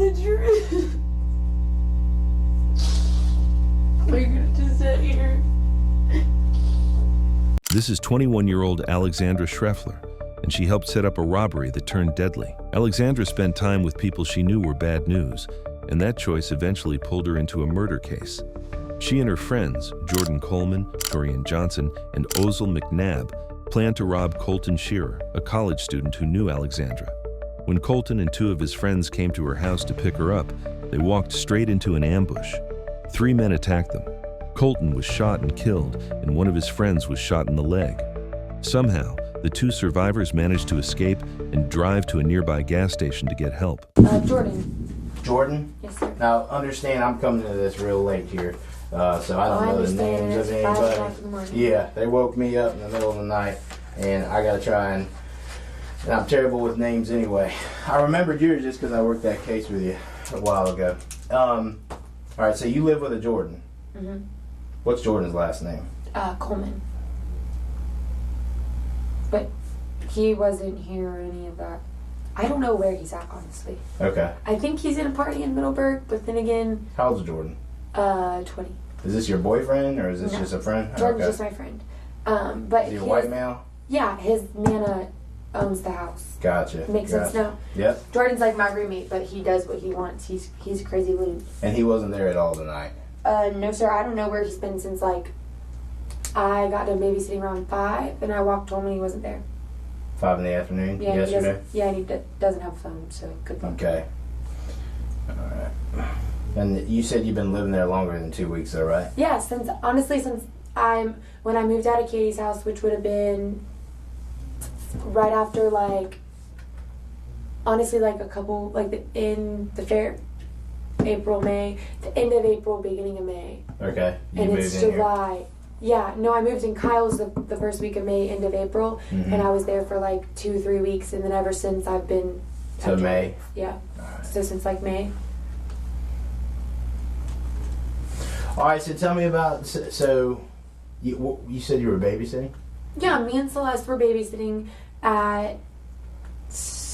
the truth. We're gonna just sit here. This is 21-year-old Alexandra Schreffler, and she helped set up a robbery that turned deadly. Alexandra spent time with people she knew were bad news, and that choice eventually pulled her into a murder case. She and her friends, Jordan Coleman, Torian Johnson, and Ozil McNabb, planned to rob Colton Shearer, a college student who knew Alexandra. When Colton and two of his friends came to her house to pick her up, they walked straight into an ambush. 3 men attacked them. Colton was shot and killed, and one of his friends was shot in the leg. Somehow, the two survivors managed to escape and drive to a nearby gas station to get help. Jordan. Jordan? Yes, sir. Now, understand, I'm coming to this real late here, so I don't know the names of anybody. Yeah, they woke me up in the middle of the night, and I gotta try and I'm terrible with names anyway. I remembered yours just because I worked that case with you a while ago. Alright, so you live with a Jordan. Mm-hmm. What's Jordan's last name? Coleman. But he wasn't here or any of that. I don't know where he's at, honestly. Okay. I think he's in a party in Middleburg, but then again... How old's Jordan? 20. Is this your boyfriend, or is this just a friend? Jordan's just my friend. But is he a white male? Yeah, his Nana owns the house. Gotcha. Makes sense now? Yep. Jordan's like my roommate, but he does what he wants. He's a crazy loon. And he wasn't there at all tonight? No, sir. I don't know where he's been since, like, I got done babysitting around 5, and I walked home and he wasn't there. 5 in the afternoon yesterday? And he doesn't have a phone, so good luck. Okay. Alright. And you said you've been living there longer than 2 weeks, though, right? Yeah, since when I moved out of Katie's house, which would have been right after, like, honestly, like a couple, like April, May, the end of April, beginning of May. Okay. And it's July. Yeah, no, I moved in Kyle's the first week of May, end of April, and I was there for like 2-3 weeks, and then ever since I've been... So May? Yeah. Right. So since like May. Alright, so tell me about, so you said you were babysitting? Yeah, me and Celeste were babysitting at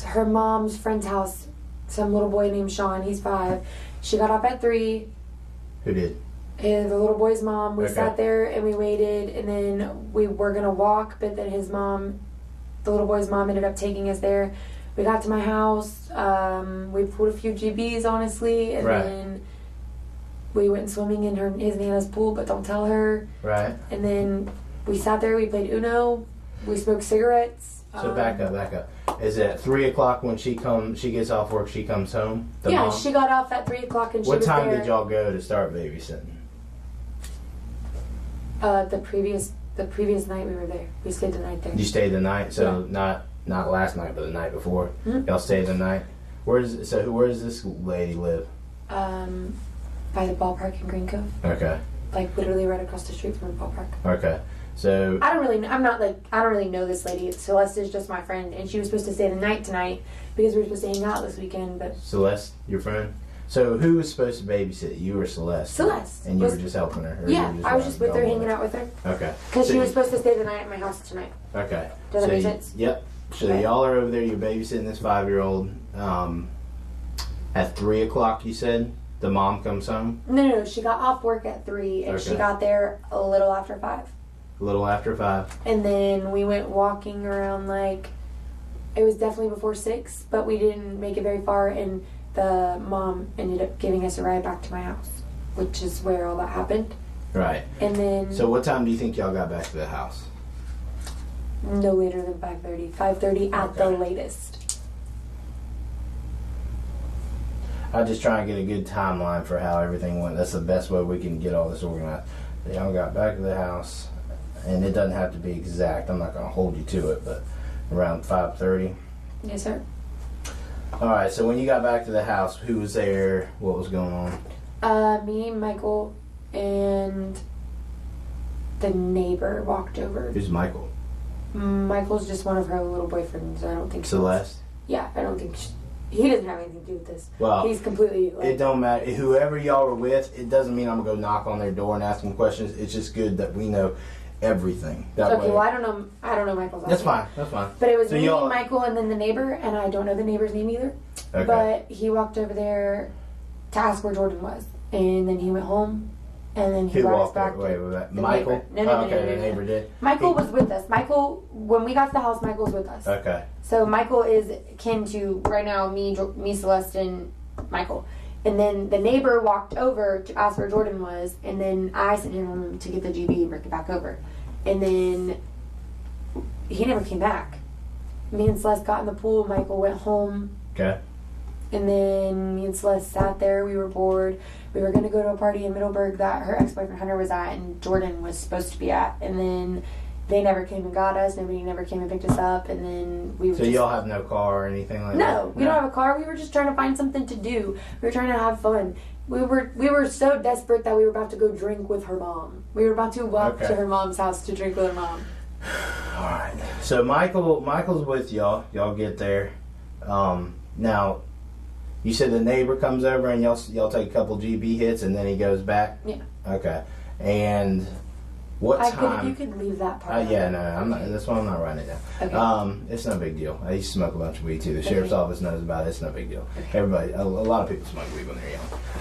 her mom's friend's house, some little boy named Sean, he's 5. She got off at 3. Who did? And the little boy's mom. We sat there and we waited, and then we were gonna walk, but then the little boy's mom ended up taking us there. We got to my house, we pulled a few GBs, honestly, and then we went swimming in his Nana's pool, but don't tell her. Right. And then we sat there, we played Uno, we smoked cigarettes. So back up. Is it at 3 o'clock when she gets off work, she comes home? Yeah, mom? She got off at 3 o'clock and she was there. What time did y'all go to start babysitting? The previous night we were there. We stayed the night there. You stayed the night? So yeah. not last night, but the night before? Mm-hmm. Y'all stayed the night? Where does this lady live? By the ballpark in Green Cove. Okay. Like literally right across the street from the ballpark. Okay. So I don't really know this lady. Celeste is just my friend, and she was supposed to stay the night tonight because we were supposed to hang out this weekend. But Celeste, your friend. So who was supposed to babysit? You or Celeste? Celeste. And you were just helping her? Yeah, I was just with her, hanging out with her. Okay. Because she was supposed to stay the night at my house tonight. Okay. Does that make sense? Yep. So y'all are over there. You're babysitting this 5-year-old. At 3 o'clock, you said the mom comes home. No. She got off work at 3, and she got there a little after 5. A little after 5. And then we went walking around, like, it was definitely before 6, but we didn't make it very far, and the mom ended up giving us a ride back to my house, which is where all that happened. Right. And then... So what time do you think y'all got back to the house? No later than 5:30. 5:30 at the latest. I'm just trying to get a good timeline for how everything went. That's the best way we can get all this organized. Y'all got back to the house, and it doesn't have to be exact. I'm not going to hold you to it, but around 5:30. Yes, sir. All right. So when you got back to the house, who was there? What was going on? Me, Michael, and the neighbor walked over. Who's Michael? Michael's just one of her little boyfriends. I don't think Celeste. Yeah, I don't think he doesn't have anything to do with this. Well, he's completely. Like, it don't matter. Whoever y'all were with, it doesn't mean I'm gonna go knock on their door and ask them questions. It's just good that we know everything. That way. Well, I don't know Michael's last That's name. fine. That's fine. But it was me, Michael, and then the neighbor, and I don't know the neighbor's name either. Okay. But he walked over there to ask where Jordan was. And then he went home. And then he brought us back. Wait, Michael? No, the neighbor did. Michael was with us. Michael, when we got to the house, Michael was with us. Okay. So Michael is kin to, right now, me, Celeste, and Michael. And then the neighbor walked over to ask where Jordan was, and then I sent him home to get the GB and bring it back over. And then he never came back. Me and Celeste got in the pool. Michael went home. Okay. And then me and Celeste sat there. We were bored. We were going to go to a party in Middleburg that her ex-boyfriend Hunter was at and Jordan was supposed to be at. And then they never came and got us. Nobody never came and picked us up. And then we were y'all have no car or anything like that? No, we don't have a car. We were just trying to find something to do. We were trying to have fun. We were so desperate that we were about to go drink with her mom. We were about to walk to her mom's house to drink with her mom. All right. So Michael's with y'all. Y'all get there. Now, you said the neighbor comes over and y'all take a couple GB hits and then he goes back? Yeah. Okay. And what time? You could leave that part. Yeah, no, I'm not. That's why I'm not writing it down. Okay. It's no big deal. I used to smoke a bunch of weed too. The sheriff's office knows about it. It's no big deal. Everybody, a lot of people smoke weed when they're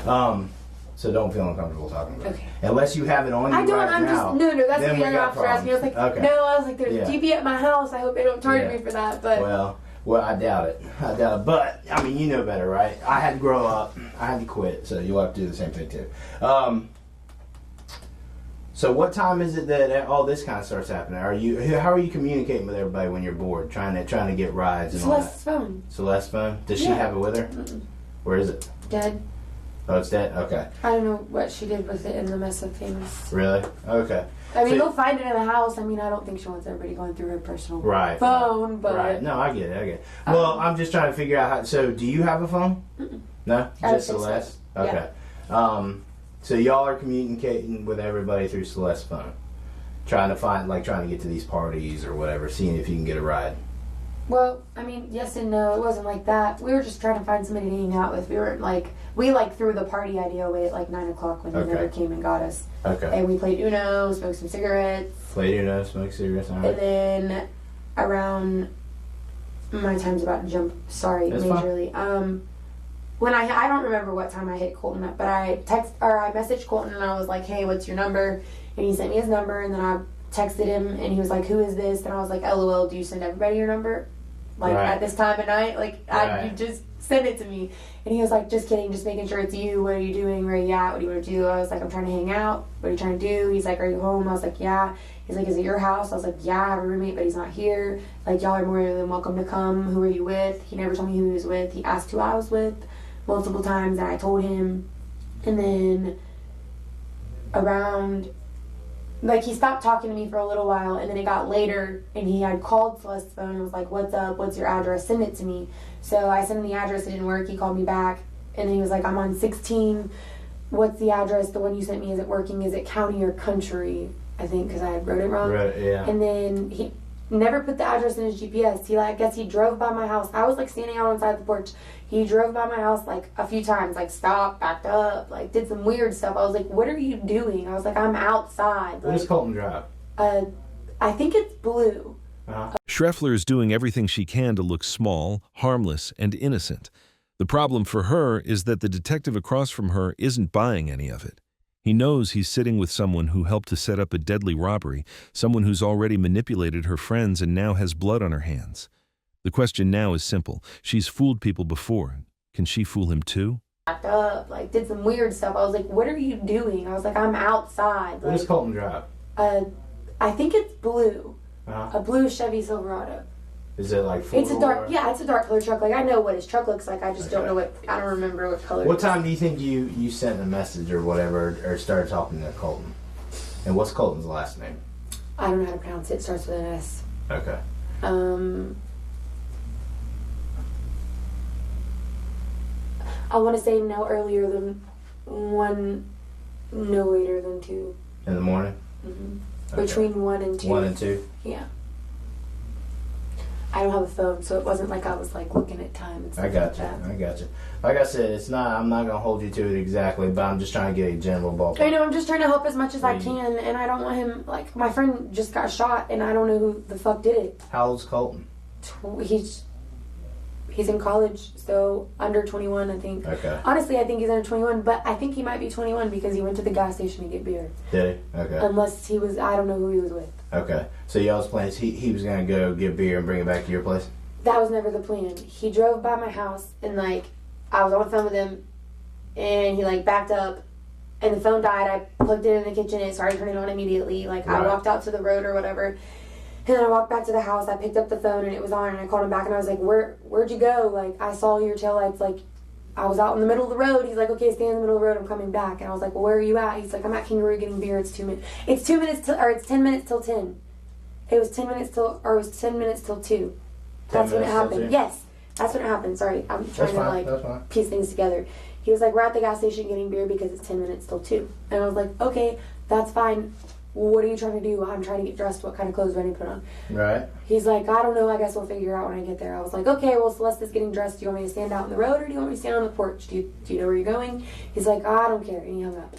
young. So don't feel uncomfortable talking about it. Unless you have it on you right now. No, that's what the officer asked me. I was like, no, there's GB at my house. I hope they don't charge me for that. But Well, I doubt it. But, I mean, you know better, right? I had to grow up. I had to quit. So you'll have to do the same thing, too. So what time is it that all this kind of starts happening? How are you communicating with everybody when you're bored, trying to get rides and all that? Celeste's phone. Celeste's phone? Does she have it with her? Mm-mm. Where is it? Dead. Oh, it's dead? Okay. I don't know what she did with it in the mess of things. Really? Okay. I mean, they'll find it in the house. I mean, I don't think she wants everybody going through her personal phone, but... Right. No, I get it. Well, I'm just trying to figure out how... So, do you have a phone? Mm-mm. No? Just Celeste? So. Okay. Yeah. So, y'all are communicating with everybody through Celeste's phone. Trying to get to these parties or whatever, seeing if you can get a ride. Well, I mean, yes and no. It wasn't like that. We were just trying to find somebody to hang out with. We weren't like... We threw the party idea away at 9 o'clock when they never came and got us. Okay. And we played Uno, smoked some cigarettes. Played Uno, smoked cigarettes, all right. And then around... My time's about to jump. Sorry, That's majorly. Fine. When I don't remember what time I hit Colton up, but I messaged Colton and I was like, hey, what's your number? And he sent me his number and then I texted him and he was like, who is this? And I was like, LOL, do you send everybody your number? At this time of night? You just send it to me. And he was like, just kidding, just making sure it's you. What are you doing? Where are you at? What do you want to do? I was like, I'm trying to hang out. What are you trying to do? He's like, are you home? I was like, yeah. He's like, is it your house? I was like, yeah, I have a roommate, but he's not here. Y'all are more than welcome to come. Who are you with? He never told me who he was with. He asked who I was with multiple times, and I told him. And then around... he stopped talking to me for a little while, and then it got later, and he had called Celeste's phone and was like, what's up? What's your address? Send it to me. So I sent him the address. It didn't work. He called me back, and then he was like, I'm on 16. What's the address? The one you sent me, is it working? Is it county or country? I think, because I wrote it wrong. Right, yeah. And then he never put the address in his GPS. I guess he drove by my house. I was, standing out on the porch. He drove by my house, a few times, stopped, backed up, did some weird stuff. I was like, what are you doing? I was like, I'm outside. What does Colton drive? I think it's blue. Uh-huh. Schreffler is doing everything she can to look small, harmless, and innocent. The problem for her is that the detective across from her isn't buying any of it. He knows he's sitting with someone who helped to set up a deadly robbery, someone who's already manipulated her friends and now has blood on her hands. The question now is simple. She's fooled people before. Can she fool him too? Backed up, did some weird stuff. I was like, what are you doing? I was like, I'm outside. What does Colton drive? I think it's blue. Uh-huh. A blue Chevy Silverado. Is it It's a dark, it's a dark color truck. I know what his truck looks like. I just don't know I don't remember what color. What time do you think you sent a message or whatever, or started talking to Colton? And what's Colton's last name? I don't know how to pronounce it. It starts with an S. Okay. I want to say no earlier than 1, no later than 2. In the morning? Mm-hmm. Okay. Between 1 and 2. 1 and 2? Yeah. I don't have a phone, so it wasn't like I was looking at time and stuff. I got you. Like I said, I'm not gonna hold you to it exactly, but I'm just trying to get a general ballpark. I know, I'm just trying to help as much as I can, and I don't want him, my friend just got shot, and I don't know who the fuck did it. How old's Colton? He's He's in college, so under 21, I think. Okay. Honestly, I think he's under 21, but I think he might be 21 because he went to the gas station to get beer. Did he? Okay. Unless he was, I don't know who he was with. Okay. So y'all's plans, he was going to go get beer and bring it back to your place? That was never the plan. He drove by my house, and, like, I was on the phone with him, and he, like, backed up, and the phone died. I plugged it in the kitchen, and it started turning on immediately. Like, Right. I walked out to the road or whatever. And then I walked back to the house, I picked up the phone, and it was on, and I called him back, and I was like, where'd you go? Like, I saw your taillights, like, I was out in the middle of the road. He's like, okay, stay in the middle of the road, I'm coming back. And I was like, well, where are you at? He's like, I'm at Kangaroo getting beer, it's 10 minutes till 10. It was 10 minutes till 2. That's when it happened. Yes, that's when it happened. Sorry, I'm trying to piece things together. He was like, we're at the gas station getting beer because it's 10 minutes till 2. And I was like, okay, that's fine. What are you trying to do? I'm trying to get dressed. What kind of clothes do I need to put on? Right. He's like, I don't know. I guess we'll figure out when I get there. I was like, okay, well, Celeste's getting dressed. Do you want me to stand out in the road or do you want me to stand on the porch? Do you know where you're going? He's like, I don't care. And he hung up.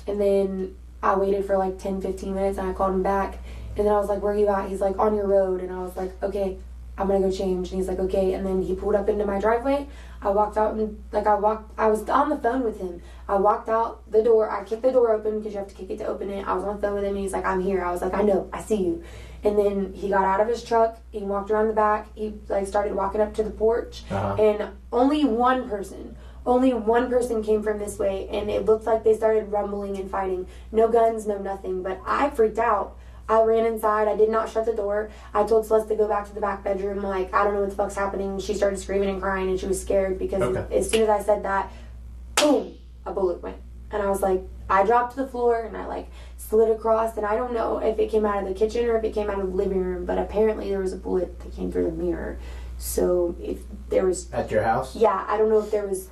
And then I waited for like 10, 15 minutes and I called him back. And then I was like, where are you at? He's like, on your road. And I was like, okay, I'm going to go change. And he's like, okay. And then he pulled up into my driveway. I walked out and I was on the phone with him. I walked out the door. I kicked the door open because you have to kick it to open it. I was on the phone with him and he's like, I'm here. I was like, I know, I see you. And then he got out of his truck. He walked around the back. He like started walking up to the porch. And only one person came from this way. And it looked like they started rumbling and fighting. No guns, no nothing. But I freaked out. I ran inside. I did not shut the door. I told Celeste to go back to the back bedroom. Like, I don't know what the fuck's happening. She started screaming and crying, and she was scared because as soon as I said that, boom, a bullet went. And I was like, I dropped to the floor, and I, like, slid across. And I don't know if it came out of the kitchen or if it came out of the living room, but apparently there was a bullet that came through the mirror. So if there was... At your house? Yeah, I don't know if there was...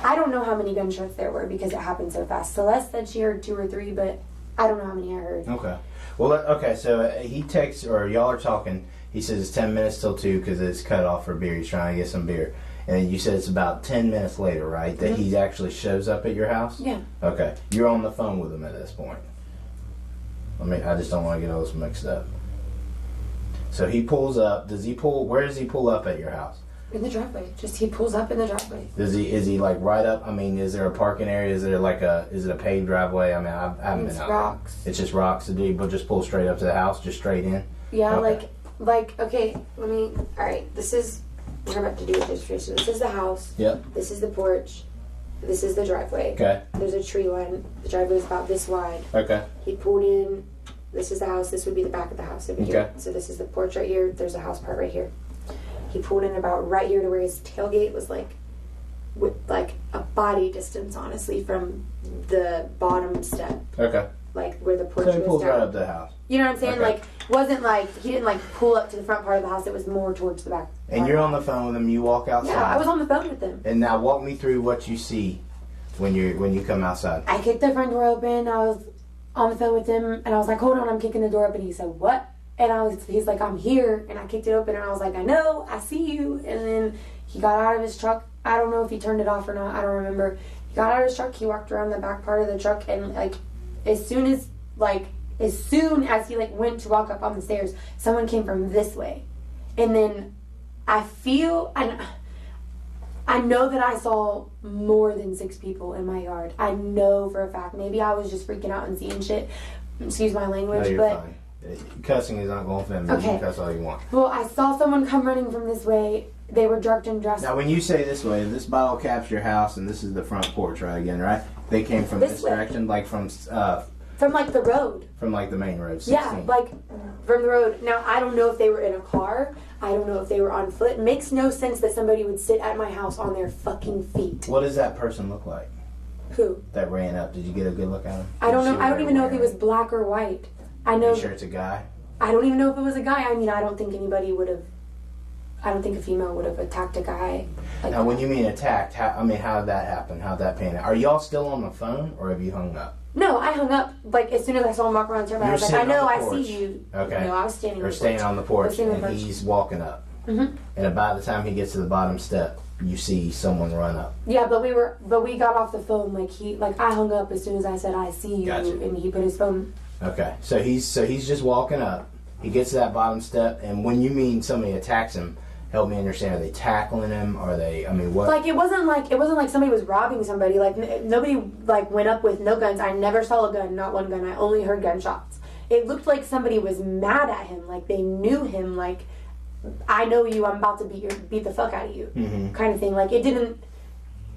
I don't know how many gunshots there were because it happened so fast. Celeste said she heard 2 or 3, but I don't know how many I heard. Okay. Well, okay, so he texts, or y'all are talking, he says it's 10 minutes till 2 because it's cut off for beer. He's trying to get some beer. And then you said it's about 10 minutes later, right, that he actually shows up at your house? Yeah. Okay. You're on the phone with him at this point. I just don't want to get all this mixed up. So he pulls up. Where does he pull up at your house? In the driveway. Just he pulls up in the driveway. Is he like right up? I mean, is there a parking area? Is it a paved driveway? I mean, I haven't been out rocks. there. It's just rocks. So do you just pull straight up to the house, just straight in? Yeah, okay. like okay. All right. This is we're about to do a demonstration. This is the house. Yep. This is the porch. This is the driveway. Okay. There's a tree line. The driveway is about this wide. Okay. He pulled in. This is the house. This would be the back of the house over here. So this is the porch right here. There's a house part right here. He pulled in about right here to where his tailgate was with a body distance, honestly, from the bottom step. Okay. Like where the porch was. So he pulls right up to the house. You know what I'm saying? Okay. Like, it wasn't like, he didn't pull up to the front part of the house. It was more towards the back. And you're on the phone with him. You walk outside. Yeah, I was on the phone with him. And now walk me through what you see when you come outside. I kicked the front door open. I was on the phone with him, and I was like, hold on, I'm kicking the door open. He said, what? And he's like, I'm here. And I kicked it open, and I was like, I know, I see you. And then he got out of his truck. I don't know if he turned it off or not. I don't remember. He got out of his truck. He walked around the back part of the truck, and as soon as he went to walk up on the stairs, someone came from this way. And then I know that I saw more than 6 people in my yard. I know for a fact. Maybe I was just freaking out and seeing shit. Excuse my language, no, you're but fine. Cussing is not going to offend me. Okay. You can cuss all you want. Well, I saw someone come running from this way. They were drugged and dressed. Now, when you say this way, this bottle caps your house, and this is the front porch, right? Again, right? They came from this direction, from the road. From the main road. 16. Yeah, from the road. Now, I don't know if they were in a car. I don't know if they were on foot. It makes no sense that somebody would sit at my house on their fucking feet. What does that person look like? Who? That ran up. Did you get a good look at him? I don't know. I don't even know if he was black or white. I know. Are you sure it's a guy? I don't even know if it was a guy. I mean, I don't think anybody would have. I don't think a female would have attacked a guy. Now, when you mean attacked, how did that happen? How did that pan out? Are y'all still on the phone, or have you hung up? No, I hung up as soon as I saw him walk around the turn. I was like, I know, I see you. Okay. No, I was standing. You're standing on the porch, and he's walking up. Mm-hmm. And about the time he gets to the bottom step, you see someone run up. Yeah, but we got off the phone. I hung up as soon as I said I see you, gotcha. And he put his phone. Okay, so he's just walking up. He gets to that bottom step, and when you mean somebody attacks him, help me understand. Are they tackling him? Are they? I mean, what? Like it wasn't like somebody was robbing somebody. Like nobody like went up with no guns. I never saw a gun, not one gun. I only heard gunshots. It looked like somebody was mad at him. Like they knew him. Like I know you. I'm about to beat the fuck out of you, kind of thing. Like it didn't.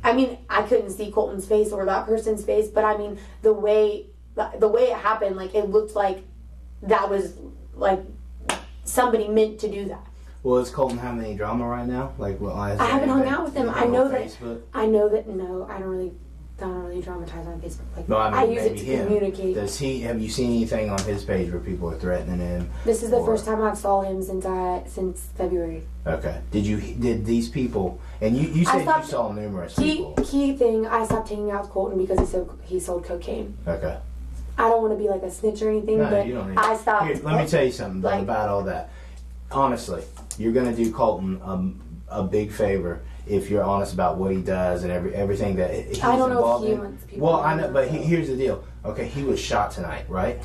I mean, I couldn't see Colton's face or that person's face, but I mean the way it happened, like it looked like that was like somebody meant to do that. Well, is Colton having any drama right now? Like, well, I haven't hung out with him. I know that. No, I don't really dramatize on Facebook. Like, no, I mean, I use it to communicate. Have you seen anything on his page where people are threatening him? This is the first time I've saw him since February. Okay. Did these people? And you said you saw numerous people. Key thing. I stopped hanging out with Colton because he sold cocaine. Okay. I don't want to be like a snitch or anything, but you don't need I stopped. Here, let me tell you something about all that. Honestly, you're going to do Colton a big favor if you're honest about what he does and everything that he's involved in. I don't know if he wants people. Well, I know, but here's the deal. Okay, he was shot tonight, right?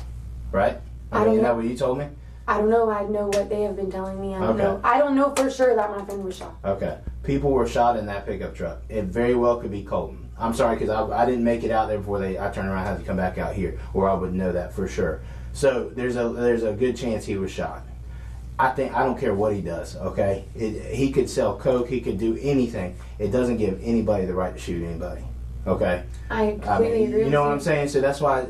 Right? I don't know. Isn't that what you told me? I don't know. I know what they have been telling me. I don't know. I don't know for sure that my friend was shot. Okay. People were shot in that pickup truck. It very well could be Colton. I'm sorry because I didn't make it out there before I turned around and had to come back out here, or I would know that for sure. So there's a good chance he was shot. I don't care what he does, okay? He could sell coke, he could do anything. It doesn't give anybody the right to shoot anybody, okay? I completely agree. You know what I'm saying? So that's why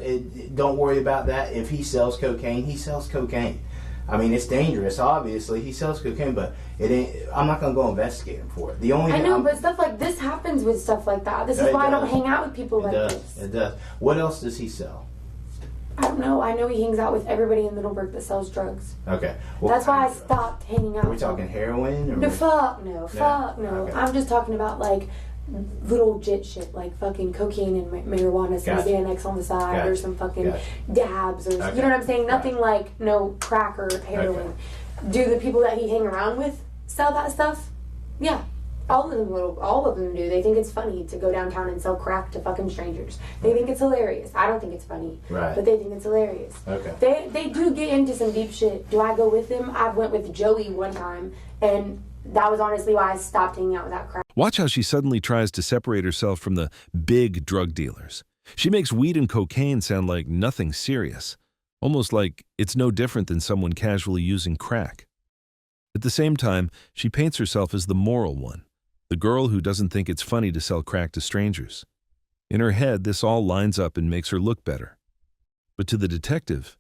don't worry about that. If he sells cocaine, he sells cocaine. I mean, it's dangerous, obviously. He sells cocaine, but it ain't. I'm not going to go investigate him for it. But stuff like this happens with stuff like that. This is why I don't hang out with people like this. It does. What else does he sell? I don't know. I know he hangs out with everybody in Middleburg that sells drugs. Okay. Well, that's why I stopped hanging out. Are we talking heroin? Or no, fuck no. Okay. I'm just talking about like little legit shit, like fucking cocaine and marijuana, some Xanax on the side, or some fucking dabs, or you know what I'm saying? Nothing like no crack or heroin. Okay. Do the people that he hang around with sell that stuff? Yeah. All of them do. They think it's funny to go downtown and sell crack to fucking strangers. They think it's hilarious. I don't think it's funny, but they think it's hilarious. Okay. They do get into some deep shit. Do I go with them? I went with Joey one time, and that was honestly why I stopped hanging out with that crap. Watch how she suddenly tries to separate herself from the big drug dealers. She makes weed and cocaine sound like nothing serious, almost like it's no different than someone casually using crack. At the same time, she paints herself as the moral one. The girl who doesn't think it's funny to sell crack to strangers. In her head, this all lines up and makes her look better. But to the detective,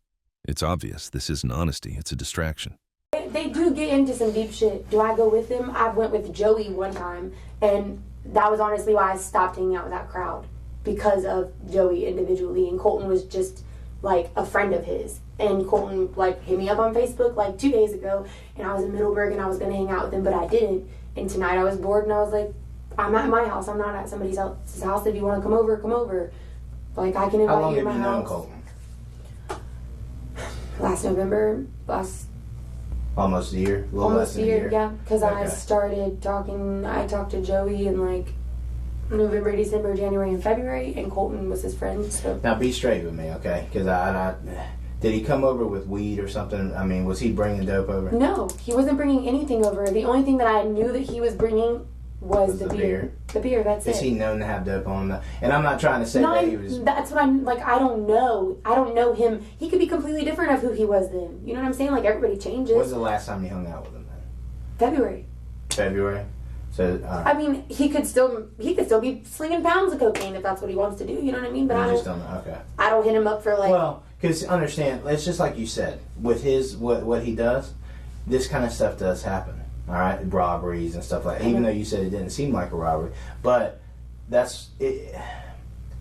it's obvious this isn't honesty, it's a distraction. They do get into some deep shit. Do I go with them? I went with Joey one time, and that was honestly why I stopped hanging out with that crowd, because of Joey individually, and Colton was just like a friend of his. And Colton like hit me up on Facebook like 2 days ago, and I was in Middleburg and I was gonna hang out with him, but I didn't. And tonight I was bored and I was like, I'm at my house. I'm not at somebody else's house. If you want to come over, come over. Like, I can invite you to my house. How long have you known Colton? Last November. Almost a year? Almost a year, yeah. Because I talked to Joey in like November, December, January, and February, and Colton was his friend. So. Now be straight with me, okay? Because did he come over with weed or something? I mean, was he bringing dope over? No, he wasn't bringing anything over. The only thing that I knew that he was bringing was the beer. The beer, that's it. Is he known to have dope on him? And I'm not trying to say that he was... That's what I'm... Like, I don't know. I don't know him. He could be completely different of who he was then. You know what I'm saying? Like, everybody changes. When's the last time you hung out with him then? February. February? So, I mean, he could still be slinging pounds of cocaine if that's what he wants to do. You know what I mean? But I just don't know. Okay. I don't hit him up for like... Well... Because understand, it's just like you said, with his what he does, this kind of stuff does happen. All right, robberies and stuff like that. Even though you said it didn't seem like a robbery, but that's it.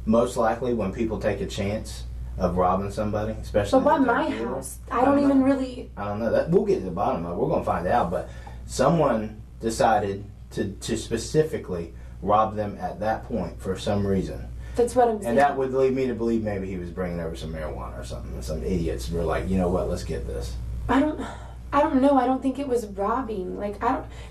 Most likely when people take a chance of robbing somebody, especially. But by my house, I don't even really. I don't know that. We'll get to the bottom of it. We're gonna find out. But someone decided to specifically rob them at that point for some reason. That's what I'm saying. And that would lead me to believe maybe he was bringing over some marijuana or something. And some idiots were like, you know what, let's get this. I don't know. I don't think it was robbing. Like,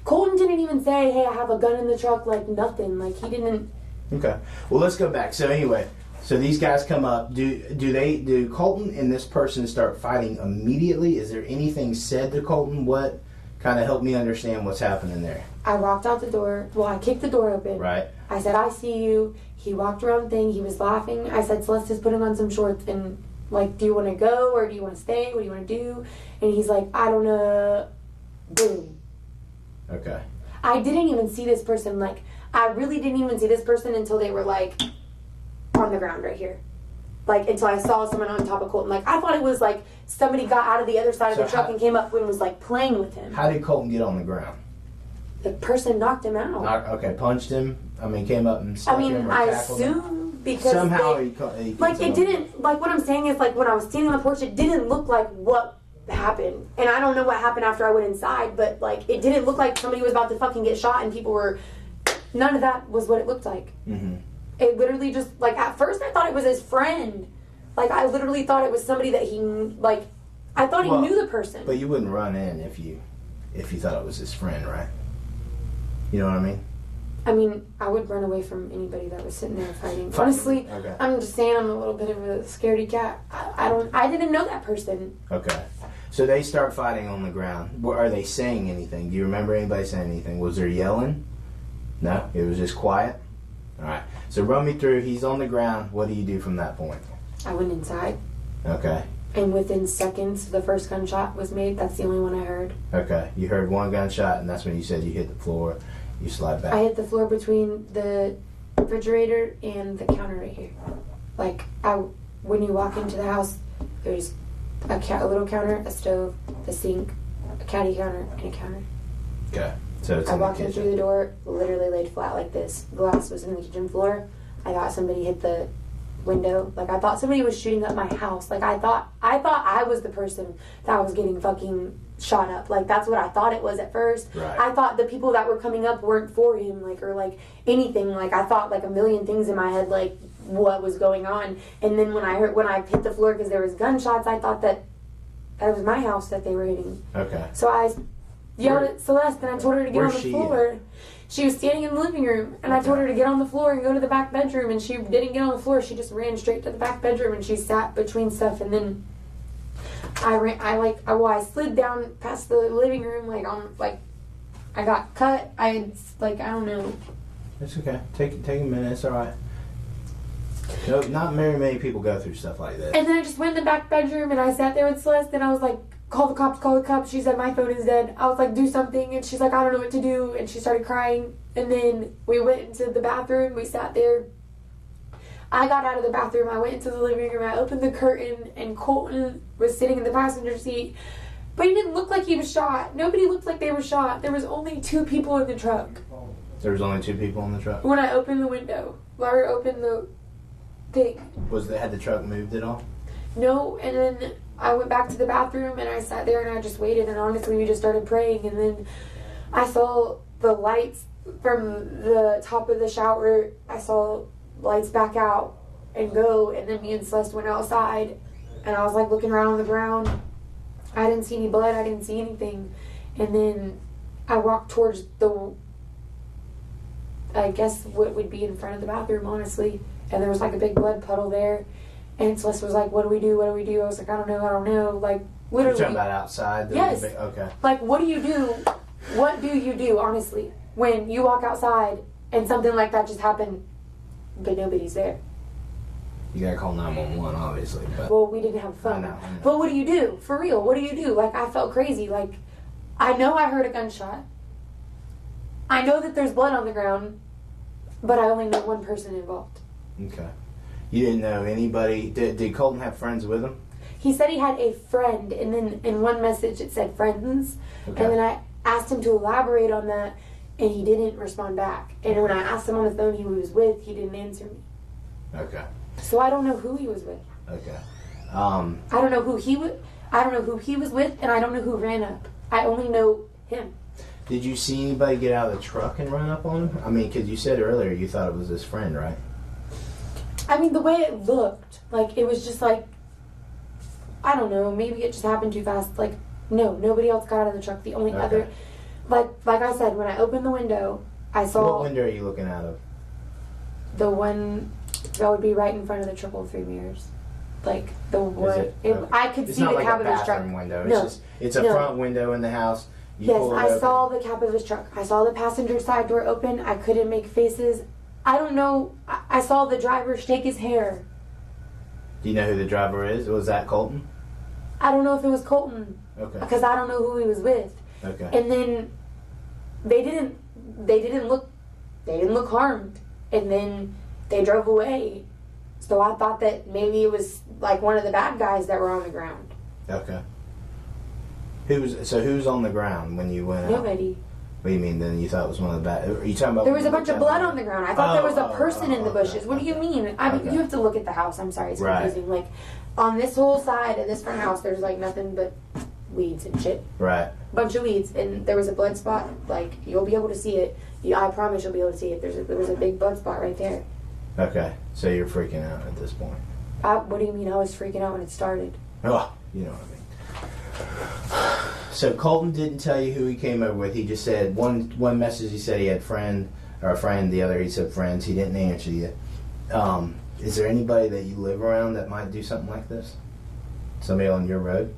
Colton didn't even say, hey, I have a gun in the truck, like nothing. Like, he didn't. Okay. Well, let's go back. So anyway, these guys come up. Do Colton and this person start fighting immediately? Is there anything said to Colton? What Kind of help me understand what's happening there. I walked out the door. Well, I kicked the door open. Right. I said, I see you. He walked around the thing. He was laughing. I said, Celeste is putting on some shorts. And, like, do you want to go or do you want to stay? What do you want to do? And he's like, I don't know. Boom. Okay. I didn't even see this person. Like, I really didn't even see this person until they were, like, on the ground right here. Like, until I saw someone on top of Colton. Like, I thought it was, like, somebody got out of the other side of the truck and came up and was, like, playing with him. How did Colton get on the ground? The person knocked him out. Okay, punched him? I mean, came up and stuck him or tackled him? I assume because somehow he like, it didn't, like, what I'm saying is, like, when I was standing on the porch, it didn't look like what happened. And I don't know what happened after I went inside, but, like, it didn't look like somebody was about to fucking get shot and people were... None of that was what it looked like. Mm-hmm. It literally just, like, at first I thought it was his friend. Like, I literally thought it was somebody that he, like, I thought he knew the person. But you wouldn't run in if you thought it was his friend, right? You know what I mean? I mean, I would run away from anybody that was sitting there fighting. Honestly, okay. I'm just saying I'm a little bit of a scaredy cat. I didn't know that person. Okay. So they start fighting on the ground. Are they saying anything? Do you remember anybody saying anything? Was there yelling? No? It was just quiet? All right. So run me through. He's on the ground. What do you do from that point? I went inside. Okay. And within seconds, the first gunshot was made. That's the only one I heard. Okay. You heard one gunshot, and that's when you said you hit the floor. You slide back. I hit the floor between the refrigerator and the counter right here. Like, when you walk into the house, there's a little counter, a stove, the sink, a caddy counter, and a counter. Okay. So it's I walked in through the door, literally laid flat like this. Glass was in the kitchen floor. I thought somebody hit the window. Like, I thought somebody was shooting up my house. Like, I thought I was the person that was getting fucking shot up. Like, that's what I thought it was at first. Right. I thought the people that were coming up weren't for him, like, or like anything. Like, I thought like a million things in my head, like what was going on. And then when I hit the floor because there was gunshots, I thought that was my house that they were hitting. Okay. So I yelled at Celeste and I told her to get on the floor. She was standing in the living room, and I told her to get on the floor and go to the back bedroom, and she didn't get on the floor. She just ran straight to the back bedroom, and she sat between stuff, and then I slid down past the living room, I got cut. I don't know. It's okay. Take a minute. It's all right. No, not very many people go through stuff like this. And then I just went in the back bedroom, and I sat there with Celeste, and I was like, call the cops. She said, my phone is dead. I was like, do something. And she's like, I don't know what to do. And she started crying. And then we went into the bathroom. We sat there. I got out of the bathroom. I went into the living room. I opened the curtain. And Colton was sitting in the passenger seat. But he didn't look like he was shot. Nobody looked like they were shot. There was only 2 people in the truck. There was only 2 people in the truck? When I opened the window. Larry opened the thing. Had the truck moved at all? No, and then I went back to the bathroom and I sat there and I just waited, and honestly we just started praying, and then I saw the lights from the top of the shower. I saw lights back out and go, and then me and Celeste went outside, and I was like looking around on the ground. I didn't see any blood, I didn't see anything, and then I walked towards I guess what would be in front of the bathroom, honestly, and there was like a big blood puddle there. And Celeste was like, what do we do? I was like, I don't know. Like, literally. You're talking about outside? Yes. Okay. Like, what do you do? What do you do, honestly, when you walk outside and something like that just happened, but nobody's there? You gotta call 911, obviously. But well, we didn't have fun. I know. But what do you do? For real, what do you do? Like, I felt crazy. Like, I know I heard a gunshot. I know that there's blood on the ground, but I only know one person involved. Okay. You didn't know anybody. Did Colton have friends with him? He said he had a friend, and then in one message it said friends. Okay. And then I asked him to elaborate on that, and he didn't respond back. And when I asked him on the phone who he was with, he didn't answer me. Okay. So I don't know who he was with. Okay. I don't know who he was. I don't know who he was with, and I don't know who ran up. I only know him. Did you see anybody get out of the truck and run up on him? I mean, because you said earlier you thought it was his friend, right? I mean, the way it looked, like, it was just like, I don't know, maybe it just happened too fast. Like, no, nobody else got out of the truck. The only other, like I said, when I opened the window, I saw... What window are you looking out of? The one that would be right in front of the 333 mirrors. Like, the one... I could see the Cabotage truck. Window. It's a front window in the house, Yes, I saw the cab of his truck. I saw the passenger side door open. I couldn't make faces. I don't know. I saw the driver shake his hair. Do you know who the driver is? Was that Colton? I don't know if it was Colton. Okay. Because I don't know who he was with. Okay. And then they didn't look harmed. And then they drove away. So I thought that maybe it was like one of the bad guys that were on the ground. Okay. Who's on the ground when you went out? Nobody. What do you mean then you thought it was one of the bad? Are you talking about? There was a bunch of blood on the ground. I thought there was a person in the bushes. Okay. What do you mean? I mean, you have to look at the house. I'm sorry, it's confusing. Right. Like, on this whole side of this front house, there's like nothing but weeds and shit. Right. Bunch of weeds, and there was a blood spot. Like, you'll be able to see it. I promise you'll be able to see it. There was a big blood spot right there. Okay, so you're freaking out at this point. What do you mean? I was freaking out when it started. Oh, you know what I mean. So Colton didn't tell you who he came over with. He just said one message. He said he had a friend. The other he said friends. He didn't answer you. Is there anybody that you live around that might do something like this? Somebody on your road?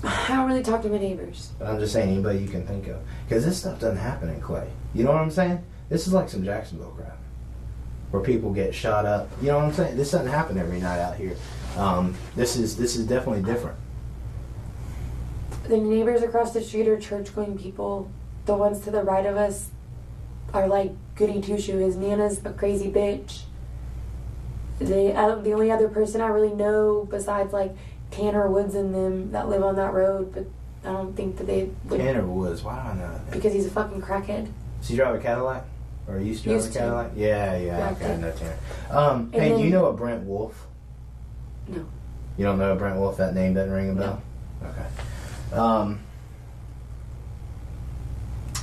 I don't really talk to my neighbors. I'm just saying anybody you can think of, because this stuff doesn't happen in Clay. You know what I'm saying? This is like some Jacksonville crap, where people get shot up. You know what I'm saying? This doesn't happen every night out here. This is definitely different. The neighbors across the street are church-going people. The ones to the right of us are like goody two-shoe. His Nana's a crazy bitch. The only other person I really know besides like Tanner Woods and them that live on that road, but I don't think that they would. Tanner Woods, why do I know that? Because he's a fucking crackhead. Does he drive a Cadillac? Or used to drive a Cadillac? Yeah, okay, I know Tanner. Hey, do you know a Brent Wolf? No. You don't know a Brent Wolf? That name doesn't ring a bell? No. Okay.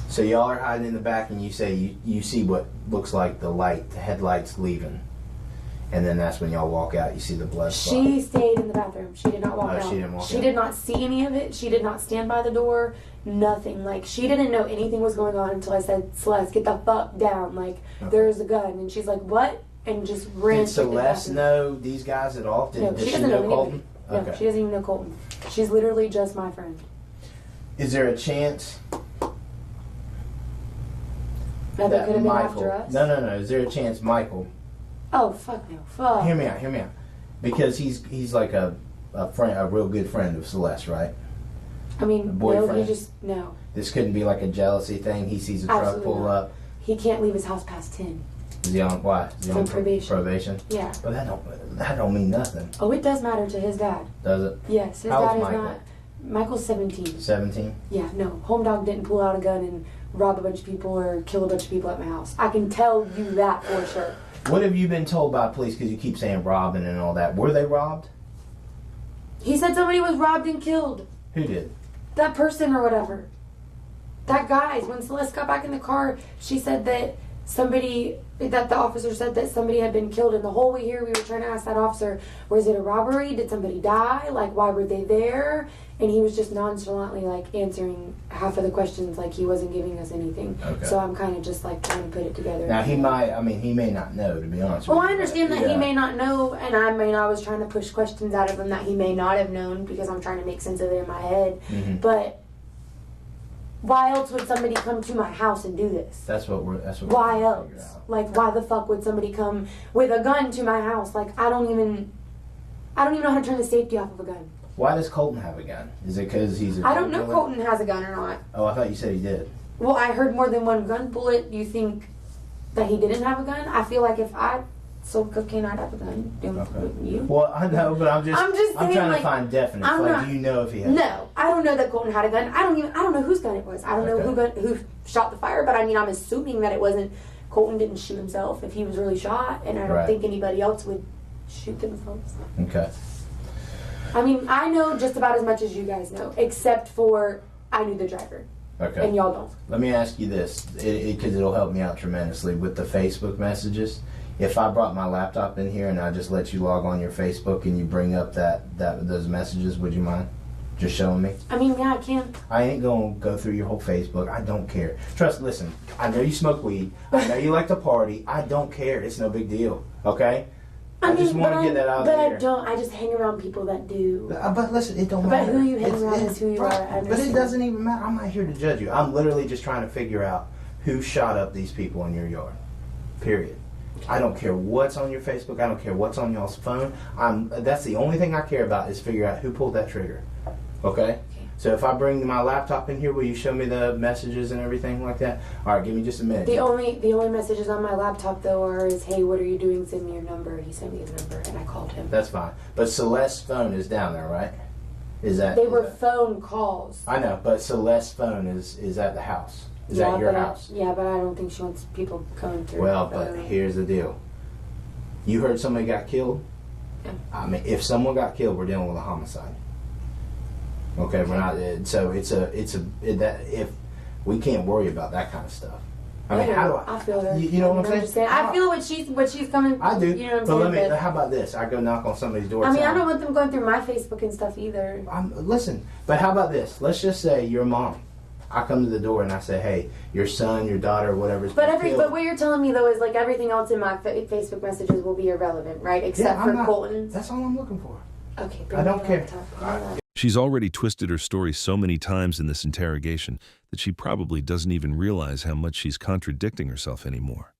So y'all are hiding in the back, and you say you see what looks like the headlights leaving. And then that's when y'all walk out. You see the blood spot. She stayed in the bathroom. She did not walk out. She didn't walk out. She did not see any of it. She did not stand by the door. Nothing. Like, she didn't know anything was going on until I said, Celeste, get the fuck down. Like, there's a gun. And she's like, what? And just ran. Did Celeste know these guys at all? No, she doesn't know Colton. No, she doesn't even know Colton. She's literally just my friend. Is there a chance that they could have been Michael, after us? No. Is there a chance Michael? Oh, fuck no. Fuck. Hear me out. Because he's like a friend, a real good friend of Celeste, right? I mean, boyfriend. No. This couldn't be like a jealousy thing. He sees a truck pull up. He can't leave his house past 10. Is he on why? Is he on probation? Yeah. But that don't mean nothing. Oh, it does matter to his dad. Does it? Yes, his How dad old's is Michael? not. Michael's 17. 17? Yeah, no. Home dog didn't pull out a gun and rob a bunch of people or kill a bunch of people at my house. I can tell you that for sure. What have you been told by police? Because you keep saying robbing and all that. Were they robbed? He said somebody was robbed and killed. Who did? That person or whatever. That guy. When Celeste got back in the car, she said that the officer said that somebody had been killed. And the whole way here, we were trying to ask that officer, was it a robbery? Did somebody die? Like, why were they there? And he was just nonchalantly, like, answering half of the questions like he wasn't giving us anything. Okay. So I'm kind of just, like, trying to put it together. Now, he may not know, to be honest with you. Well, I understand that he may not know, and I was trying to push questions out of him that he may not have known because I'm trying to make sense of it in my head. Mm-hmm. But why else would somebody come to my house and do this? That's what we're why else? Like, why the fuck would somebody come with a gun to my house? Like, I don't even know how to turn the safety off of a gun. Why does Colton have a gun? Is it because he's a I don't know if Colton has a gun or not. Oh, I thought you said he did. Well, I heard more than one gun bullet. You think that he didn't have a gun? I feel like if I sold cocaine, I'd have a gun. Wouldn't you? Well, I know, but I'm saying, trying to find definite. Do you know if he has? No, I don't know that Colton had a gun. I don't know whose gun it was. I don't know who shot the fire, but I mean, I'm assuming that it wasn't. Colton didn't shoot himself if he was really shot, and I don't think anybody else would shoot themselves. Okay. I mean, I know just about as much as you guys know, except for I knew the driver. Okay. And y'all don't. Let me ask you this, because it'll help me out tremendously with the Facebook messages. If I brought my laptop in here and I just let you log on your Facebook and you bring up those messages, would you mind just showing me? I mean, yeah, I can. I ain't gonna go through your whole Facebook. I don't care. Listen, I know you smoke weed. I know you like to party. I don't care. It's no big deal. Okay? I just want to get that out there. But I just hang around people that do. But listen, it don't matter. But who you hang around is who you are. But it doesn't even matter. I'm not here to judge you. I'm literally just trying to figure out who shot up these people in your yard. Period. I don't care what's on your Facebook. I don't care what's on y'all's phone. That's the only thing I care about is figure out who pulled that trigger. Okay? So if I bring my laptop in here, will you show me the messages and everything like that? All right, give me just a minute. The only messages on my laptop though are hey, what are you doing? Send me your number. He sent me his number and I called him. That's fine. But Celeste's phone is down there, right? They were phone calls. I know, but Celeste's phone is at the house. Is that your house? Yeah, but I don't think she wants people coming through. Well, but here's the deal. You heard somebody got killed? Yeah. I mean, if someone got killed, we're dealing with a homicide. Okay, we're not. So if we can't worry about that kind of stuff. I mean, how do I feel her. You know what I'm saying? I feel what she's coming. I do. You know what I'm saying? How about this? I go knock on somebody's door. I mean, I don't want them going through my Facebook and stuff either. Listen, but how about this? Let's just say your mom. I come to the door and I say, "Hey, your son, your daughter, whatever's." But what you're telling me though is like everything else in my Facebook messages will be irrelevant, right? Except for Colton's. That's all I'm looking for. Okay, I don't care. She's already twisted her story so many times in this interrogation that she probably doesn't even realize how much she's contradicting herself anymore.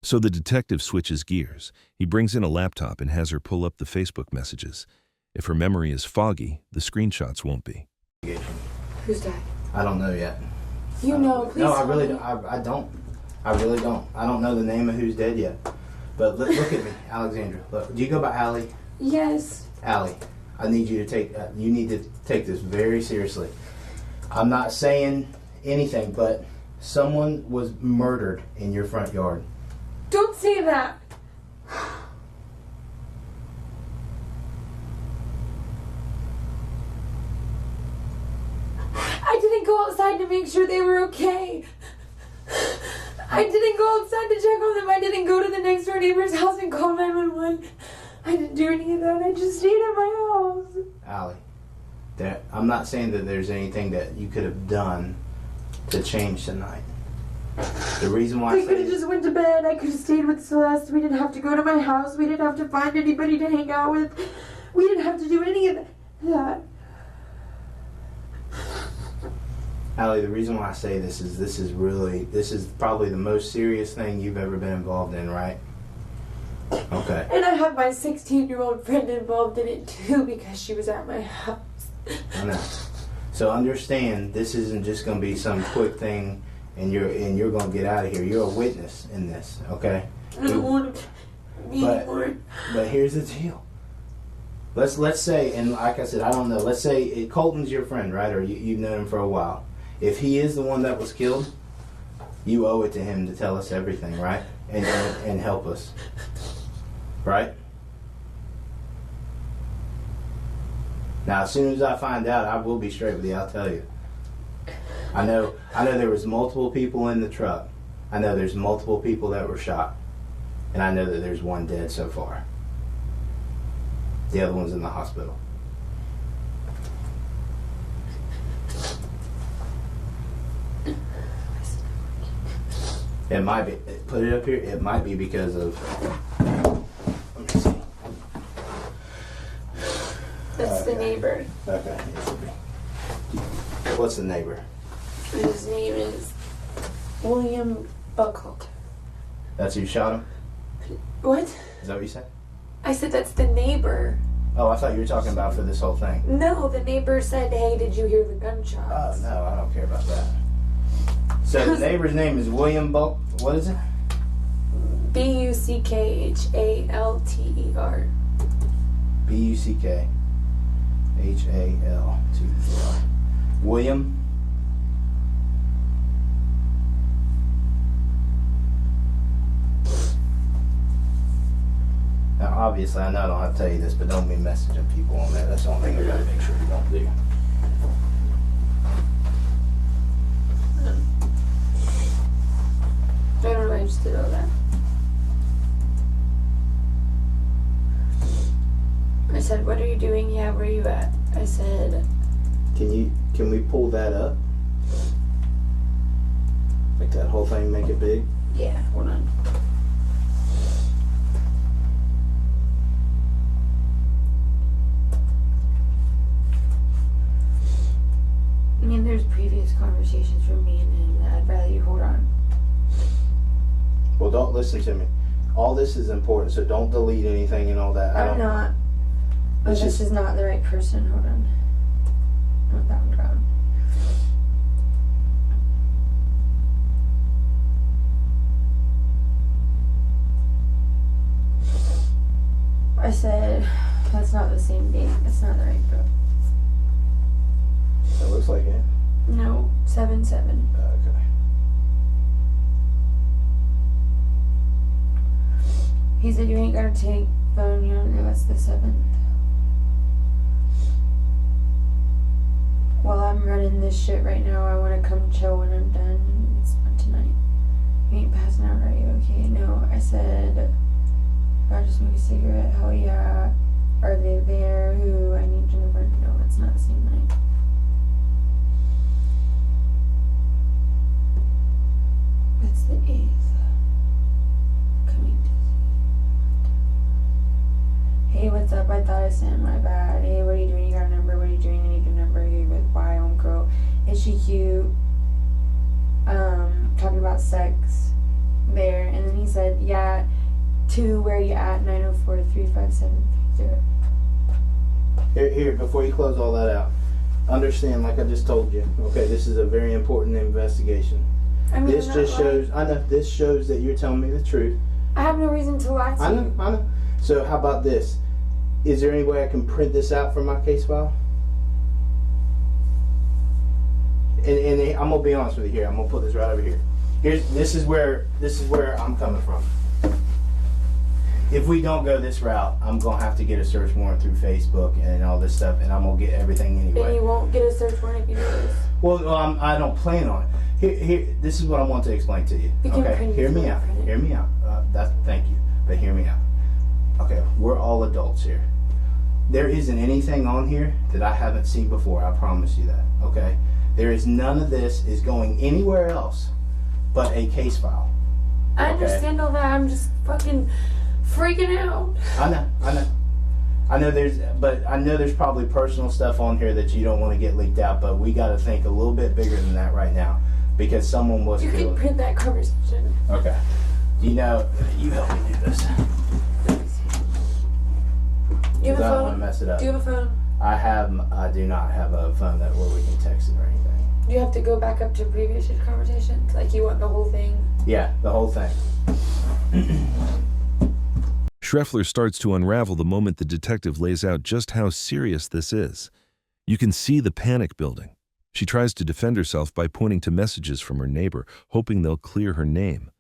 So the detective switches gears. He brings in a laptop and has her pull up the Facebook messages. If her memory is foggy, the screenshots won't be. Who's died? I don't know yet. You know, please. No, I really don't. I don't. I really don't. I don't know the name of who's dead yet. But look at me, Alexandra. Look, do you go by Allie? Yes. Allie, I need you to take. You need to take this very seriously. I'm not saying anything, but someone was murdered in your front yard. Don't say that. I didn't go outside to make sure they were okay. I didn't go outside to check on them. I didn't go to the next door neighbor's house and call 911. I didn't do any of that. I just stayed at my house. Allie, I'm not saying that there's anything that you could have done to change tonight. The reason why we could have just went to bed. I could have stayed with Celeste. We didn't have to go to my house. We didn't have to find anybody to hang out with. We didn't have to do any of that. Allie, the reason why I say this is probably the most serious thing you've ever been involved in, right? Okay. And I have my 16-year-old friend involved in it too because she was at my house. I know. So understand, this isn't just going to be some quick thing and you're going to get out of here. You're a witness in this, okay? I don't want to be anymore. But here's the deal. Let's say, and like I said, I don't know. Let's say Colton's your friend, right? Or you've known him for a while. If he is the one that was killed, you owe it to him to tell us everything, right? And help us, right? Now, as soon as I find out, I will be straight with you. I'll tell you. I know there was multiple people in the truck. I know there's multiple people that were shot, and I know that there's one dead so far. The other one's in the hospital. It might be. Put it up here. It might be because of. Let me see. That's the neighbor. Okay. What's the neighbor? His name is William Buckhalter. That's who shot him? What? Is that what you said? I said that's the neighbor. Oh, I thought you were talking about for this whole thing. No, the neighbor said, hey, did you hear the gunshots? Oh, no, I don't care about that. So the neighbor's name is William Buck. What is it? Buckhalter. Buckhalter. William. Now, obviously, I know I don't have to tell you this, but don't be messaging people on there. That's the only thing I gotta make sure you don't do. I don't know, I just did all that. I said, what are you doing? Yeah, where are you at? I said... Can we pull that up? Like that whole thing, make it big? Yeah, hold on. saying there's previous conversations from me and him that I'd rather you hold on. Well, don't listen to me. All this is important, so don't delete anything and all that. I'm not. But this is not the right person. Hold on. Not that one down. I said, that's not the same date. That's not the right book. It looks like it. No, 7/7. Okay. He said, you ain't gotta take phone, you don't know that's the 7th. While I'm running this shit right now, I wanna come chill when I'm done. It's not tonight. You ain't passing out, are you? Okay, no. I said, I just smoke a cigarette. Hell yeah. Are they there? Who? I need Jennifer. No, it's not the same night. It's the 8th. Coming to see. Hey, what's up? I thought I sent my bad. Hey, what are you doing? You got a number? What are you doing? I need your number. Hey, with bye, homegirl. Is she cute? Talking about sex there. And then he said, yeah, to where you at? 904-357-30. Here, before you close all that out, understand, like I just told you, okay, this is a very important investigation. I mean, this just shows, I know, this shows that you're telling me the truth. I have no reason to lie to you. I know. So how about this? Is there any way I can print this out from my case file? And I'm gonna be honest with you here. I'm gonna put this right over here. This is where I'm coming from. If we don't go this route, I'm gonna have to get a search warrant through Facebook and all this stuff, and I'm gonna get everything anyway. And you won't get a search warrant if you do this. Well, I don't plan on it. Here, this is what I want to explain to you. Okay, hear me out. Hear me out. Thank you, but hear me out. Okay, we're all adults here. There isn't anything on here that I haven't seen before. I promise you that. Okay, there is none of this is going anywhere else but a case file. I understand all that. I'm just fucking freaking out. I know there's probably personal stuff on here that you don't want to get leaked out, but we got to think a little bit bigger than that right now, because someone was You can print that conversation. Okay. You know, you help me do this. Do you have a phone? I don't want to mess it up. Do you have a phone? I do not have a phone that where we can text it or anything. Do you have to go back up to previous conversations? Like you want the whole thing? Yeah, the whole thing. Schreffler starts to unravel the moment the detective lays out just how serious this is. You can see the panic building. She tries to defend herself by pointing to messages from her neighbor, hoping they'll clear her name.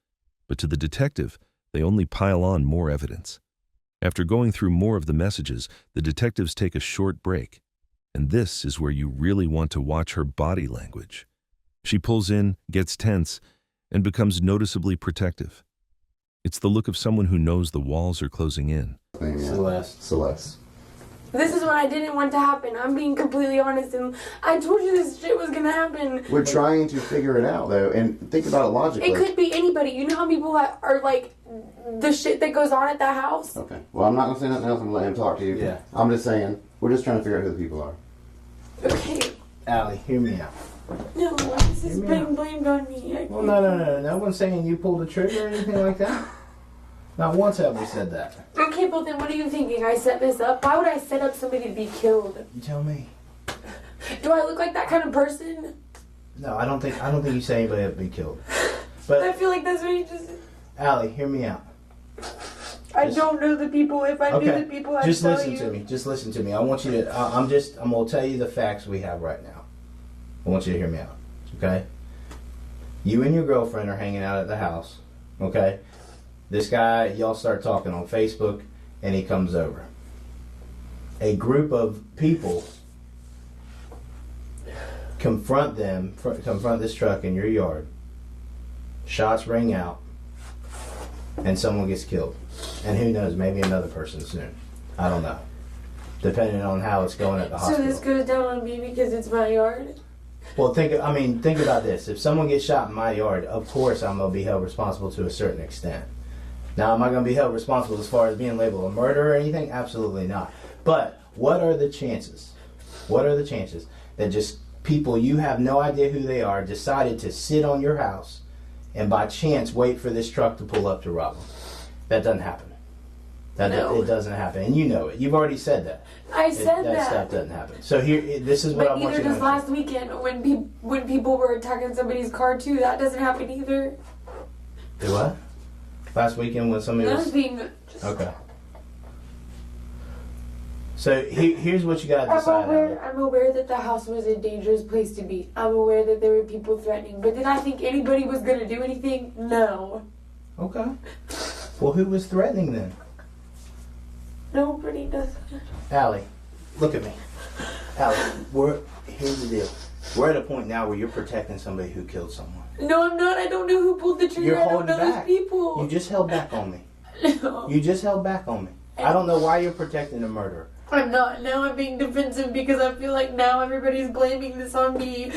But to the detective, they only pile on more evidence. After going through more of the messages, the detectives take a short break. And this is where you really want to watch her body language. She pulls in, gets tense, and becomes noticeably protective. It's the look of someone who knows the walls are closing in. Celeste. This is what I didn't want to happen. I'm being completely honest, and I told you this shit was gonna happen. We're trying to figure it out, though, and think about it logically. It could be anybody. You know how people are like the shit that goes on at that house? Okay. Well, I'm not going to say nothing else. I'm going to let him talk to you. Yeah. I'm just saying, we're just trying to figure out who the people are. Okay. Allie, hear me out. No, this is being blamed on me. Well, no. No one's saying you pulled the trigger or anything like that. Not once have we said that. Okay, but then what are you thinking? I set this up? Why would I set up somebody to be killed? You tell me. Do I look like that kind of person? No, I don't think you say anybody would be killed. But I feel like that's what you just said. Allie, hear me out. I don't know the people. If I knew the people, I'd just tell listen you. to me. Just listen to me. I want you to. I'm gonna tell you the facts we have right now. I want you to hear me out. Okay. You and your girlfriend are hanging out at the house. Okay. This guy, y'all start talking on Facebook, and he comes over. A group of people confront this truck in your yard. Shots ring out, and someone gets killed. And who knows, maybe another person soon. I don't know. Depending on how it's going at the hospital. So this goes down on me because it's my yard? Well, think about this. If someone gets shot in my yard, of course I'm going to be held responsible to a certain extent. Now, am I going to be held responsible as far as being labeled a murderer or anything? Absolutely not. But what are the chances? What are the chances that just people, you have no idea who they are, decided to sit on your house and by chance wait for this truck to pull up to rob them. That doesn't happen. It doesn't happen, and you know it. You've already said that. I said that. That stuff doesn't happen. So here, this is what I want you to know. But either does last weekend when people were attacking somebody's car too. That doesn't happen either. Do what? Last weekend when somebody was... Okay. So here's what you got to decide. I'm aware that the house was a dangerous place to be. I'm aware that there were people threatening. But did I think anybody was going to do anything? No. Okay. Well, who was threatening then? Nobody does. Allie, look at me. Allie, here's the deal. We're at a point now where you're protecting somebody who killed someone. No, I'm not. I don't know who pulled the trigger. You're holding I don't know back. those people. You just held back on me. No. You just held back on me. I don't know why you're protecting a murderer. I'm not. Now I'm being defensive because I feel like now everybody's blaming this on me.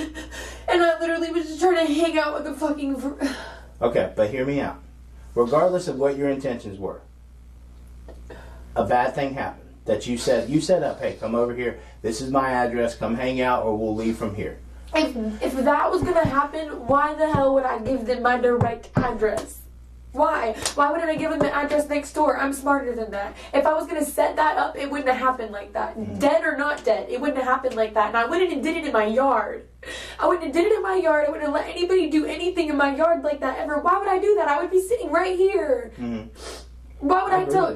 And I literally was just trying to hang out with the fucking... Okay, but hear me out. Regardless of what your intentions were, a bad thing happened. That you set up, hey, come over here. This is my address. Come hang out or we'll leave from here. If that was going to happen, why the hell would I give them my direct address? Why? Why wouldn't I give them the address next door? I'm smarter than that. If I was going to set that up, it wouldn't have happened like that. Mm-hmm. Dead or not dead, it wouldn't have happened like that. And I wouldn't have did it in my yard. I wouldn't have did it in my yard. I wouldn't have let anybody do anything in my yard like that ever. Why would I do that? I would be sitting right here. Mm-hmm. Why would I tell...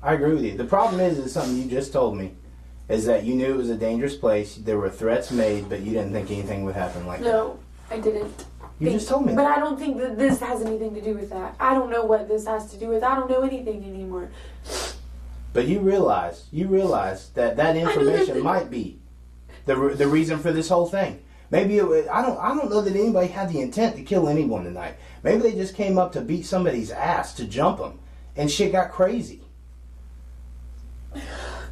I agree with you. The problem is something you just told me, is that you knew it was a dangerous place. There were threats made, but you didn't think anything would happen like that. No, I didn't. You just told me But that. I don't think that this has anything to do with that. I don't know what this has to do with. I don't know anything anymore. But you realize that information might be the reason for this whole thing. Maybe I don't know that anybody had the intent to kill anyone tonight. Maybe they just came up to beat somebody's ass, to jump them, and shit got crazy.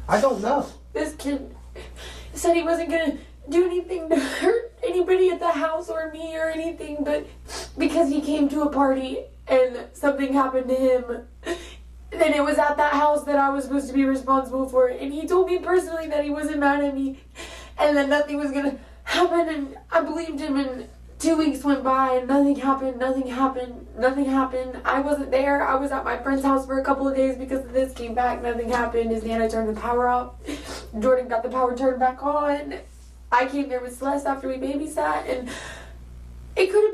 I don't know. This kid said he wasn't gonna do anything to hurt anybody at the house or me or anything, but because he came to a party and something happened to him, then it was at that house that I was supposed to be responsible for it. And he told me personally that he wasn't mad at me and that nothing was gonna happen, and I believed him, and 2 weeks went by and nothing happened. I wasn't there. I was at my friend's house for a couple of days because of this, came back, nothing happened. His Nana turned the power off. Jordan got the power turned back on. I came there with Celeste after we babysat, and it could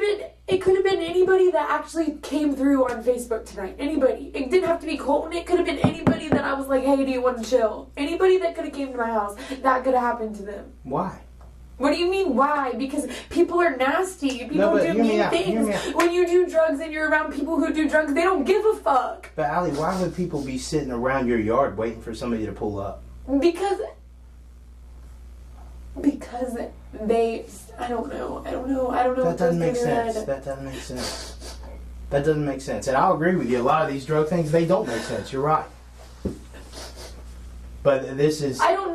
have been anybody that actually came through on Facebook tonight. Anybody. It didn't have to be Colton. It could have been anybody that I was like, hey, do you want to chill? Anybody that could have came to my house. That could have happened to them. Why? What do you mean, why? Because people are nasty. People do mean things. When you do drugs and you're around people who do drugs, they don't give a fuck. But Allie, why would people be sitting around your yard waiting for somebody to pull up? Because they, I don't know. That doesn't make sense. And I'll agree with you. A lot of these drug things, they don't make sense. You're right. But this is... I don't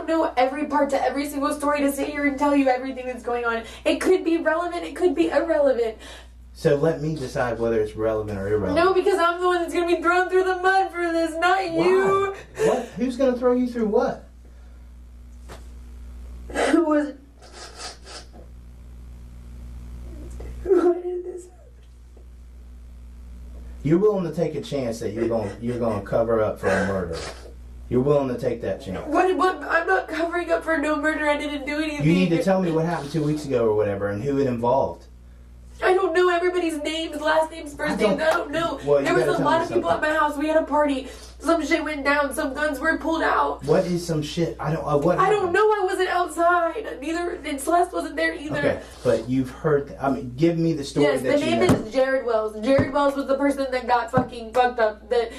know every part to every single story to sit here and tell you everything that's going on. It could be relevant. It could be irrelevant. So let me decide whether it's relevant or irrelevant. No, because I'm the one that's going to be thrown through the mud for this, not you. What? Who's going to throw you through what? Who was it? Why did this happen? You're willing to take a chance that you're going to cover up for a murder. You're willing to take that chance. What? I'm not covering up for no murder. I didn't do anything. You need to tell me what happened 2 weeks ago or whatever, and who it involved. I don't know everybody's names, last names, first names. I don't know. Well, there was a lot of people at my house. We had a party. Some shit went down. Some guns were pulled out. What is some shit? I don't know. I wasn't outside. Neither, and Celeste wasn't there either. Okay, but you've heard. Give me the story. Yes, the name is Jared Wells. Jared Wells was the person that got fucking fucked up. That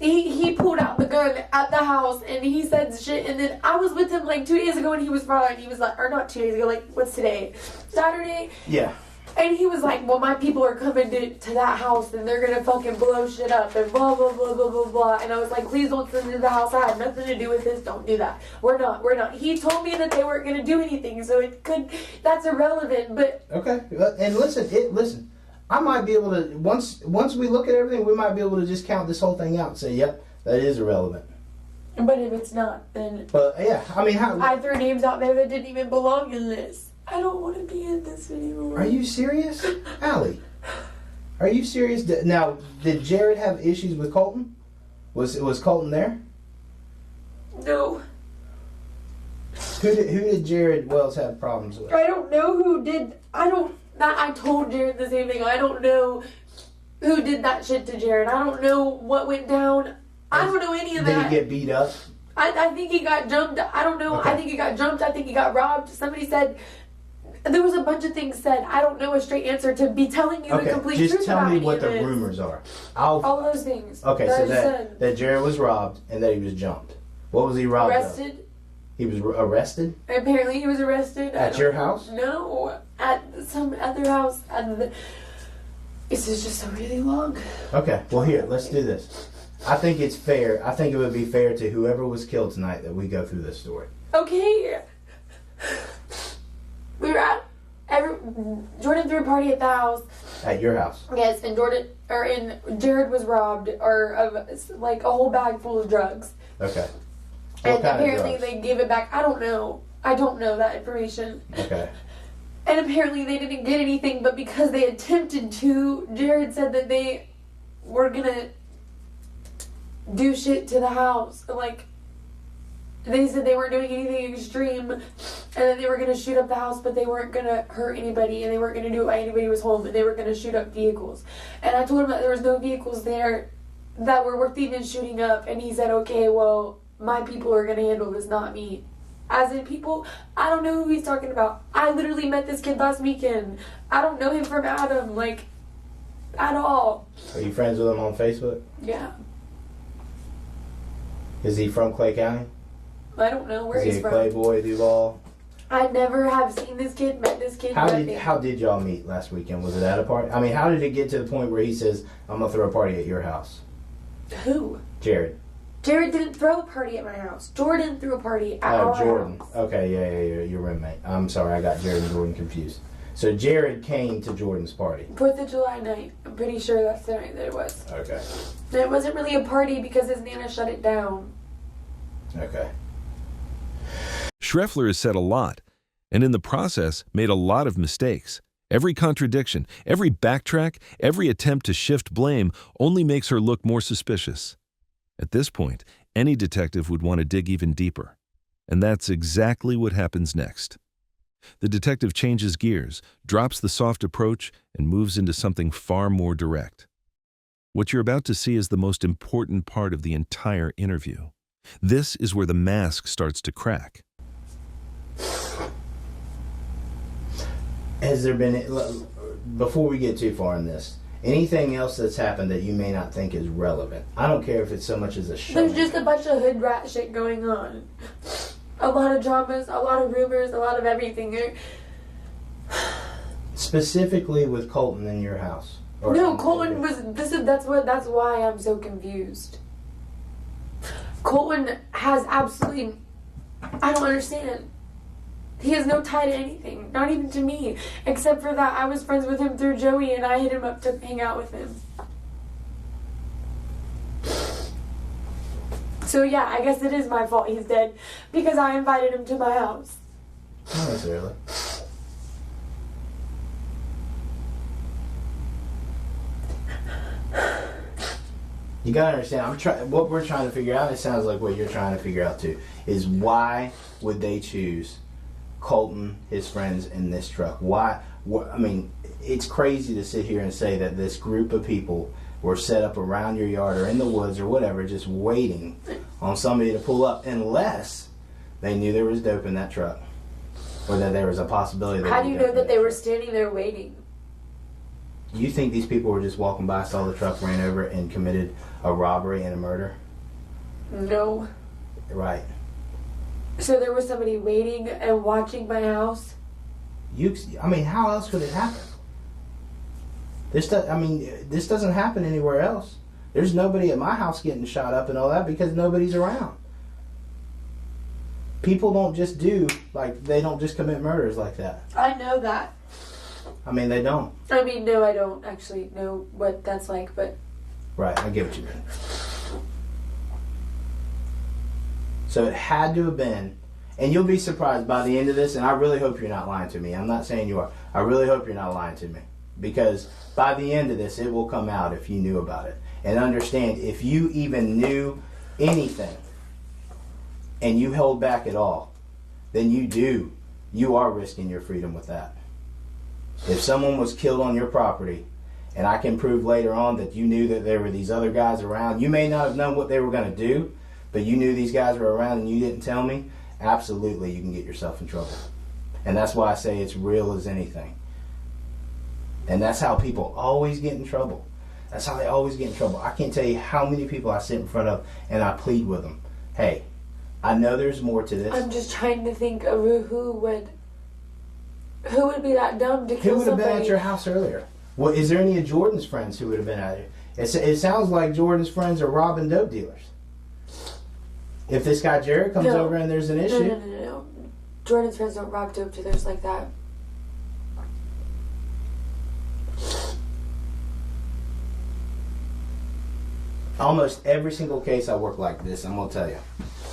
he pulled out the gun at the house and he said shit. And then I was with him like 2 days ago and he was fine. He was like, or not 2 days ago. Like, what's today? Saturday. Yeah. And he was like, well, my people are coming to that house and they're going to fucking blow shit up and blah, blah, blah, blah, blah, blah. And I was like, please don't send me to the house. I had nothing to do with this. Don't do that. We're not. He told me that they weren't going to do anything. So that's irrelevant. But okay. And listen, I might be able to, once we look at everything, we might be able to just count this whole thing out and say, yep, that is irrelevant. But if it's not, then... But, yeah, I mean, how... I threw names out there that didn't even belong in this. I don't want to be in this anymore. Are you serious? Allie, are you serious? Now, did Jared have issues with Colton? Was Colton there? No. Who did Jared Wells have problems with? I don't know who did... I told Jared the same thing. I don't know who did that shit to Jared. I don't know what went down. I don't know any of that. Did he get beat up? I think he got jumped. I don't know. Okay. I think he got jumped. I think he got robbed. Somebody said... There was a bunch of things said. I don't know a straight answer to be telling you the complete truth. Just tell me what the this. rumors are. All those things. Okay, so that Jared was robbed and that he was jumped. What was he robbed Arrested. of? He was arrested? Apparently he was arrested. At your house? No, at some other house. This is just so really long. Okay, well here, let's do this. I think it's fair. I think it would be fair to whoever was killed tonight that we go through this story. Okay. We were at Jordan threw a party at the house. At your house? Yes, and Jared was robbed of like a whole bag full of drugs. Okay. And apparently they gave it back. I don't know. I don't know that information. Okay. And apparently they didn't get anything, but because they attempted to, Jared said that they were gonna do shit to the house. Like, they said they weren't doing anything extreme, and then they were going to shoot up the house, but they weren't going to hurt anybody, and they weren't going to do it while anybody was home, and they were going to shoot up vehicles. And I told him that there was no vehicles there that were worth even shooting up, and he said, okay, well, my people are going to handle this, not me. As in people, I don't know who he's talking about. I literally met this kid last weekend. I don't know him from Adam, like, at all. Are you friends with him on Facebook? Yeah. Is he from Clay County? I don't know where he's from. Is he a Playboy, Duval? I never have seen this kid, met this kid. How did y'all meet last weekend? Was it at a party? I mean, how did it get to the point where he says, I'm going to throw a party at your house? Who? Jared. Jared didn't throw a party at my house. Jordan threw a party at our Jordan. house. Okay, yeah, your roommate. I'm sorry, I got Jared and Jordan confused. So Jared came to Jordan's party. 4th of July night. I'm pretty sure that's the night that it was. Okay. It wasn't really a party because his Nana shut it down. Okay. Schreffler has said a lot, and in the process made a lot of mistakes. Every contradiction, every backtrack, every attempt to shift blame only makes her look more suspicious. At this point, any detective would want to dig even deeper. And that's exactly what happens next. The detective changes gears, drops the soft approach, and moves into something far more direct. What you're about to see is the most important part of the entire interview. This is where the mask starts to crack. Has there been, before we get too far in this, anything else that's happened that you may not think is relevant? I don't care if it's so much as a show. There's just a bunch of hood rat shit going on. A lot of dramas, a lot of rumors, a lot of everything. Specifically with Colton in your house. No, Colton was. That's why I'm so confused. Colton has absolutely. I don't understand. He has no tie to anything, not even to me. Except for that I was friends with him through Joey and I hit him up to hang out with him. So yeah, I guess it is my fault he's dead because I invited him to my house. Not necessarily. You gotta understand, what we're trying to figure out, it sounds like what you're trying to figure out too, is why would they choose Colton, his friends, in this truck? Why? I mean, it's crazy to sit here and say that this group of people were set up around your yard or in the woods or whatever, just waiting on somebody to pull up, unless they knew there was dope in that truck, or that there was a possibility. How do you know that they were standing there waiting? You think these people were just walking by, saw the truck, ran over, and committed a robbery and a murder? No. Right. So there was somebody waiting and watching my house? I mean, how else could it happen? This doesn't happen anywhere else. There's nobody at my house getting shot up and all that because nobody's around. People don't just they don't just commit murders like that. I know that. I mean, they don't. I mean, no, I don't actually know what that's like, but... Right, I get what you mean. So it had to have been, and you'll be surprised by the end of this, and I really hope you're not lying to me. I'm not saying you are. I really hope you're not lying to me. Because by the end of this, it will come out if you knew about it. And understand, if you even knew anything, and you held back at all, then you are risking your freedom with that. If someone was killed on your property, and I can prove later on that you knew that there were these other guys around, you may not have known what they were going to do, but you knew these guys were around and you didn't tell me, absolutely you can get yourself in trouble. And that's why I say it's real as anything. And that's how people always get in trouble. That's how they always get in trouble. I can't tell you how many people I sit in front of and I plead with them. Hey, I know there's more to this. I'm just trying to think of who would be that dumb to kill somebody. Who would have been at your house earlier? Well, is there any of Jordan's friends who would have been out here? It sounds like Jordan's friends are robbing dope dealers. If this guy Jared comes over and there's an issue. No. Jordan's friends don't rob dope dealers like that. Almost every single case I work like this, I'm going to tell you.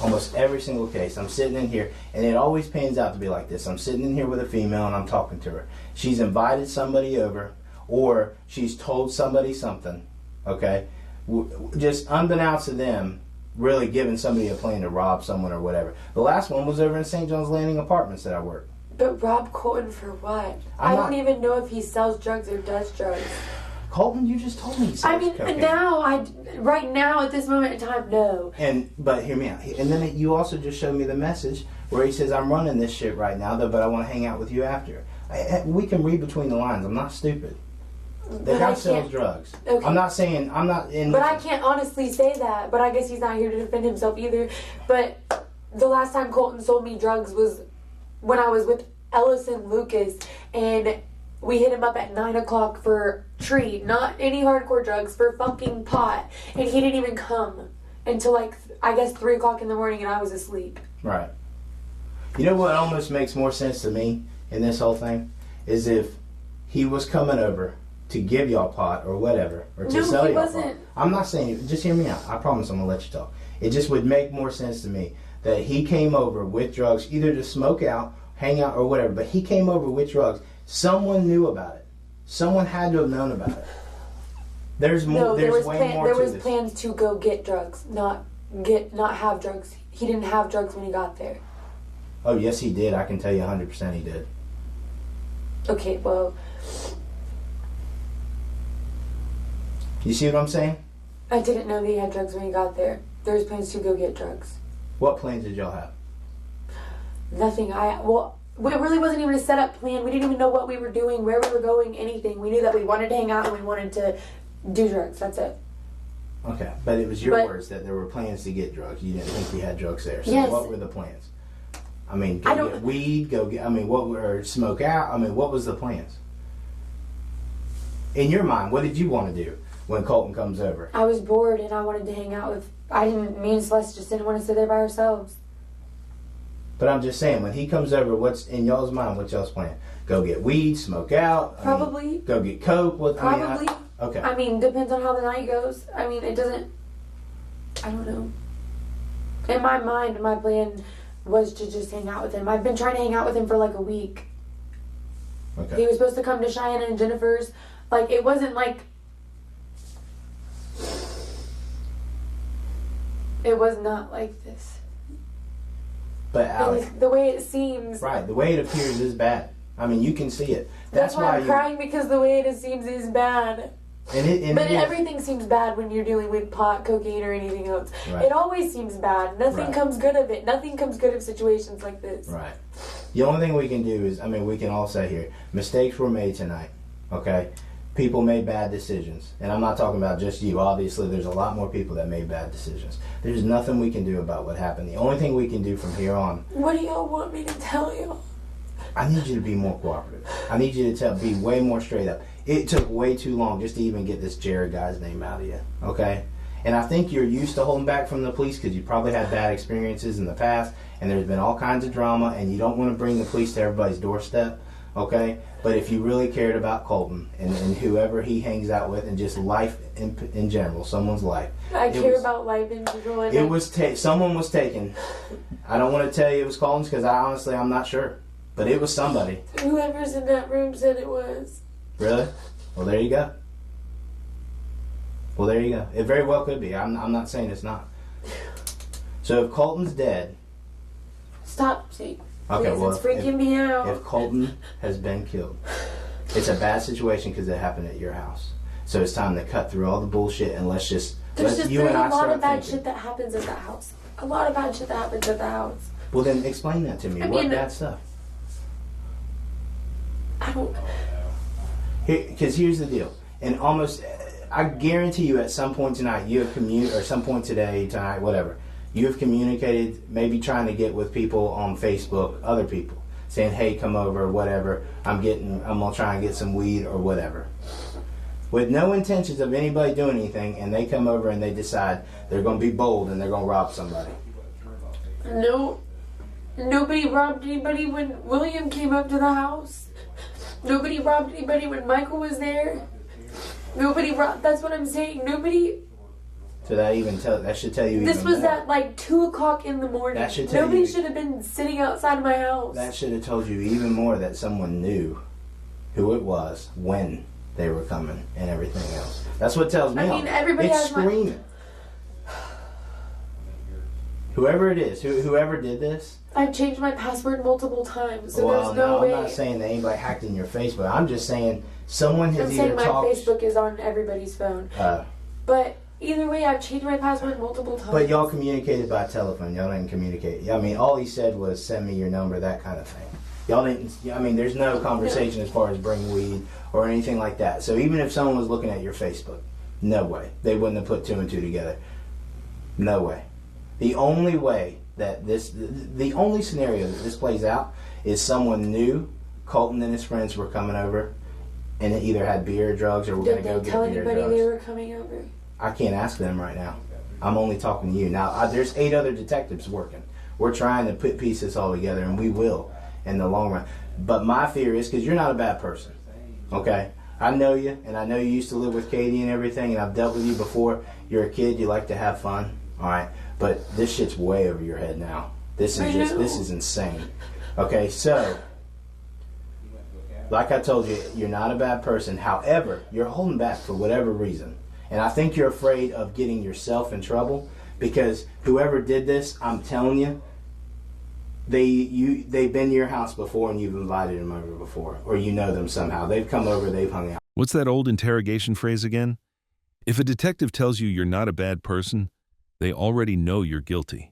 Almost every single case. I'm sitting in here, and it always pans out to be like this. I'm sitting in here with a female, and I'm talking to her. She's invited somebody over, or she's told somebody something, okay? Just unbeknownst to them, really giving somebody a plan to rob someone or whatever. The last one was over in St. John's Landing Apartments that I work. But rob Colton for what? I don't even know if he sells drugs or does drugs. Colton, you just told me he sells cocaine. Right now, at this moment in time, no. But hear me out. And then you also just showed me the message where he says, I'm running this shit right now, but I want to hang out with you after. We can read between the lines. I'm not stupid. The guy sells drugs. Okay. I'm not in. But I can't honestly say that. But I guess he's not here to defend himself either. But the last time Colton sold me drugs was when I was with Ellison Lucas, and we hit him up at 9 o'clock for treat, not any hardcore drugs, for fucking pot. And he didn't even come until I guess 3 o'clock in the morning, and I was asleep. Right. You know what almost makes more sense to me in this whole thing? Is if he was coming over to give y'all pot or whatever, or to sell y'all pot. I'm not saying, just hear me out. I promise I'm going to let you talk. It just would make more sense to me that he came over with drugs, either to smoke out, hang out, or whatever, but he came over with drugs. Someone knew about it. Someone had to have known about it. There's more. No, there was plans to go get drugs, not have drugs. He didn't have drugs when he got there. Oh yes, he did. I can tell you 100% he did. Okay, well. You see what I'm saying? I didn't know that he had drugs when he got there. There was plans to go get drugs. What plans did y'all have? Nothing. It really wasn't even a set-up plan. We didn't even know what we were doing, where we were going, anything. We knew that we wanted to hang out and we wanted to do drugs. That's it. Okay, but it was your words that there were plans to get drugs. You didn't think we had drugs there. So what were the plans? I mean, get weed, smoke out? I mean, what was the plans? In your mind, what did you want to do when Colton comes over? I was bored and I wanted to hang out with... me and Celeste just didn't want to sit there by ourselves. But I'm just saying, when he comes over, what's in y'all's mind? What's y'all's plan? Go get weed, smoke out? Probably. Go get coke? Probably. Okay. I mean, depends on how the night goes. I mean, it doesn't... I don't know. In my mind, my plan was to just hang out with him. I've been trying to hang out with him for like a week. Okay. He was supposed to come to Cheyenne and Jennifer's. It wasn't it was not like this. But Alex, the way it seems... Right, the way it appears is bad. I mean, you can see it. That's why I'm crying, because the way it seems is bad. But everything seems bad when you're dealing with pot, cocaine, or anything else. Right. It always seems bad. Nothing comes good of it. Nothing comes good of situations like this. Right. The only thing we can do is, we can all say here, mistakes were made tonight, okay? People made bad decisions. And I'm not talking about just you. Obviously, there's a lot more people that made bad decisions. There's nothing we can do about what happened. The only thing we can do from here on... What do y'all want me to tell you? I need you to be more cooperative. I need you to be way more straight up. It took way too long just to even get this Jared guy's name out of you, okay? And I think you're used to holding back from the police because you probably had bad experiences in the past, and there's been all kinds of drama, and you don't want to bring the police to everybody's doorstep, Okay? But if you really cared about Colton and whoever he hangs out with and just life in general, someone's life. I care about life in general. It was someone was taken. I don't want to tell you it was Colton's because I'm not sure. But it was somebody. Whoever's in that room said it was. Really? Well, there you go. Well, there you go. It very well could be. I'm not saying it's not. So if Colton's dead... Stop, see. Okay, well, it's freaking me out. If Colton has been killed, it's a bad situation because it happened at your house. So it's time to cut through all the bullshit and let's just... There's a lot of bad shit that happens at that house. A lot of bad shit that happens at the house. Well, then explain that to me. What bad stuff? I don't... Because here's the deal. And almost... I guarantee you at some point tonight, you have or some point today, tonight, whatever, you have communicated, maybe trying to get with people on Facebook, other people, saying, hey, come over, whatever, I'm gonna try and get some weed or whatever. With no intentions of anybody doing anything, and they come over and they decide they're gonna be bold and they're gonna rob somebody. No, nobody robbed anybody when William came up to the house. Nobody robbed anybody when Michael was there. Nobody robbed. That's what I'm saying. Nobody. So that should tell you. This was more. at like 2:00 in the morning. That should tell Nobody you. should have been sitting outside of my house. That should have told you even more that someone knew who it was when they were coming and everything else. That's what tells me. I mean, everybody it's has screaming. Whoever it is, whoever did this. I've changed my password multiple times, so there's no way. I'm not saying that anybody hacked in your Facebook. I'm just saying someone has either talked. I'm saying my Facebook is on everybody's phone. But either way, I've changed my password multiple times. But y'all communicated by telephone. Y'all didn't communicate. I mean, all he said was send me your number, that kind of thing. Y'all didn't. I mean, there's no conversation as far as bring weed or anything like that. So even if someone was looking at your Facebook, no way they wouldn't have put two and two together. No way. The only way that the only scenario that this plays out is someone knew Colton and his friends were coming over and either had beer or drugs or were going to go get beer or drugs. Did they tell anybody they were coming over? I can't ask them right now. I'm only talking to you. Now, there's 8 other detectives working. We're trying to put pieces all together, and we will in the long run. But my fear is, because you're not a bad person, okay? I know you, and I know you used to live with Katie and everything, and I've dealt with you before. You're a kid. You like to have fun, all right? But this shit's way over your head now. This is insane. Okay, so, like I told you, you're not a bad person. However, you're holding back for whatever reason. And I think you're afraid of getting yourself in trouble because whoever did this, I'm telling you, they've been to your house before and you've invited them over before. Or you know them somehow. They've come over, they've hung out. What's that old interrogation phrase again? If a detective tells you you're not a bad person, they already know you're guilty.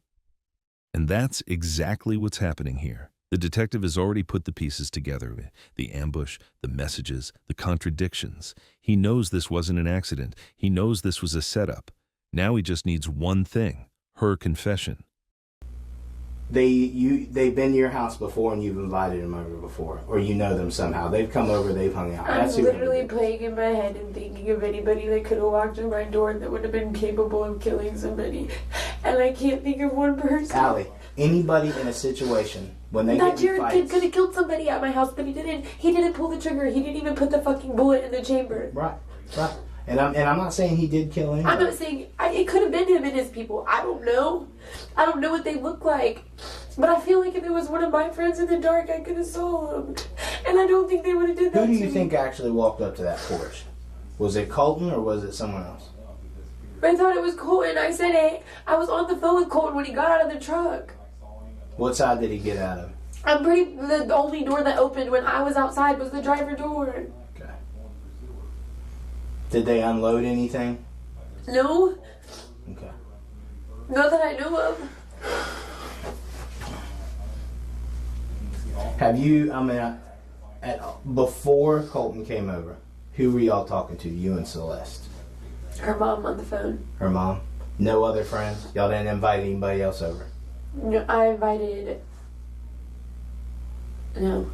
And that's exactly what's happening here. The detective has already put the pieces together, the ambush, the messages, the contradictions. He knows this wasn't an accident. He knows this was a setup. Now he just needs one thing, her confession. They've been to your house before and you've invited them over before. Or you know them somehow. They've come over, they've hung out. I'm literally playing in my head and thinking of anybody that could have walked in my door that would have been capable of killing somebody. And I can't think of one person. Allie, anybody in a situation when they that get in Jared fights, kid could have killed somebody at my house, but he didn't. He didn't pull the trigger. He didn't even put the fucking bullet in the chamber. Right. And I'm not saying he did kill anybody. I'm not saying it could have been him and his people. I don't know. I don't know what they look like. But I feel like if it was one of my friends in the dark, I could have saw him. And I don't think they would have did that. Who do you think actually walked up to that porch? Was it Colton or was it someone else? I thought it was Colton. I said, hey, I was on the phone with Colton when he got out of the truck. What side did he get out of? The only door that opened when I was outside was the driver door. Okay. Did they unload anything? No. Okay. Not that I know of. Have you, before Colton came over, who were y'all talking to, you and Celeste? Her mom on the phone. Her mom? No other friends? Y'all didn't invite anybody else over? No, I invited... No.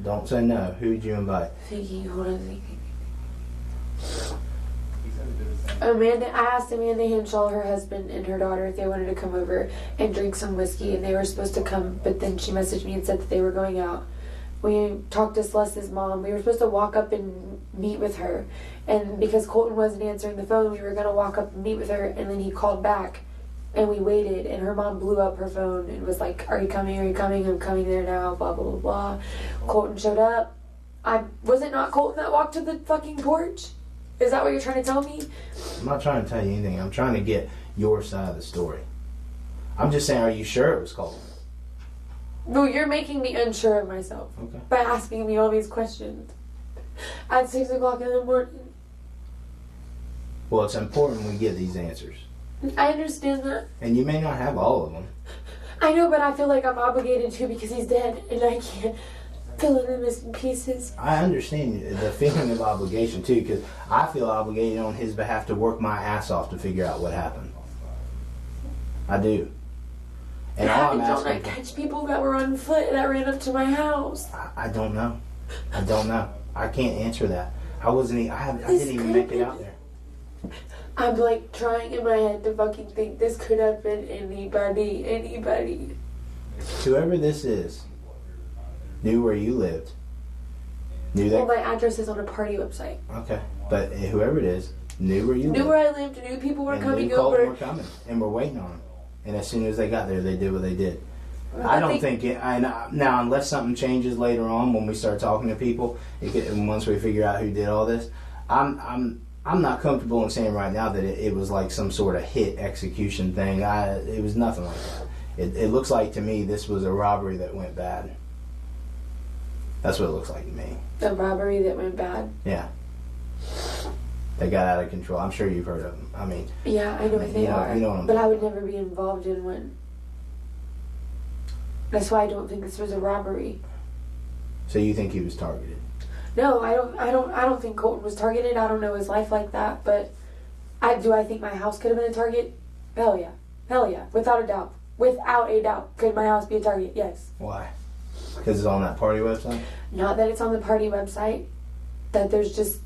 Don't say no. Who'd you invite? Hold on. Amanda, I asked Amanda Henshaw, her husband, and her daughter if they wanted to come over and drink some whiskey, and they were supposed to come, but then she messaged me and said that they were going out. We talked to Celeste's mom. We were supposed to walk up and meet with her. And because Colton wasn't answering the phone, we were going to walk up and meet with her. And then he called back. And we waited. And her mom blew up her phone and was like, are you coming? Are you coming? I'm coming there now. Blah, blah, blah, blah. Colton showed up. Was it not Colton that walked to the fucking porch? Is that what you're trying to tell me? I'm not trying to tell you anything. I'm trying to get your side of the story. I'm just saying, are you sure it was Colton? No, you're making me unsure of myself. Okay. By asking me all these questions. At 6 o'clock in the morning. Well, it's important we get these answers. I understand that. And you may not have all of them. I know, but I feel like I'm obligated to because he's dead and I can't fill in the missing pieces. I understand the feeling of obligation too, because I feel obligated on his behalf to work my ass off to figure out what happened. I do. And all I'm asking, don't I catch people that were on foot that ran up to my house? I don't know. I don't know. I can't answer that. I didn't even make it out there. I'm like trying in my head to fucking think this could have been anybody. Whoever this is knew where you lived. Knew that. Well, my address is on a party website. Okay, but whoever it is knew where you lived. Knew where I lived. Knew people were coming over. over. Were coming, and we're waiting on them. And as soon as they got there, they did what they did. I don't think it. Now, unless something changes later on when we start talking to people, once we figure out who did all this, I'm not comfortable in saying right now that it was like some sort of hit execution thing. It was nothing like that. It looks like to me this was a robbery that went bad. That's what it looks like to me. A robbery that went bad? Yeah. They got out of control. I'm sure you've heard of them. I mean... Yeah, I know what they are. You know what I'm but I would never be involved in one. That's why I don't think this was a robbery. So you think he was targeted? No, I don't think Colton was targeted. I don't know his life like that, but do I think my house could have been a target? Hell yeah. Hell yeah. Without a doubt. Without a doubt. Could my house be a target? Yes. Why? Because it's on that party website? Not that it's on the party website. That there's just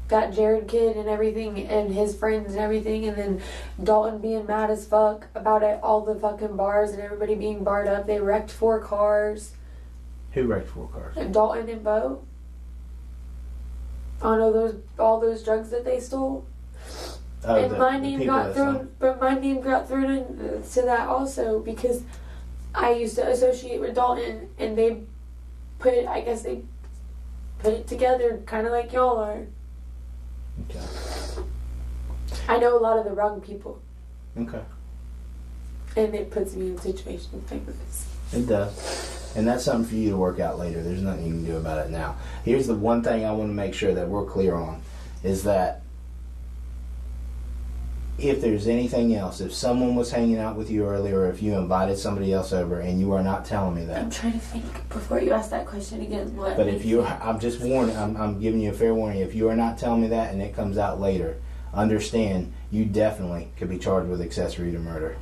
that Jared kid and everything and his friends and everything, and then Dalton being mad as fuck about it, all the fucking bars and everybody being barred up. They wrecked 4 cars. Who wrecked 4 cars? And Dalton and Bo. On all those drugs that they stole. Oh, and my name got thrown, but my name got thrown into that also because I used to associate with Dalton, and they put it together kind of like y'all are. Okay. I know a lot of the wrong people. Okay. And it puts me in situations like this. It does. And that's something for you to work out later. There's nothing you can do about it now. Here's the one thing I want to make sure that we're clear on, is that if there's anything else, if someone was hanging out with you earlier, or if you invited somebody else over and you are not telling me that. I'm trying to think before you ask that question again. But if you, I'm just warning, I'm giving you a fair warning. If you are not telling me that and it comes out later, understand you definitely could be charged with accessory to murder.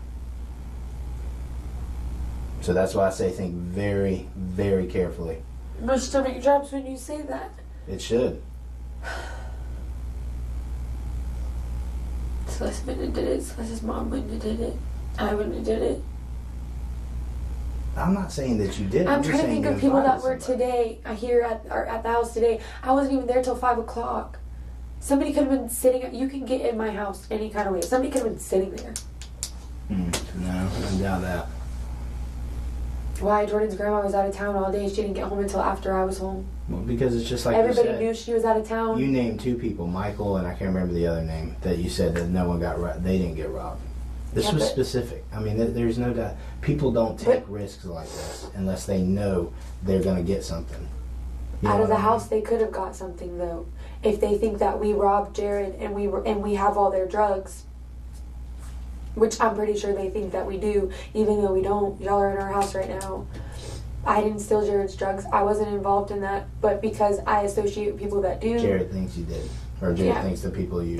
So that's why I say think very, very carefully. My stomach drops when you say that. It should. Celeste wouldn't have did it. Celeste's mom wouldn't have did it. I wouldn't have did it. I'm not saying that you did. I'm trying to think of people that were today here at the house today. I wasn't even there till 5 o'clock. Somebody could have been sitting. You can get in my house any kind of way. Somebody could have been sitting there. No, I doubt that. Why? Jordan's grandma was out of town all day. She didn't get home until after I was home. Well, because it's just like everybody you said, knew she was out of town. You named 2 people, Michael and I can't remember the other name, that you said that no one got robbed. They didn't get robbed. This was specific. I mean, there's no doubt. People don't take risks like this unless they know they're going to get something. Out of the house, they could have got something though. If they think that we robbed Jared and we have all their drugs, which I'm pretty sure they think that we do, even though we don't. Y'all are in our house right now. I didn't steal Jared's drugs. I wasn't involved in that, but because I associate with people that do. Jared thinks you did. Or Jared thinks the people you...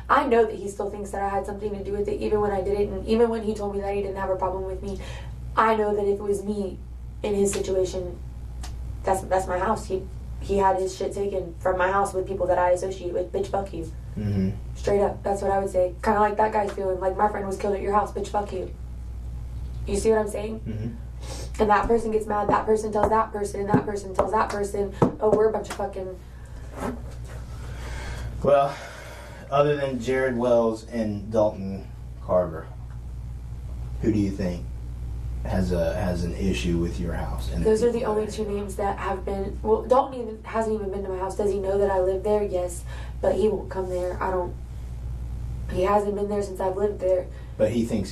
I know that he still thinks that I had something to do with it, even when I didn't. And even when he told me that he didn't have a problem with me, I know that if it was me in his situation, that's my house. He had his shit taken from my house with people that I associate with. Bitch, fuck you. Mm-hmm. Straight up. That's what I would say. Kind of like that guy's feeling. Like, my friend was killed at your house. Bitch, fuck you. You see what I'm saying? Mm-hmm. And that person gets mad, that person tells that person, and that person tells that person, oh, we're a bunch of fucking... Well, other than Jared Wells and Dalton Carver, who do you think has an issue with your house? And those are the only two names that have been... Well, Dalton hasn't even been to my house. Does he know that I live there? Yes. But he won't come there. He hasn't been there since I've lived there. But he thinks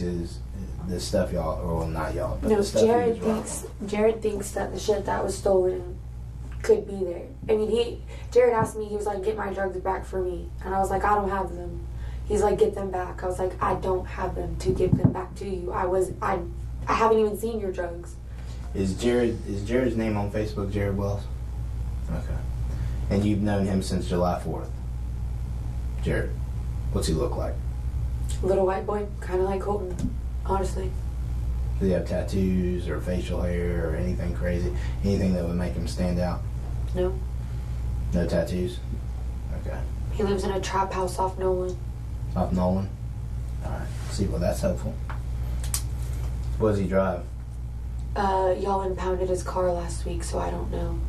the stuff y'all... Or well, not y'all, but no, the stuff Jared thinks that the shit that was stolen could be there. I mean, Jared asked me, he was like, get my drugs back for me. And I was like, I don't have them. He's like, get them back. I was like, I don't have them to give them back to you. I haven't even seen your drugs. Is Jared's name on Facebook Jared Wells? Okay. And you've known him since July 4th. Jared, what's he look like? Little white boy, kind of like Colton, honestly. Does he have tattoos or facial hair or anything crazy? Anything that would make him stand out? No. No tattoos? Okay. He lives in a trap house off Nolan. Off Nolan? Alright. See, well, that's helpful. What does he drive? Y'all impounded his car last week, so I don't know.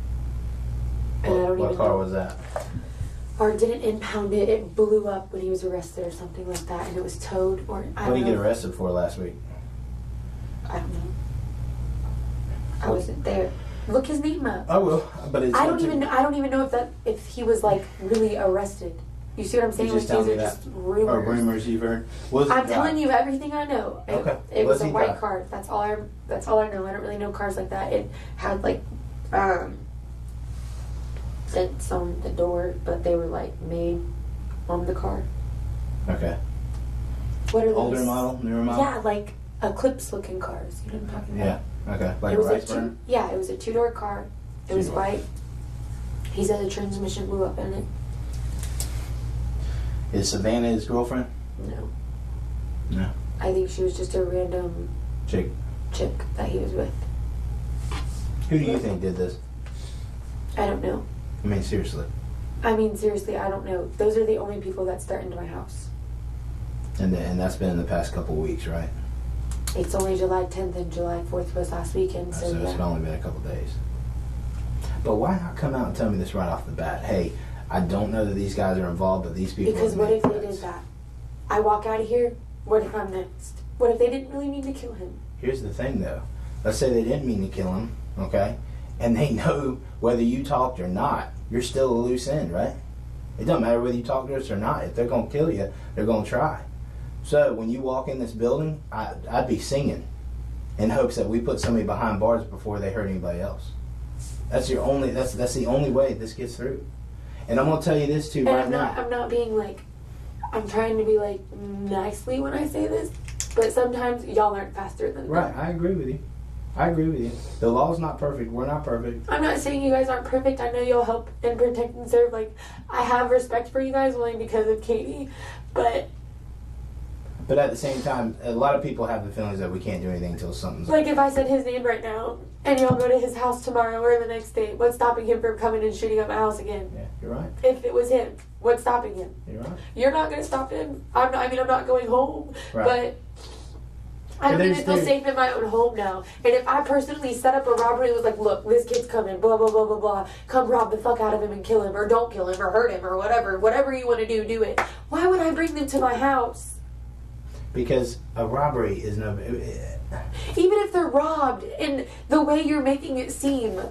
And What car was that? Or didn't impound it, it blew up when he was arrested or something like that, and it was towed, or I don't know. What did he get arrested for last week? I don't know. I wasn't there. Look his name up. I will, but it's I don't even know if he was like really arrested. You see what I'm saying? You just Like, tell these me are that. just rumors. Or rumors you've heard. I'm telling you everything I know. Okay. It was a white drive? car. That's all I know. I don't really know cars like that. It had like dents on the door, but they were like made on the car. Okay. What are those? Older model, newer model? Yeah, like Eclipse looking cars. You know what I'm talking about? Yeah. Okay. Like it a was rice burner? Yeah, it was a 2-door car. It was white. He said the transmission blew up in it. Is Savannah his girlfriend? No. No. I think she was just a random Chick that he was with. Who do you think did this? I don't know. I mean, seriously. I don't know. Those are the only people that start into my house. And that's been in the past couple weeks, right? It's only July 10th and July 4th was last weekend, so It's yeah. only been a couple days. But why not come out and tell me this right off the bat? Hey, I don't know that these guys are involved, but these people... Because what if they did that? I walk out of here, what if I'm next? What if they didn't really mean to kill him? Here's the thing, though. Let's say they didn't mean to kill him, okay? And they know whether you talked or not, you're still a loose end, right? It doesn't matter whether you talk to us or not. If they're going to kill you, they're going to try. So when you walk in this building, I'd be singing in hopes that we put somebody behind bars before they hurt anybody else. That's the only way this gets through. And I'm going to tell you this, too, right now. I'm not being like... I'm trying to be like nicely when I say this, but sometimes y'all aren't faster than me. Right, I agree with you. The law's not perfect. We're not perfect. I'm not saying you guys aren't perfect. I know you'll help and protect and serve. Like, I have respect for you guys only because of Katie, but at the same time, a lot of people have the feelings that we can't do anything until something's... Like, if I said his name right now, and y'all go to his house tomorrow or the next day, what's stopping him from coming and shooting up my house again? Yeah, you're right. If it was him, what's stopping him? You're right. You're not going to stop him. I'm not going home, Right. but... I don't even feel safe in my own home now. And if I personally set up a robbery and was like, look, this kid's coming, blah, blah, blah, blah, blah. Come rob the fuck out of him and kill him, or don't kill him, or hurt him, or whatever. Whatever you want to do it. Why would I bring them to my house? Because a robbery is no... Even if they're robbed, and the way you're making it seem,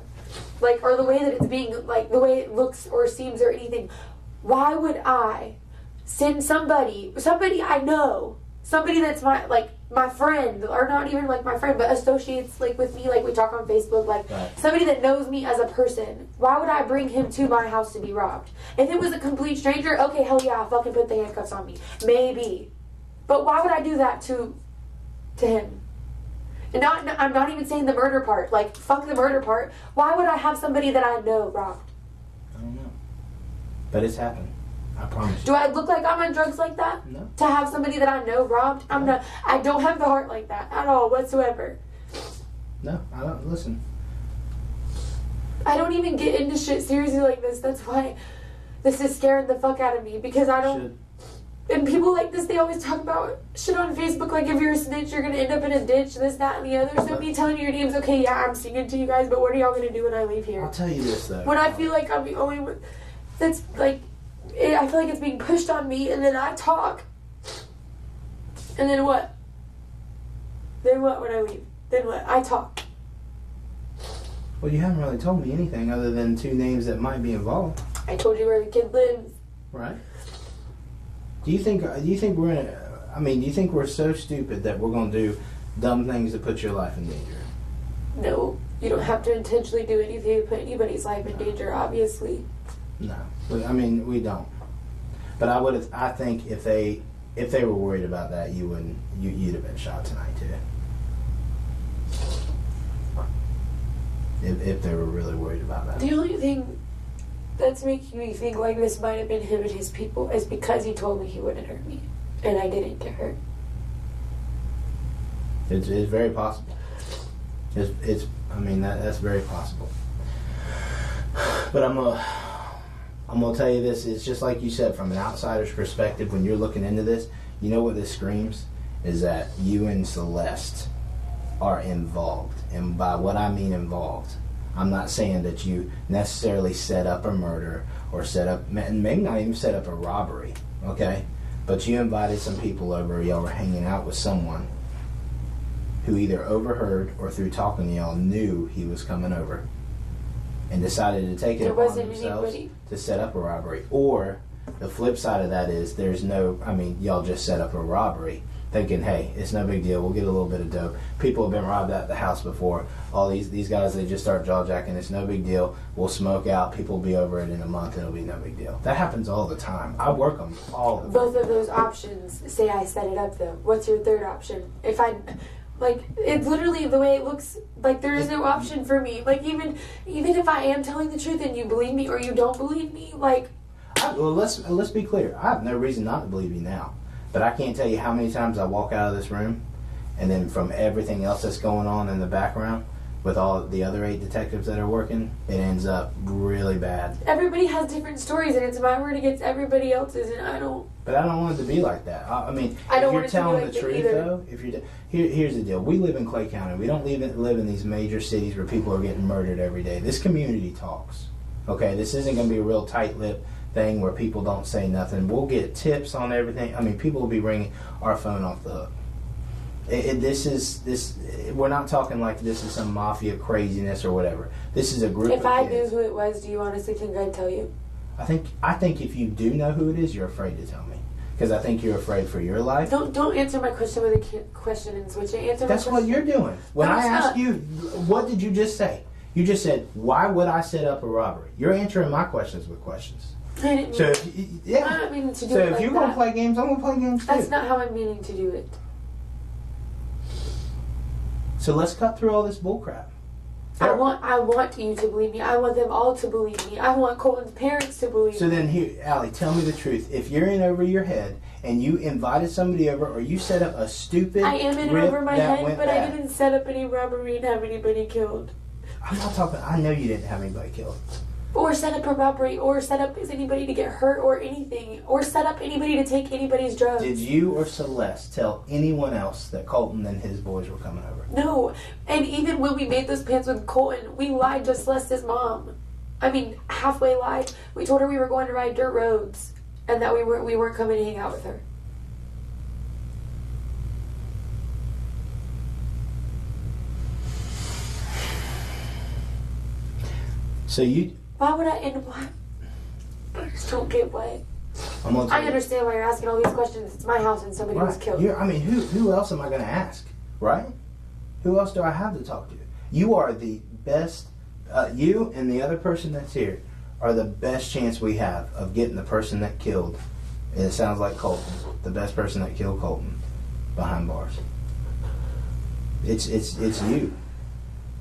like, or the way that it's being, like, the way it looks or seems or anything, why would I send somebody I know, somebody that's my friend, or not even like my friend, but associates like with me, like we talk on Facebook, like right. Somebody that knows me as a person. Why would I bring him to my house to be robbed? If it was a complete stranger, okay, hell yeah, I'll fucking put the handcuffs on me. Maybe. But why would I do that to him? And I'm not even saying the murder part. Like, fuck the murder part. Why would I have somebody that I know robbed? I don't know. But it's happened. I promise you. Do I look like I'm on drugs like that? No. To have somebody that I know robbed? I'm not. I don't have the heart like that at all whatsoever. No, I don't. Listen. I don't even get into shit seriously like this. That's why this is scaring the fuck out of me, because I don't. And people like this, they always talk about shit on Facebook, like if you're a snitch, you're going to end up in a ditch, this, that, and the other. So me telling you your names, okay, yeah, I'm singing to you guys, but what are y'all going to do when I leave here? I'll tell you this, though. When I feel like I'm the only one that's, like, I feel like it's being pushed on me, and then I talk. And then what? Then what when I leave? Then what? I talk. Well, you haven't really told me anything other than 2 names that might be involved. I told you where the kid lives. Right. Do you think we're in do you think we're so stupid that we're going to do dumb things that put your life in danger? No. You don't have to intentionally do anything to put anybody's life in danger, obviously. No. I mean, we don't. But I think if they were worried about that, you'd have been shot tonight too. If they were really worried about that. The only thing that's making me think like this might have been him and his people is because he told me he wouldn't hurt me, and I didn't get hurt. It's very possible. That's very possible. But I'm gonna tell you this. It's just like you said, from an outsider's perspective, when you're looking into this, you know what this screams is that you and Celeste are involved. And by what I mean involved, I'm not saying that you necessarily set up a murder or maybe not even set up a robbery, okay? But you invited some people over, y'all were hanging out with someone who either overheard or through talking to y'all knew he was coming over and decided to take it upon themselves to set up a robbery. Or the flip side of that is y'all just set up a robbery thinking, hey, it's no big deal, we'll get a little bit of dope. People have been robbed at the house before. All these guys, they just start jaw-jacking, it's no big deal. We'll smoke out, people will be over it in a month, it'll be no big deal. That happens all the time. I work them all the time. Both of those options say I set it up though. What's your third option? It's literally the way it looks, like there is no option for me. Like even if I am telling the truth and you believe me or you don't believe me, like... let's be clear. I have no reason not to believe you now. But I can't tell you how many times I walk out of this room, and then from everything else that's going on in the background, with all the other 8 detectives that are working, it ends up really bad. Everybody has different stories, and it's my word against everybody else's, and I don't... But I don't want it to be like that. I don't if you're telling the truth, though, here's the deal. We live in Clay County. We don't live in these major cities where people are getting murdered every day. This community talks. Okay, this isn't going to be a real tight-lipped thing where people don't say nothing. We'll get tips on everything. People will be ringing our phone off the hook. We're not talking like this is some mafia craziness or whatever. This is a group of kids. If I knew who it was, do you honestly think I'd tell you? I think if you do know who it is, you're afraid to tell me. Because I think you're afraid for your life. Don't answer my question with a question and switch it. That's what you're doing. When I asked you, what did you just say? You just said, why would I set up a robbery? You're answering my questions with questions. I didn't mean, I'm not meaning to do it like that. So if you're going to play games, I'm going to play games too. That's not how I'm meaning to do it. So let's cut through all this bullcrap. I want you to believe me. I want them all to believe me. I want Colton's parents to believe me. So then here, Allie, tell me the truth. If you're in over your head and you invited somebody over or you set up a stupid I am in over my head, but I didn't set up any robbery and have anybody killed. I'm not talking, I know you didn't have anybody killed. Or set up a robbery, or set up anybody to get hurt or anything, or set up anybody to take anybody's drugs. Did you or Celeste tell anyone else that Colton and his boys were coming over? No, and even when we made those plans with Colton, we lied to Celeste's mom. Halfway lied. We told her we were going to ride dirt roads, and that we weren't coming to hang out with her. So you... Why would I end why? I just don't get why. I understand why you're asking all these questions. It's my house and somebody was killed. Who else am I going to ask, right? Who else do I have to talk to? You are the best, you and the other person that's here are the best chance we have of getting the person that killed, and it sounds like Colton, the best person that killed Colton, behind bars. It's you.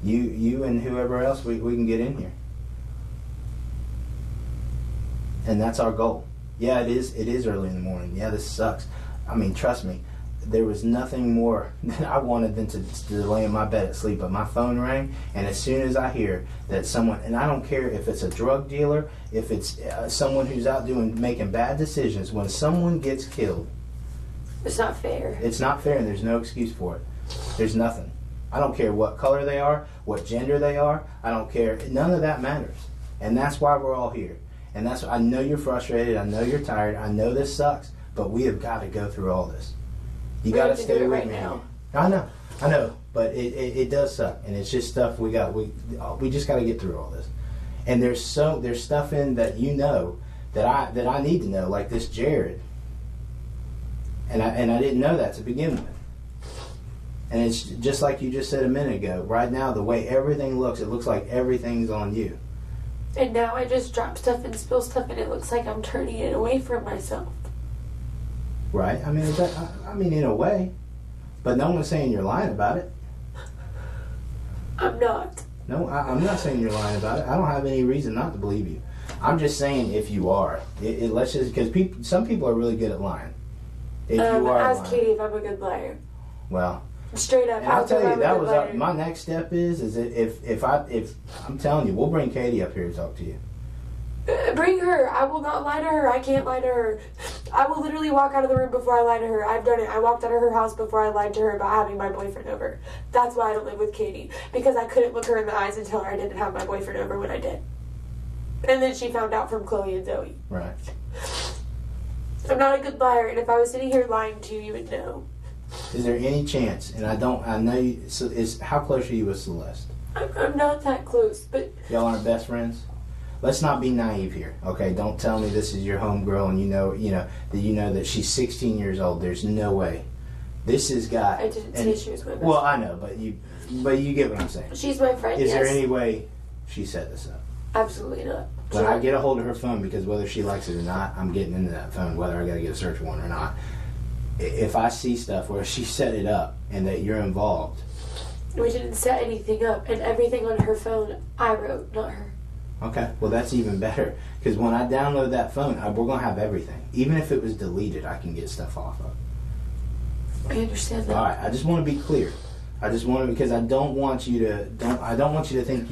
You and whoever else we can get in here. And that's our goal. Yeah, it is early in the morning. Yeah, this sucks. Trust me, there was nothing more that I wanted than to lay in my bed at sleep. But my phone rang, and as soon as I hear that someone, and I don't care if it's a drug dealer, if it's someone who's out making bad decisions, when someone gets killed, it's not fair. It's not fair, and there's no excuse for it. There's nothing. I don't care what color they are, what gender they are. I don't care. None of that matters. And that's why we're all here. And that's I know you're frustrated. I know you're tired. I know this sucks. But we have got to go through all this. You got to stay with me. Now. I know. But it does suck, and it's just stuff we just got to get through all this. And there's stuff in that that I need to know, like this Jared. And I didn't know that to begin with. And it's just like you just said a minute ago. Right now, the way everything looks, it looks like everything's on you. And now I just drop stuff and spill stuff, and it looks like I'm turning it away from myself. Right. I mean, in a way. But no one's saying you're lying about it. I'm not. No, I'm not saying you're lying about it. I don't have any reason not to believe you. I'm just saying if you are. Let's just, because some people are really good at lying. If you are ask lying. Katie if I'm a good liar. Well. Straight up. And I'll tell you, that was my next step is if I'm telling you, we'll bring Katie up here to talk to you. Bring her. I will not lie to her. I can't lie to her. I will literally walk out of the room before I lie to her. I've done it. I walked out of her house before I lied to her about having my boyfriend over. That's why I don't live with Katie. Because I couldn't look her in the eyes and tell her I didn't have my boyfriend over when I did. And then she found out from Chloe and Zoe. Right. I'm not a good liar, and if I was sitting here lying to you, you would know. Is there any chance, and I know you, so how close are you with Celeste? I'm not that close, but... Y'all aren't best friends? Let's not be naive here, okay? Don't tell me this is your homegirl and you know that she's 16 years old. There's no way. This has got... I didn't say she was my best friend. Well, I know, but you get what I'm saying. She's my friend, Is there any way she set this up? Absolutely not. When I get a hold of her phone, because whether she likes it or not, I'm getting into that phone, whether I got to get a search warrant or not. If I see stuff where she set it up and that you're involved... We didn't set anything up, and everything on her phone, I wrote, not her. Okay, well that's even better, because when I download that phone, we're going to have everything. Even if it was deleted, I can get stuff off of. I understand that. All right, I just want to be clear. Because I don't want you to think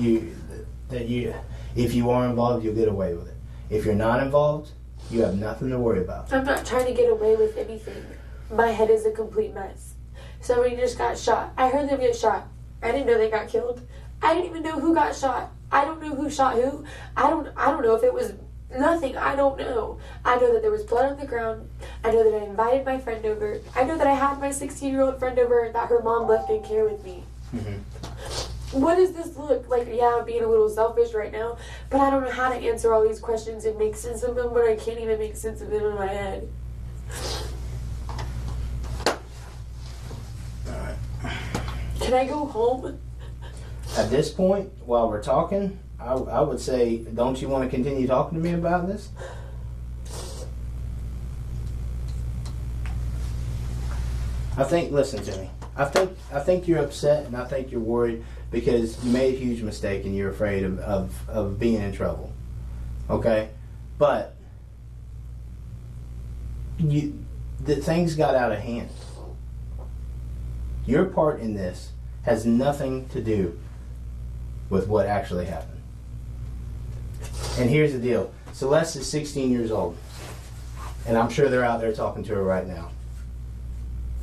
that if you are involved, you'll get away with it. If you're not involved, you have nothing to worry about. I'm not trying to get away with anything. My head is a complete mess. Somebody just got shot. I heard them get shot. I didn't know they got killed. I didn't even know who got shot. I don't know who shot who. I don't know if it was nothing. I don't know. I know that there was blood on the ground. I know that I invited my friend over. I know that I had my 16-year-old friend over and that her mom left in care with me. Mm-hmm. What does this look like? Yeah, I'm being a little selfish right now, but I don't know how to answer all these questions and make sense of them, but I can't even make sense of them in my head. Alright. Can I go home? At this point, while we're talking, I would say, don't you want to continue talking to me about this? Listen to me. I think you're upset and I think you're worried because you made a huge mistake and you're afraid of being in trouble. Okay? But the things got out of hand. Your part in this has nothing to do with what actually happened. And here's the deal. Celeste is 16 years old. And I'm sure they're out there talking to her right now.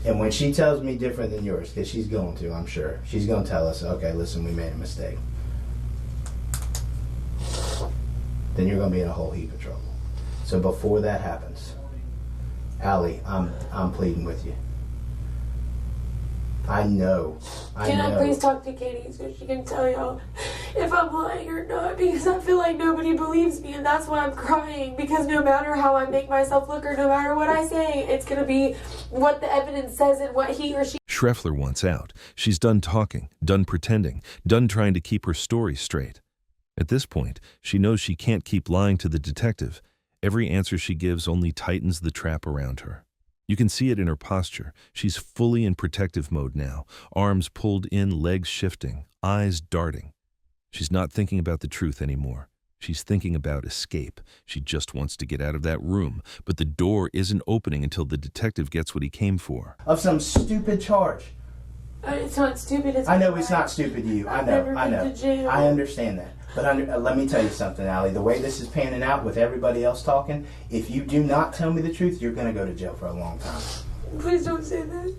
And when she tells me different than yours, because she's going to, I'm sure, she's going to tell us, okay, listen, we made a mistake. Then you're going to be in a whole heap of trouble. So before that happens, Allie, I'm pleading with you. I know. Can I please talk to Katie so she can tell y'all if I'm lying or not? Because I feel like nobody believes me, and that's why I'm crying. Because no matter how I make myself look or no matter what I say, it's going to be what the evidence says and what he or she... Schreffler wants out. She's done talking, done pretending, done trying to keep her story straight. At this point, she knows she can't keep lying to the detective. Every answer she gives only tightens the trap around her. You can see it in her posture. She's fully in protective mode now, arms pulled in, legs shifting, eyes darting. She's not thinking about the truth anymore. She's thinking about escape. She just wants to get out of that room, but the door isn't opening until the detective gets what he came for. Of some stupid charge. It's not stupid. I know it's not stupid to you. I know. I understand that. But let me tell you something, Allie. The way this is panning out with everybody else talking, if you do not tell me the truth, you're going to go to jail for a long time. Please don't say that.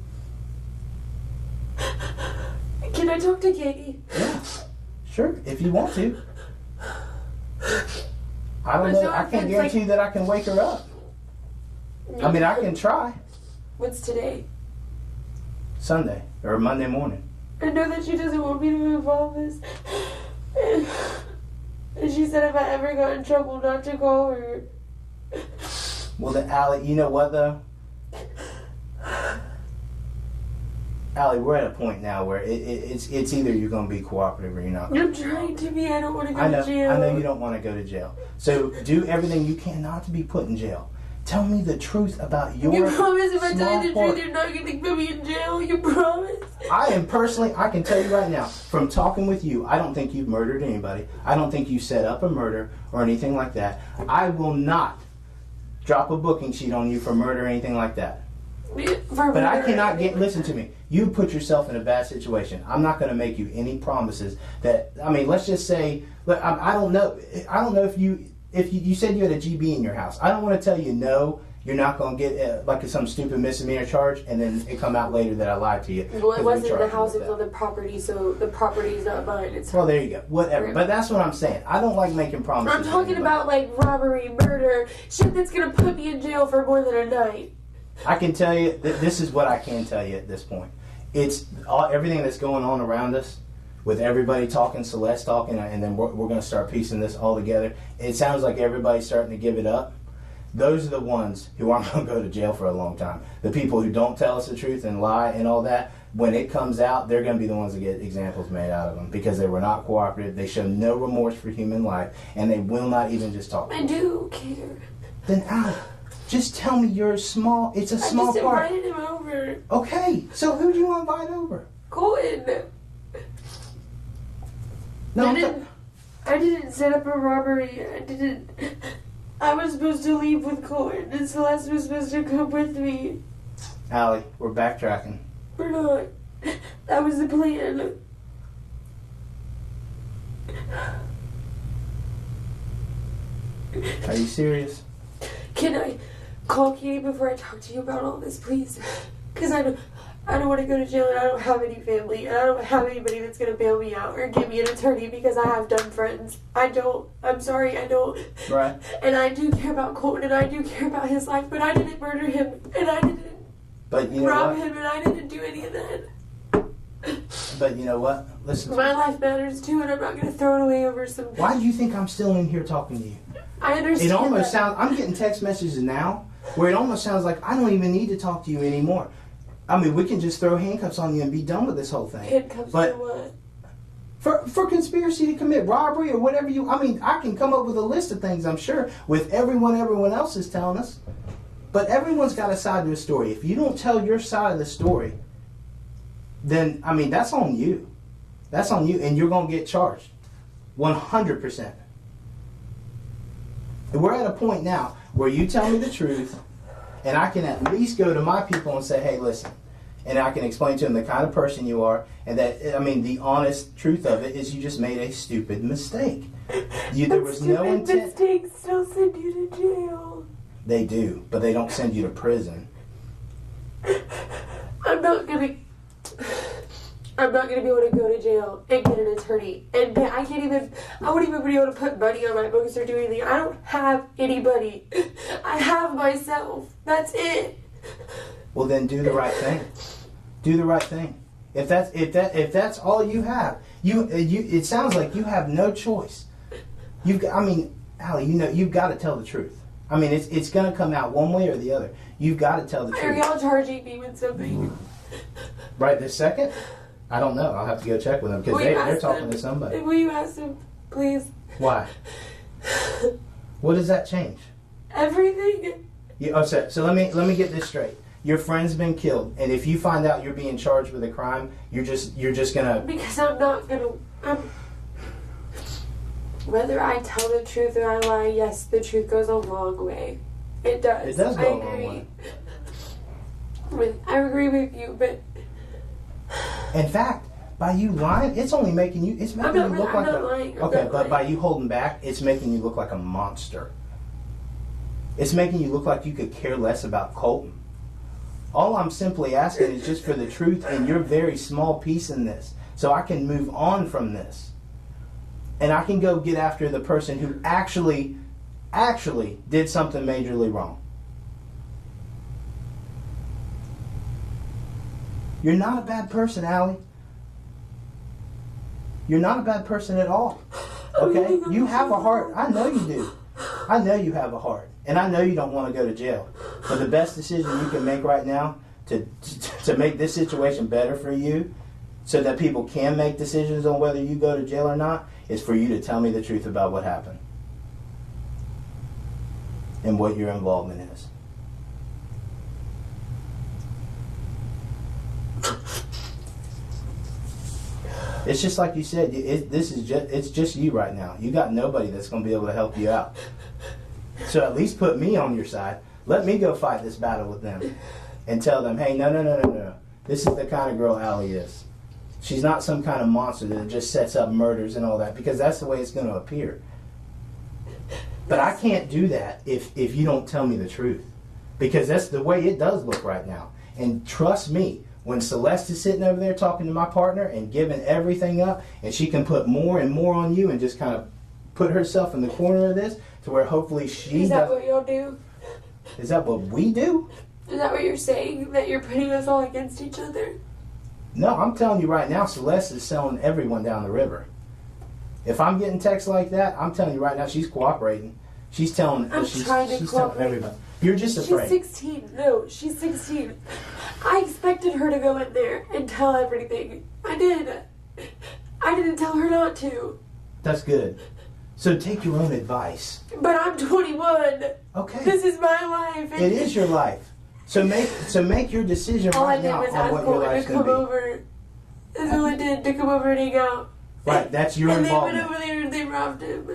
Can I talk to Katie? Yeah, sure, if you want to. I don't know. I can't guarantee that I can wake her up. I mean, I can try. What's today? Sunday or Monday morning. I know that she doesn't want me to involve this. And she said if I ever got in trouble not to call her. Well, then, Allie, you know what, though? Allie, we're at a point now where it's either you're going to be cooperative or you're not. I'm trying to be. I don't want to go to jail. I know you don't want to go to jail. So do everything you can not to be put in jail. Tell me the truth about your You promise if I tell you the part. truth, you're not going to put me in jail? You promise? I can tell you right now, from talking with you, I don't think you've murdered anybody. I don't think you set up a murder or anything like that. I will not drop a booking sheet on you for murder or anything like that. But I cannot listen to me. You put yourself in a bad situation. I'm not going to make you any promises that, I mean, let's just say, I don't know if you said you had a GB in your house. I don't want to tell you no, you're not going to get like some stupid misdemeanor charge, and then it come out later that I lied to you. Well, it wasn't in the house, it was on the property, so the property's not mine. Well, there you go. Whatever. But that's what I'm saying. I don't like making promises. I'm talking about like robbery, murder, shit that's going to put me in jail for more than a night. I can tell you, this is what I can tell you at this point. It's everything that's going on around us, with everybody talking, Celeste talking, and then we're going to start piecing this all together. It sounds like everybody's starting to give it up. Those are the ones who aren't going to go to jail for a long time. The people who don't tell us the truth and lie and all that, when it comes out, they're going to be the ones that get examples made out of them because they were not cooperative, they show no remorse for human life, and they will not even just talk. I do care. Then just tell me it's a small part. I just invited him over. Okay, so who do you want to invite over? Colton. No, I didn't set up a robbery. I was supposed to leave with Colton, and Celeste was supposed to come with me. Allie, we're backtracking. We're not. That was the plan. Are you serious? Can I call Katie before I talk to you about all this, please? Because I don't want to go to jail, and I don't have any family, and I don't have anybody that's going to bail me out or give me an attorney because I have dumb friends. I don't. I'm sorry, I don't. Right. And I do care about Colton, and I do care about his life, but I didn't murder him, and I didn't rob him, and I didn't do any of that. But you know what? Listen. My life matters too, and I'm not going to throw it away over some... Why do you think I'm still in here talking to you? I understand. It almost sounds... I'm getting text messages now where it almost sounds like I don't even need to talk to you anymore. I mean, we can just throw handcuffs on you and be done with this whole thing. Handcuffs for what? For conspiracy to commit robbery or whatever you... I mean, I can come up with a list of things, I'm sure, with everyone else is telling us. But everyone's got a side to a story. If you don't tell your side of the story, then, I mean, that's on you. That's on you, and you're going to get charged. 100%. And we're at a point now where you tell me the truth, and I can at least go to my people and say, hey, listen. And I can explain to them the kind of person you are, and that, I mean, the honest truth of it is you just made a stupid mistake. There was no intent. Mistakes still send you to jail. They do, but they don't send you to prison. I'm not gonna be able to go to jail and get an attorney. And I won't even be able to put money on my books or do anything. I don't have anybody. I have myself. That's it. Well, then do the right thing. Do the right thing. If that's all you have, it sounds like you have no choice. Allie, you've got to tell the truth. I mean, it's going to come out one way or the other. You've got to tell the truth. Are y'all charging me with something? Right this second? I don't know. I'll have to go check with them because they're talking to somebody. Will you ask them, please? Why? What does that change? Everything. So let me get this straight. Your friend's been killed, and if you find out you're being charged with a crime, you're just gonna. Because I'm not gonna. Whether I tell the truth or I lie, yes, the truth goes a long way. It does. It does go a long way. I agree with you, but in fact, by you lying, it's only making you. It's making you look like lying. By you holding back, it's making you look like a monster. It's making you look like you could care less about Colton. All I'm simply asking is just for the truth and your very small piece in this, so I can move on from this, and I can go get after the person who actually did something majorly wrong. You're not a bad person, Allie. You're not a bad person at all. Okay? You have a heart. I know you do. I know you have a heart. And I know you don't want to go to jail. But the best decision you can make right now to make this situation better for you, so that people can make decisions on whether you go to jail or not, is for you to tell me the truth about what happened and what your involvement is. It's just like you said. It's just you right now. You got nobody that's going to be able to help you out. So at least put me on your side. Let me go fight this battle with them, and tell them, hey, no. This is the kind of girl Allie is. She's not some kind of monster that just sets up murders and all that, because that's the way it's going to appear. But I can't do that if you don't tell me the truth, because that's the way it does look right now. And trust me, when Celeste is sitting over there talking to my partner and giving everything up, and she can put more and more on you and just kind of put herself in the corner of this to where hopefully she Is that what y'all do? Is that what we do? Is that what you're saying? That you're putting us all against each other? No, I'm telling you right now, Celeste is selling everyone down the river. If I'm getting texts like that, I'm telling you right now, she's cooperating. She's telling she's telling everybody. You're just afraid. She's 16. No, she's 16. I expected her to go in there and tell everything. I did. I didn't tell her not to. That's good. So take your own advice. But I'm 21. Okay. This is my life. It is your life. So make your decision right now on what your life's going to be. Over. That's all I did, to come over and hang out. Right, that's your involvement. And they went over there and they robbed him.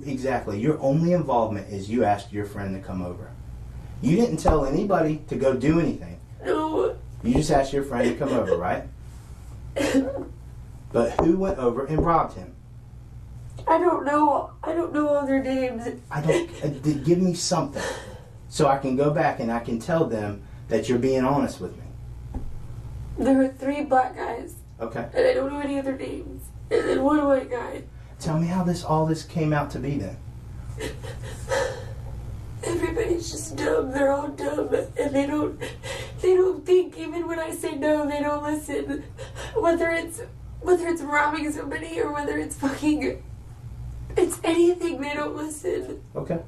Exactly. Your only involvement is you asked your friend to come over. You didn't tell anybody to go do anything. No. You just asked your friend to come over, right? But who went over and robbed him? I don't know all their names. Give me something, so I can go back and I can tell them that you're being honest with me. There were 3 black guys. Okay. And I don't know any other names. And then 1 white guy. Tell me how all this came out to be then. Everybody's just dumb. They're all dumb, and they don't think. Even when I say no, they don't listen. Whether it's robbing somebody or whether it's anything, they don't listen. Okay.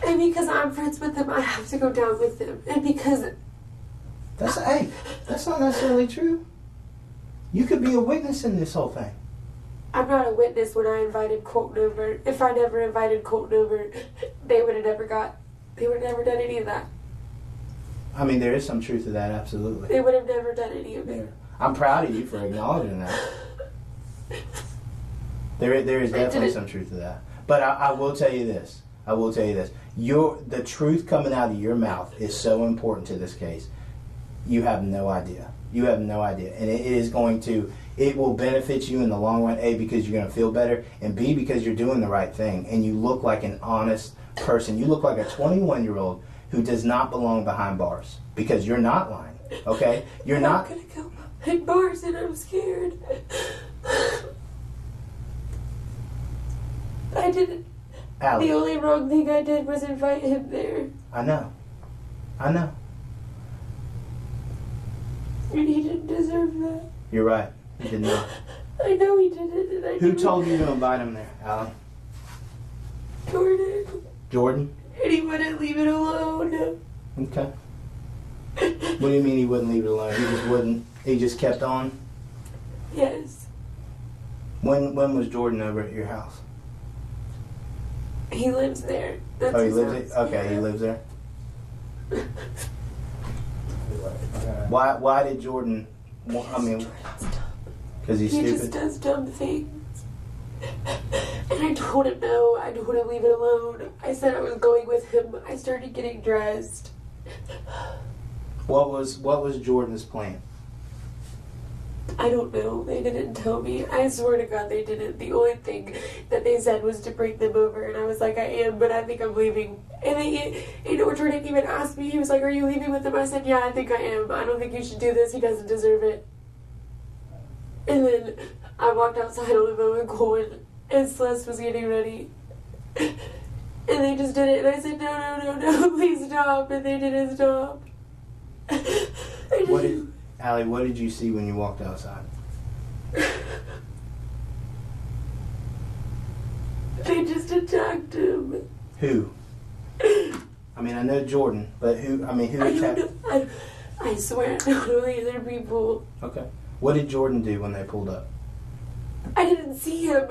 And because I'm friends with them, I have to go down with them. And because that's not necessarily true. You could be a witness in this whole thing. I'm not a witness when I invited Colton over. If I never invited Colton over, they would have never done any of that. I mean, there is some truth to that, absolutely. They would have never done any of it. I'm proud of you for acknowledging that. There is definitely some truth to that. But I will tell you this. The truth coming out of your mouth is so important to this case. You have no idea. And it will benefit you in the long run, A, because you're going to feel better, and B, because you're doing the right thing, and you look like an honest person. You look like a 21-year-old who does not belong behind bars, because you're not lying, okay? You're not going to go behind bars, and I'm scared. I didn't. Allie. The only wrong thing I did was invite him there. I know. And he didn't deserve that. You're right. He did not. I know he didn't. And Who told you to invite him there, Allie? Jordan? And he wouldn't leave it alone. Okay. What do you mean he wouldn't leave it alone? He just wouldn't. He just kept on? Yes. When was Jordan over at your house? He lives there. He lives there? Okay, he lives there. Why did Jordan? I mean, because he's stupid. He just does dumb things. And I told him no. I told him leave it alone. I said I was going with him. I started getting dressed. What was Jordan's plan? I don't know. They didn't tell me. I swear to God they didn't. The only thing that they said was to bring them over, and I was like, I am, but I think I'm leaving. And Jordan even asked me, he was like, are you leaving with him? I said, yeah, I think I am. I don't think you should do this. He doesn't deserve it. And then I walked outside on the phone with Colin, and Celeste was getting ready. And they just did it, and I said, no, please stop. And they didn't stop. Allie, what did you see when you walked outside? They just attacked him. Who? I mean, I know Jordan, but who attacked? I swear, I don't know the other people. Okay. What did Jordan do when they pulled up? I didn't see him.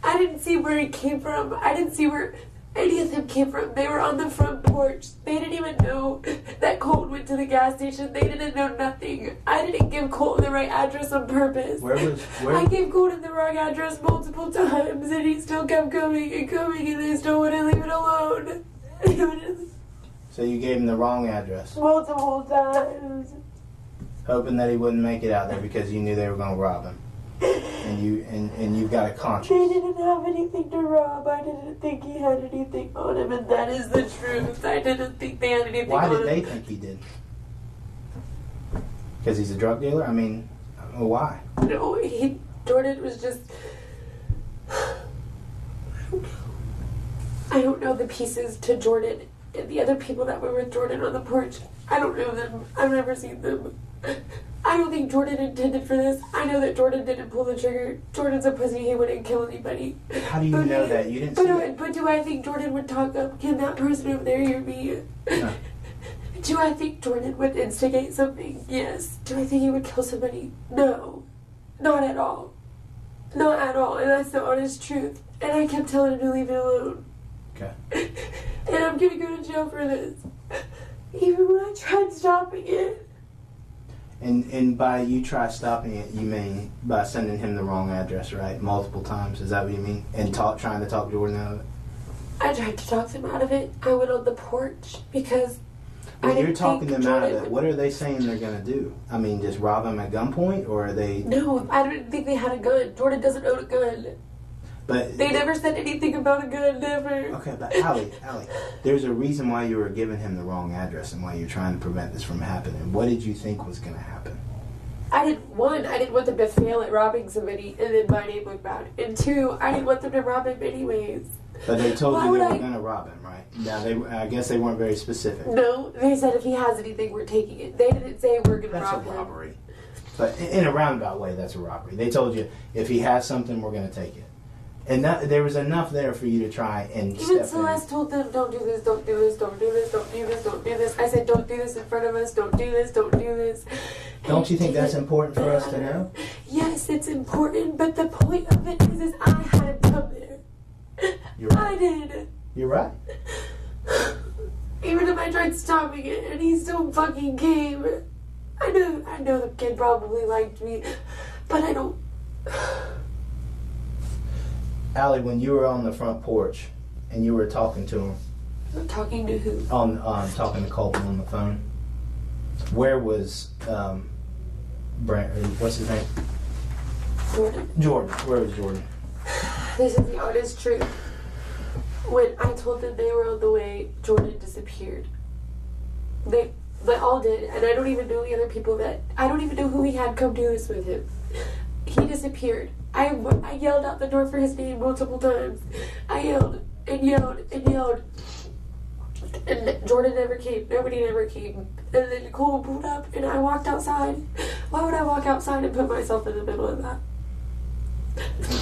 I didn't see where he came from. I didn't see where any of them came from. They were on the front porch. They didn't even know that Colton went to the gas station. They didn't know nothing. I didn't give Colton the right address on purpose. I gave Colton the wrong address multiple times, and he still kept coming, and they still wouldn't leave it alone. So you gave him the wrong address? Multiple times. Hoping that he wouldn't make it out there because you knew they were going to rob him. And you've got a conscience. They didn't have anything to rob. I didn't think he had anything on him, and that is the truth. I didn't think they had anything on him. Why did they think he did? Because he's a drug dealer? I mean, why? No, Jordan was just... I don't know the pieces to Jordan and the other people that were with Jordan on the porch. I don't know them. I've never seen them. I don't think Jordan intended for this. I know that Jordan didn't pull the trigger. Jordan's a pussy. He wouldn't kill anybody. How do you know that? You didn't see it. But do I think Jordan would talk up? Can that person over there hear me? No. Do I think Jordan would instigate something? Yes. Do I think he would kill somebody? No. Not at all. Not at all. And that's the honest truth. And I kept telling him to leave it alone. Okay. And I'm gonna go to jail for this. Even when I tried stopping it. And by you try stopping it, you mean by sending him the wrong address, right? Multiple times. Is that what you mean? And trying to talk Jordan out of it? I tried to talk him out of it. I went on the porch because when you're talking them out of it, what are they saying they're going to do? I mean, just rob him at gunpoint, or are they... No, I didn't think they had a gun. Jordan doesn't own a gun. But they never said anything about a gun, never. Okay, but Allie, there's a reason why you were giving him the wrong address and why you're trying to prevent this from happening. What did you think was going to happen? I didn't want them to fail at robbing somebody and then my name look bad. And two, I didn't want them to rob him anyways. But they told you they were going to rob him, right? Now, I guess they weren't very specific. No, they said if he has anything, we're taking it. They didn't say we're going to rob him. That's a robbery. But in a roundabout way, that's a robbery. They told you if he has something, we're going to take it. And there was enough there for you to try and step in. Even Celeste told them, don't do this, don't do this, don't do this, don't do this, don't do this. I said, don't do this in front of us, don't do this, don't do this. Don't you think that's important for us to know? Yes, it's important, but the point of it is I had him come there. You're right. I did. You're right. Even if I tried stopping it and he still fucking came. I know the kid probably liked me, but I don't... Allie, when you were on the front porch and you were talking to him. Talking to who? Talking to Colton on the phone. Where was what's his name? Jordan. Where was Jordan? This is the honest truth. When I told them they were on the way, Jordan disappeared. They all did, and I don't even know the other people I don't even know who he had come do this with him. He disappeared. I yelled out the door for his name multiple times. I yelled and yelled and yelled. And Jordan never came. Nobody never came. And then Nicole pulled up and I walked outside. Why would I walk outside and put myself in the middle of that?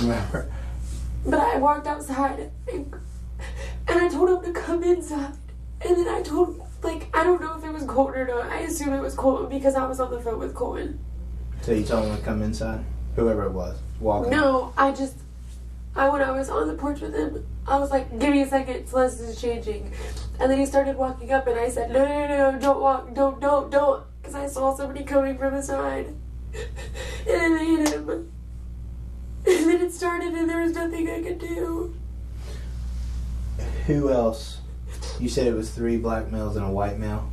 Remember. But I walked outside and I told him to come inside. And then I told him, I don't know if it was Colton or not. I assume it was Colton because I was on the phone with Colton. So you told him to come inside? Whoever it was. Walking. No, when I was on the porch with him, I was like, give me a second, Celeste is changing. And then he started walking up and I said, no, don't walk, don't. Because I saw somebody coming from the side. And then they hit him. And then it started and there was nothing I could do. Who else? You said it was 3 black males and a white male?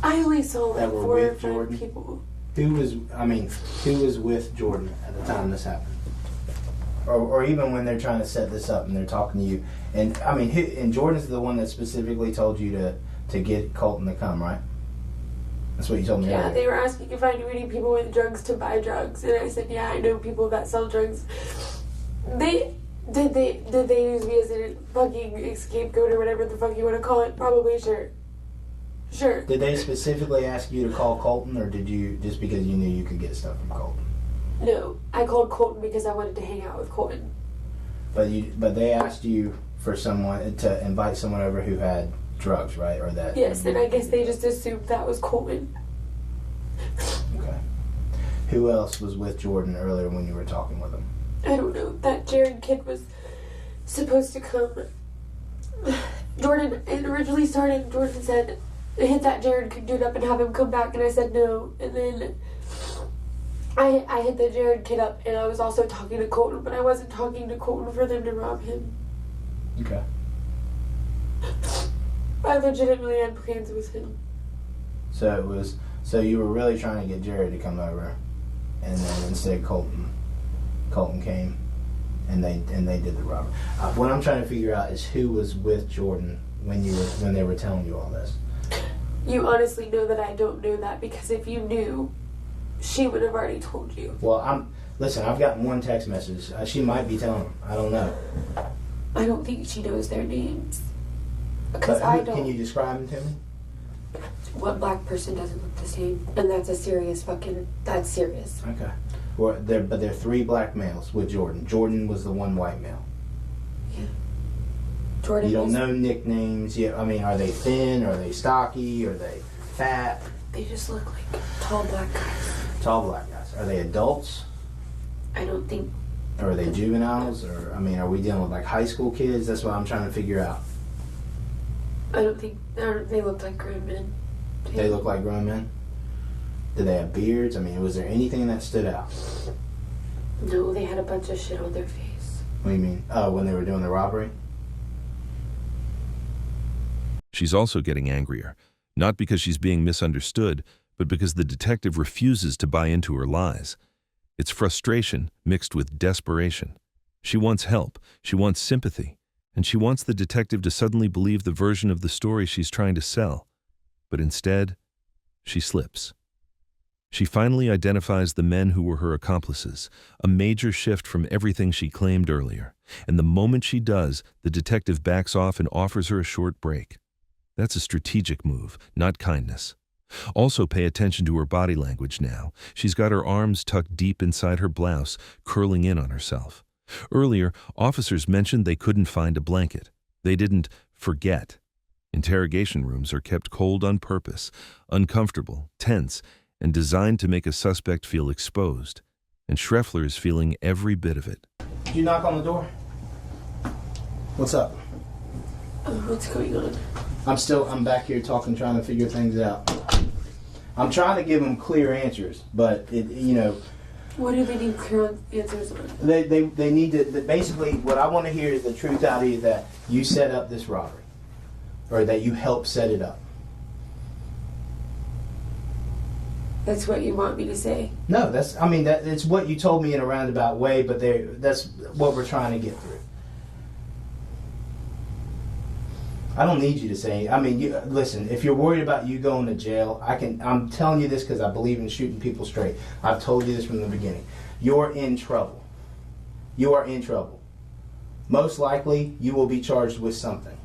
I only saw like that were 4 or with 5 Jordan? people. Who was with Jordan at the time this happened? Or even when they're trying to set this up and they're talking to you. And I mean, and Jordan's the one that specifically told you to get Colton to come, right? That's what you told me earlier. Yeah, they were asking if I knew any people with drugs to buy drugs, and I said, yeah, I know people that sell drugs. Did they use me as a fucking scapegoat or whatever the fuck you want to call it? Probably, sure. Sure. Did they specifically ask you to call Colton, or did you just because you knew you could get stuff from Colton? No, I called Colton because I wanted to hang out with Colton. But they asked you for someone to invite someone over who had drugs, right? Or that. Yes, and I guess they just assumed that was Colton. Okay. Who else was with Jordan earlier when you were talking with him? I don't know. That Jared kid was supposed to come. Jordan, it originally started, Jordan said, hit that Jared dude up and have him come back, and I said no. And then I hit the Jared kid up, and I was also talking to Colton, but I wasn't talking to Colton for them to rob him. Okay. I legitimately had plans with him. So you were really trying to get Jared to come over, and then instead Colton came, and they did the robbery. What I'm trying to figure out is who was with Jordan when they were telling you all this. You honestly know that I don't know that, because if you knew, she would have already told you. Well, listen, I've gotten one text message. She might be telling them. I don't know. I don't think she knows their names. Because I don't. Can you describe them to me? What black person doesn't look the same? And that's that's serious. Okay. Well, they're 3 black males with Jordan. Jordan was the one white male. Yeah. Jordan. You don't know nicknames. I mean, are they thin? Are they stocky? Are they fat? They just look like tall black guys. Tall black guys. Are they adults? I don't think. Or are they juveniles? Or, I mean, are we dealing with like high school kids? That's what I'm trying to figure out. I don't think. They look like grown men. They look like grown men? Did they have beards? I mean, was there anything that stood out? No, they had a bunch of shit on their face. What do you mean? Oh, when they were doing the robbery? She's also getting angrier, not because she's being misunderstood, but because the detective refuses to buy into her lies. It's frustration mixed with desperation. She wants help, she wants sympathy, and she wants the detective to suddenly believe the version of the story she's trying to sell. But instead, she slips. She finally identifies the men who were her accomplices, a major shift from everything she claimed earlier. And the moment she does, the detective backs off and offers her a short break. That's a strategic move, not kindness. Also pay attention to her body language now. She's got her arms tucked deep inside her blouse, curling in on herself. Earlier, officers mentioned they couldn't find a blanket. They didn't forget. Interrogation rooms are kept cold on purpose, uncomfortable, tense, and designed to make a suspect feel exposed. And Schreffler is feeling every bit of it. Did you knock on the door? What's up? What's going on? I'm back here talking, trying to figure things out. I'm trying to give them clear answers, but What do they need clear answers on? They need to, basically, what I want to hear is the truth out of you that you set up this robbery, or that you helped set it up. That's what you want me to say? No, it's what you told me in a roundabout way, but that's what we're trying to get through. I don't need you to say. Listen. If you're worried about you going to jail, I'm telling you this because I believe in shooting people straight. I've told you this from the beginning. You're in trouble. You are in trouble. Most likely, you will be charged with something.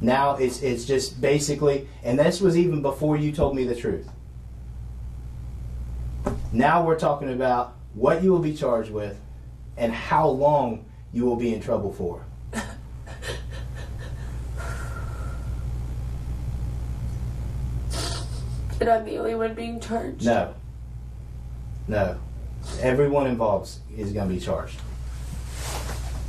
Now it's just basically, and this was even before you told me the truth. Now we're talking about what you will be charged with, and how long you will be in trouble for. And I'm the only one being charged? No. Everyone involved is going to be charged.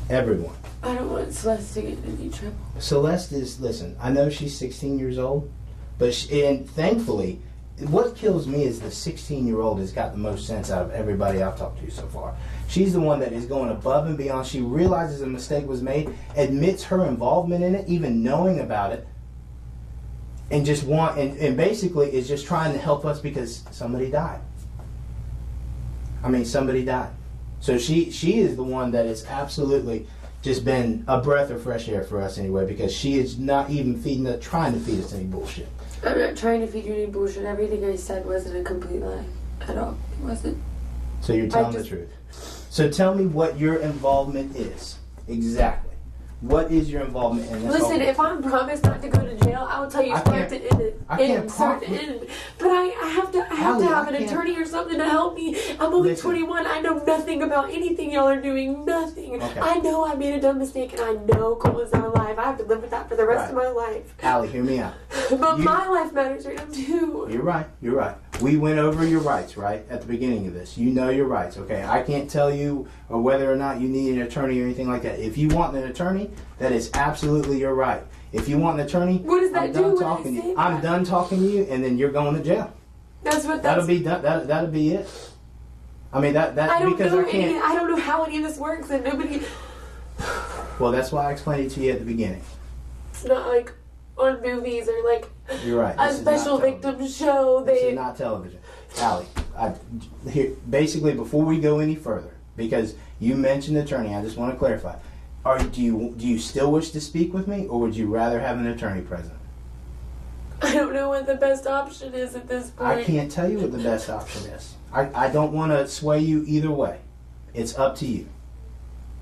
Everyone. I don't want Celeste to get in any trouble. Celeste is, listen, I know she's 16 years old, and thankfully, what kills me is the 16-year-old has got the most sense out of everybody I've talked to so far. She's the one that is going above and beyond. She realizes a mistake was made, admits her involvement in it, even knowing about it, and just and basically is just trying to help us because somebody died. I mean, somebody died. So she is the one that has absolutely just been a breath of fresh air for us anyway, because she is not even trying to feed us any bullshit. I'm not trying to feed you any bullshit. Everything I said wasn't a complete lie at all. It wasn't. So you're telling the truth. So tell me what your involvement is. Exactly. What is your involvement in this? Listen, if I'm promised not to go to jail, I will tell you start to end it. But I have to have an attorney or something to help me. I'm only 21. I know nothing about anything y'all are doing. Nothing. Okay. I know I made a dumb mistake, and I know Cole is not alive. I have to live with that for the rest of my life. Allie, hear me out. But my life matters right now too. You're right. We went over your rights, right, at the beginning of this. You know your rights, okay? I can't tell you whether or not you need an attorney or anything like that. If you want an attorney, that is absolutely your right. If you want an attorney, what does that I'm done talking to you. I'm done talking to you, and then you're going to jail. That'll be done. That'll be it. I mean that's because I can't. I don't know how any of this works, and nobody. Well, that's why I explained it to you at the beginning. It's not like on movies or like you're right. a special victim show. This is not television. Allie, basically before we go any further, because you mentioned attorney, I just want to clarify. Do you still wish to speak with me, or would you rather have an attorney present? I don't know what the best option is at this point. I can't tell you what the best option is. I don't want to sway you either way. It's up to you.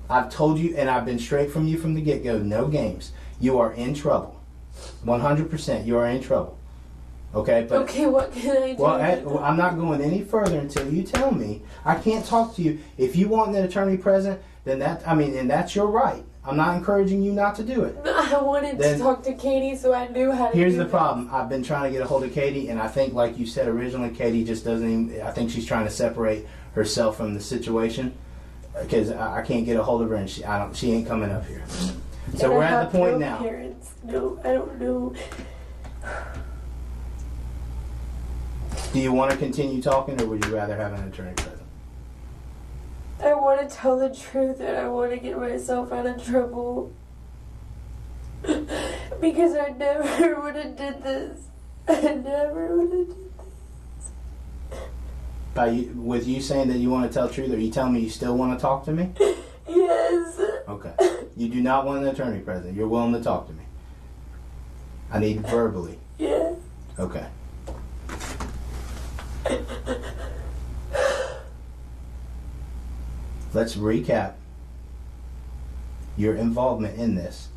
I've told you, and I've been straight from you from the get-go, no games. You are in trouble. 100%, you are in trouble. Okay? But, okay, what can I do? Well, I'm not going any further until you tell me. I can't talk to you. If you want an attorney present, then that's your right. I'm not encouraging you not to do it. I wanted to talk to Katie, so I knew how to do it. Here's the problem. I've been trying to get a hold of Katie, and I think, like you said originally, Katie just doesn't even, I think she's trying to separate herself from the situation, because I can't get a hold of her, and she ain't coming up here. So we're at the point now. Parents. No, I don't know. Do you want to continue talking, or would you rather have an attorney present? I want to tell the truth, and I want to get myself out of trouble. Because I never would have did this. I never would have did this. With you saying that you want to tell the truth, are you telling me you still want to talk to me? Yes. Okay. You do not want an attorney present. You're willing to talk to me. I need verbally. Yes. Okay. Let's recap your involvement in this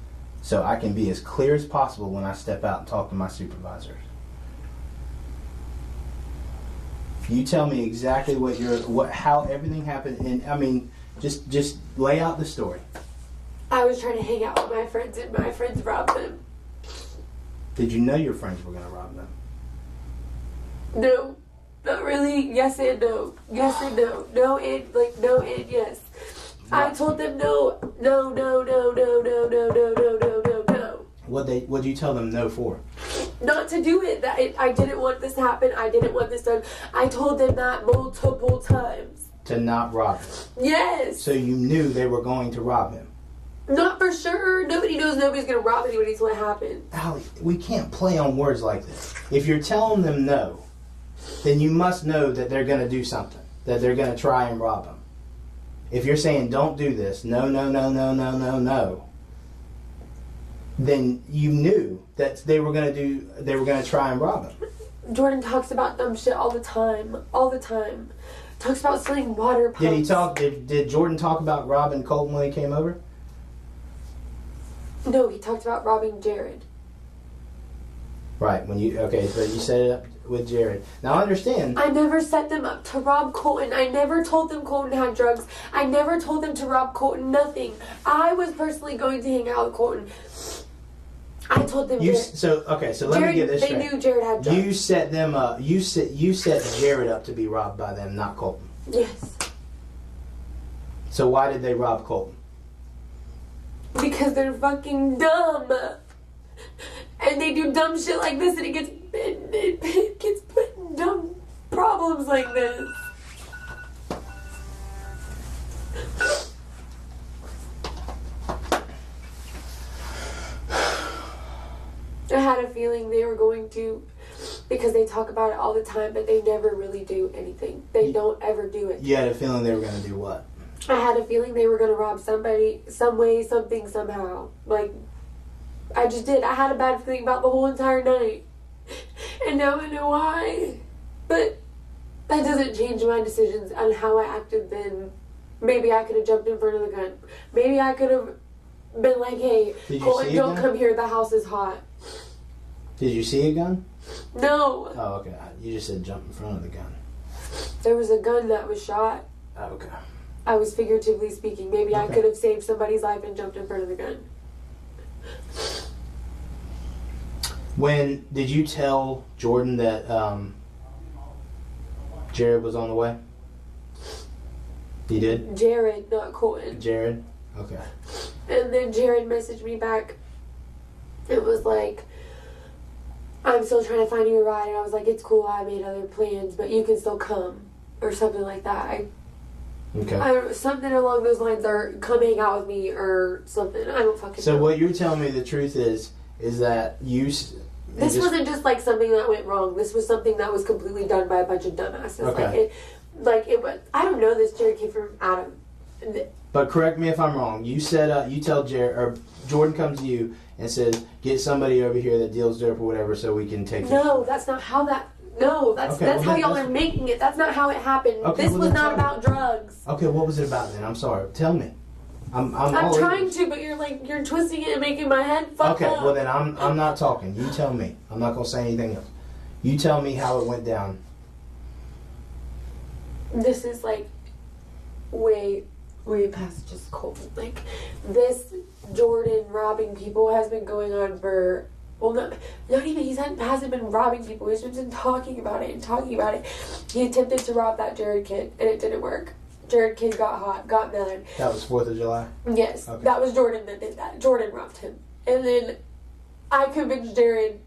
so I can be as clear as possible when I step out and talk to my supervisors. You tell me exactly how everything happened, and I mean, just lay out the story. I was trying to hang out with my friends, and my friends robbed them. Did you know your friends were going to rob them? No, not really. Yes and no. Yes and no. No and yes. I told them no. What did you tell them no for? Not to do it. I didn't want this to happen. I didn't want this done. I told them that multiple times. To not rob him? Yes. So you knew they were going to rob him? Not for sure. Nobody knows nobody's going to rob anybody until it happens. Allie, we can't play on words like this. If you're telling them no, then you must know that they're going to do something. That they're going to try and rob him. If you're saying don't do this, no, then you knew that they were going to try and rob him. Jordan talks about dumb shit all the time. Talks about stealing water pumps. Did Jordan talk about robbing Colton when he came over? No, he talked about robbing Jared. Right, so you set it up with Jared. Now understand. I never set them up to rob Colton. I never told them Colton had drugs. I never told them to rob Colton. Nothing. I was personally going to hang out with Colton. I told them. So let me get this straight. They knew Jared had drugs. You set them up. You set Jared up to be robbed by them, not Colton. Yes. So why did they rob Colton? Because they're fucking dumb. And they do dumb shit like this, and it gets put in problems like this. I had a feeling they were going to, because they talk about it all the time, but they never really do anything. They don't ever do it. You had a feeling they were going to do what? I had a feeling they were going to rob somebody, some way, something, somehow. Like, I just did. I had a bad feeling about the whole entire night. And now I know why. But that doesn't change my decisions on how I acted then. Maybe I could have jumped in front of the gun. Maybe I could have been like, hey, Colton, don't come here. The house is hot. Did you see a gun? No. Oh, okay. You just said jump in front of the gun. There was a gun that was shot. Oh, okay. I was figuratively speaking. Maybe I could have saved somebody's life and jumped in front of the gun. When did you tell Jordan that Jared was on the way? You did? Jared, not Colton. Jared? Okay. And then Jared messaged me back. It was like, I'm still trying to find you a ride. And I was like, it's cool, I made other plans, but you can still come. Or something like that. Something along those lines, or come hang out with me or something. I don't fucking know. So what you're telling me the truth is that you... This wasn't just like something that went wrong. This was something that was completely done by a bunch of dumbasses. Okay. It was... I don't know this Jared came from Adam. But correct me if I'm wrong. You said, you tell Jared, or Jordan comes to you and says, get somebody over here that deals dope or whatever so we can take No, that's not how that... No, that's how y'all are making it. That's not how it happened. Okay, this was not about drugs. Okay, what was it about then? I'm sorry. Tell me. I'm trying to, but you're twisting it and making my head fuck up. Okay, well then I'm not talking. You tell me. I'm not gonna say anything else. You tell me how it went down. This is like way past just cold. Like this Jordan robbing people has been going on for. Well, not even, hasn't been robbing people. He's just been talking about it. He attempted to rob that Jared kid, and it didn't work. Jared kid got hot, got mad. That was 4th of July? Yes. Okay. That was Jordan that did that. Jordan robbed him. And then I convinced Jared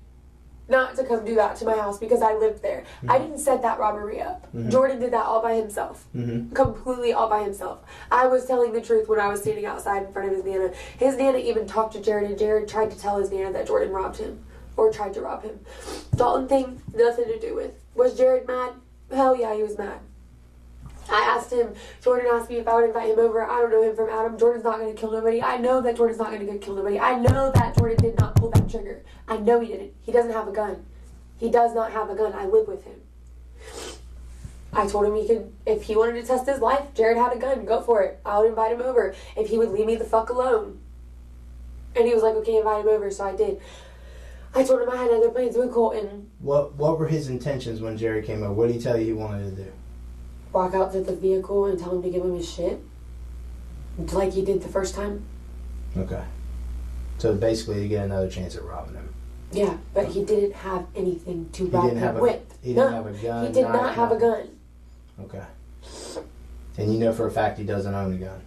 not to come do that to my house because I lived there. Mm-hmm. I didn't set that robbery up. Mm-hmm. Jordan did that all by himself. Mm-hmm. Completely all by himself. I was telling the truth when I was standing outside in front of his Nana. His Nana even talked to Jared, and Jared tried to tell his Nana that Jordan robbed him. Or tried to rob him. Dalton thing, nothing to do with. Was Jared mad? Hell yeah, he was mad. I asked him, Jordan asked me if I would invite him over. I don't know him from Adam. Jordan's not going to kill nobody. I know that Jordan's not going to kill nobody. I know that Jordan did not pull that trigger. I know he didn't. He doesn't have a gun. He does not have a gun. I live with him. I told him he could, if he wanted to test his life, Jared had a gun. Go for it. I would invite him over if he would leave me the fuck alone. And he was like, okay, invite him over. So I did. I told him I had other plans with Colton. What were his intentions when Jared came over? What did he tell you he wanted to do? Walk out to the vehicle and tell him to give him his shit. Like he did the first time. Okay. So basically to get another chance at robbing him. Yeah, but he didn't have anything to rob him with. He didn't have a gun? He did not have a gun. Okay. And you know for a fact he doesn't own a gun?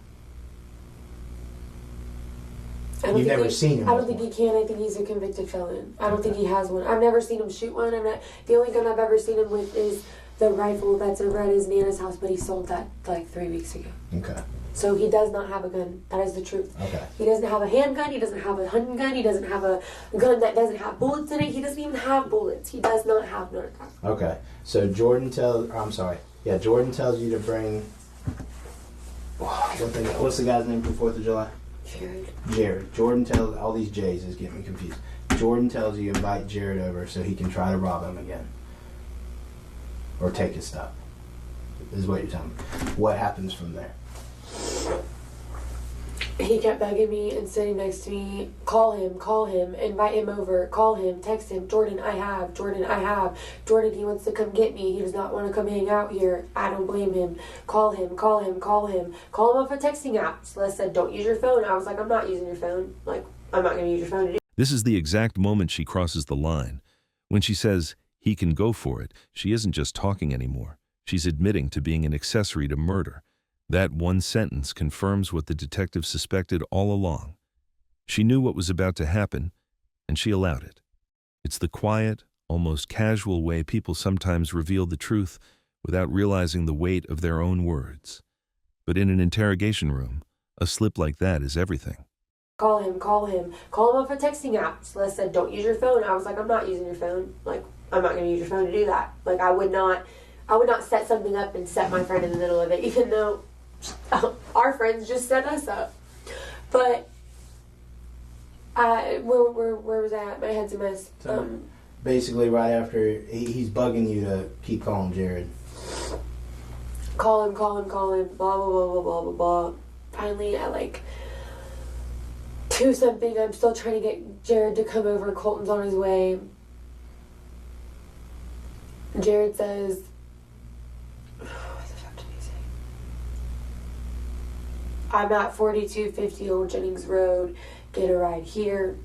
You've never seen him? I don't think he can. I think he's a convicted felon. I don't think he has one. I've never seen him shoot one. The only gun I've ever seen him with is the rifle that's over at his Nana's house, but he sold that like 3 weeks ago. Okay. So he does not have a gun. That is the truth. Okay. He doesn't have a handgun. He doesn't have a hunting gun. He doesn't have a gun that doesn't have bullets in it. He doesn't even have bullets. He does not have none of that. Okay. So Jordan tells you to bring, what's the guy's name for 4th of July? Jared. Jordan tells, all these J's is getting me confused. Jordan tells you to invite Jared over so he can try to rob him again. Or take his stuff. Is what you're telling me. What happens from there? He kept begging me and sitting next to me, call him, invite him over, call him, text him, Jordan, I have. Jordan, he wants to come get me. He does not want to come hang out here. I don't blame him. Call him off a texting app. Celeste said, don't use your phone. I was like, I'm not using your phone. Like, I'm not going to use your phone to do. This is the exact moment she crosses the line. When she says, he can go for it, she isn't just talking anymore. She's admitting to being an accessory to murder. That one sentence confirms what the detective suspected all along. She knew what was about to happen, and she allowed it. It's the quiet, almost casual way people sometimes reveal the truth without realizing the weight of their own words. But in an interrogation room, a slip like that is everything. Call him off a texting app. Celeste said, don't use your phone. I was like, I'm not using your phone. Like, I'm not going to use your phone to do that. Like, I would not set something up and set my friend in the middle of it, even though our friends just set us up. But, where was I at? My head's a mess. So, basically, right after, he's bugging you to keep calling Jared. Call him, blah, blah, blah, blah, blah, blah. Finally, at like 2-something, I'm still trying to get Jared to come over. Colton's on his way. Jared says, what the fuck did he say? I'm at 4250 Old Jennings Road. Get a ride here.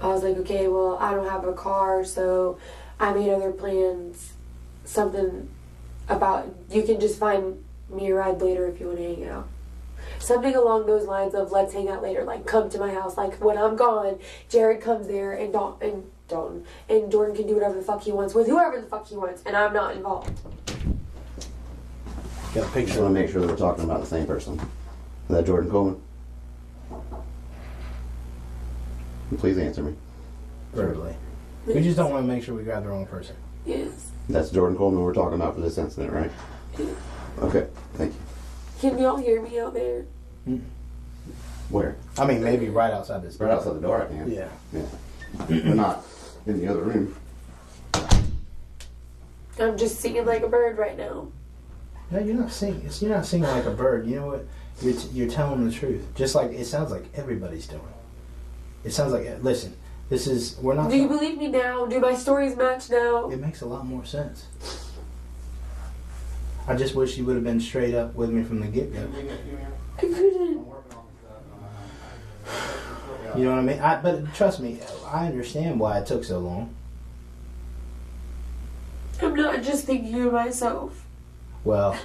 I was like, okay, well, I don't have a car, so I made other plans. Something about, you can just find me a ride later if you want to hang out. Something along those lines of, let's hang out later. Like, come to my house. Like, when I'm gone, Jared comes there, and Jordan can do whatever the fuck he wants with whoever the fuck he wants, and I'm not involved. Got a picture. Just want to make sure that we're talking about the same person. Is that Jordan Coleman? Please answer me. Verbally. We just don't want to make sure we grab the wrong person. Yes. That's Jordan Coleman we're talking about for this incident, right? Yes. Okay, thank you. Can y'all hear me out there? Where? I mean, maybe right outside this door. Right outside the door, I can. Yeah. But not in the other room. I'm just singing like a bird right now. No, you're not singing. You're not singing like a bird. You know what? You're telling the truth. Just like it sounds like everybody's doing. It sounds like, listen, we're not. Do you believe me now? Do my stories match now? It makes a lot more sense. I just wish you would have been straight up with me from the get-go. I couldn't. You know what I mean? But trust me, I understand why it took so long. I'm not just thinking of myself. Well,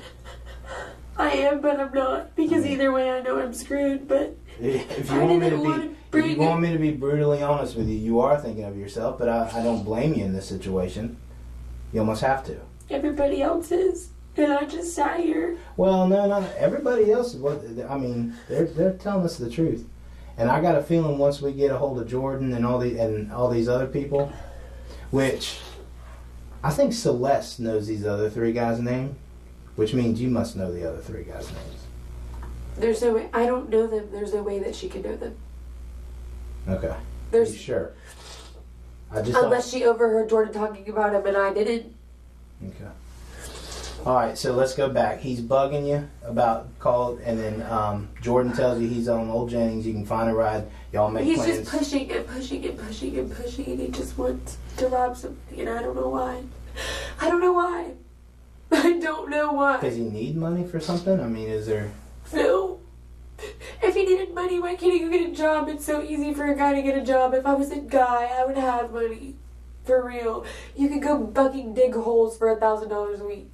I am, but I'm not. Because either way, I know I'm screwed, but if you want me to be brutally honest with you, you are thinking of yourself, but I don't blame you in this situation. You almost have to. Everybody else is. And I just sat here. Well, no, not everybody else. They're telling us the truth, and I got a feeling once we get a hold of Jordan and all these other people, which I think Celeste knows these other 3 guys' name, which means you must know the other 3 guys' names. There's no way. I don't know them. There's no way that she could know them. Okay. Are you sure? Unless she overheard Jordan talking about him and I didn't. Okay. All right, so let's go back. He's bugging you about and then Jordan tells you he's on Old Jennings. You can find a ride. Y'all make plans. He's just pushing and he just wants to rob somebody, and I don't know why. I don't know why. Does he need money for something? I mean, is there... No. If he needed money, why can't he go get a job? It's so easy for a guy to get a job. If I was a guy, I would have money. For real. You could go bucking dig holes for $1,000 a week.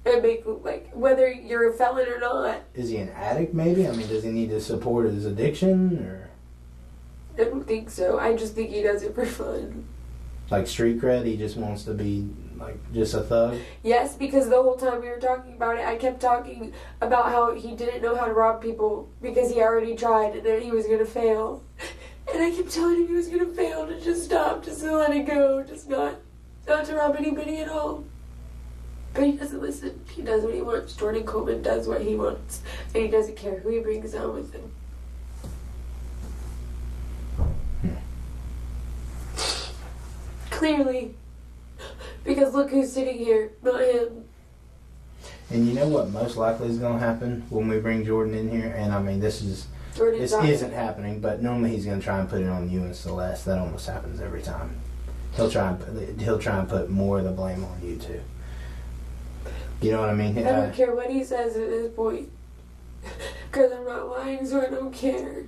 And make, like, whether you're a felon or not. Is he an addict, maybe? I mean, does he need to support his addiction, or? I don't think so. I just think he does it for fun. Like street cred? He just wants to be, like, just a thug? Yes, because the whole time we were talking about it, I kept talking about how he didn't know how to rob people because he already tried and then he was going to fail. And I kept telling him he was going to fail, to just stop, just to let it go, just not to rob anybody at all. But he doesn't listen. He does what he wants. Jordan Coleman does what he wants. And he doesn't care who he brings down with him. Clearly. Because look who's sitting here, not him. And you know what most likely is going to happen when we bring Jordan in here? And I mean, this isn't happening, but normally he's going to try and put it on you and Celeste. That almost happens every time. He'll try and put more of the blame on you too. You know what I mean? I don't care what he says at this point. Because I'm not lying, so I don't care.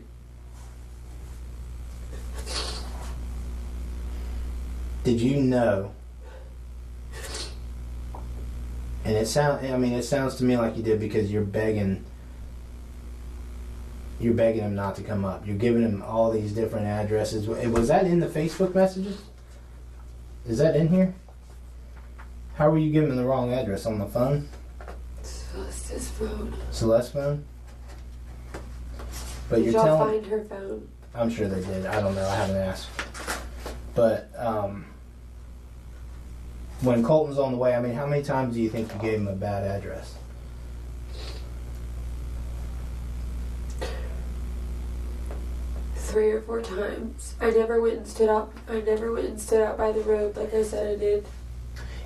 Did you know? And it sounds to me like you did because you're begging him not to come up. You're giving him all these different addresses. Was that in the Facebook messages? Is that in here? How were you given the wrong address? On the phone? Celeste's phone. Celeste's phone? But Did y'all find her phone? I'm sure they did. I don't know. I haven't asked. But when Colton's on the way, I mean, how many times do you think you gave him a bad address? Three or four times. I never went and stood up. I never went and stood out by the road like I said I did.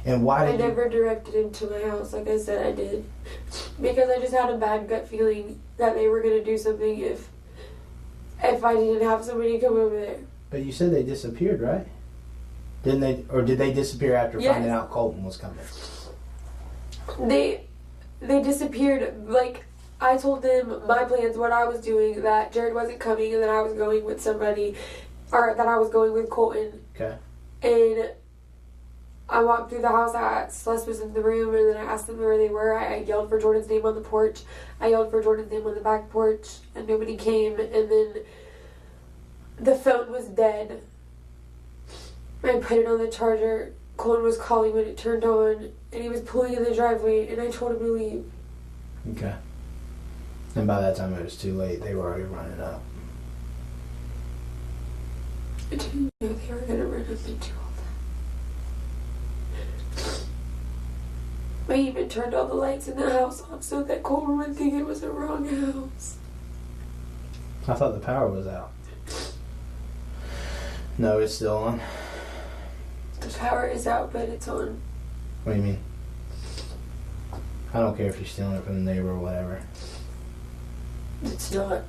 And why did I never directed him to my house like I said I did. Because I just had a bad gut feeling that they were going to do something if I didn't have somebody come over there. But you said they disappeared, right? Didn't they? Or did they disappear after finding out Colton was coming? They disappeared. Like, I told them my plans, what I was doing, that Jared wasn't coming and that I was going with somebody, or that I was going with Colton. Okay. And I walked through the house. Celeste was in the room, and then I asked them where they were. I yelled for Jordan's name on the porch. I yelled for Jordan's name on the back porch, and nobody came. And then the phone was dead. I put it on the charger. Colton was calling when it turned on, and he was pulling in the driveway, and I told him to leave. Okay. And by that time it was too late. They were already running up. I didn't know they were going to run up into all that. I even turned all the lights in the house off so that Colton would think it was the wrong house. I thought the power was out. No, it's still on. The power is out, but it's on. What do you mean? I don't care if you're stealing it from the neighbor or whatever. It's not.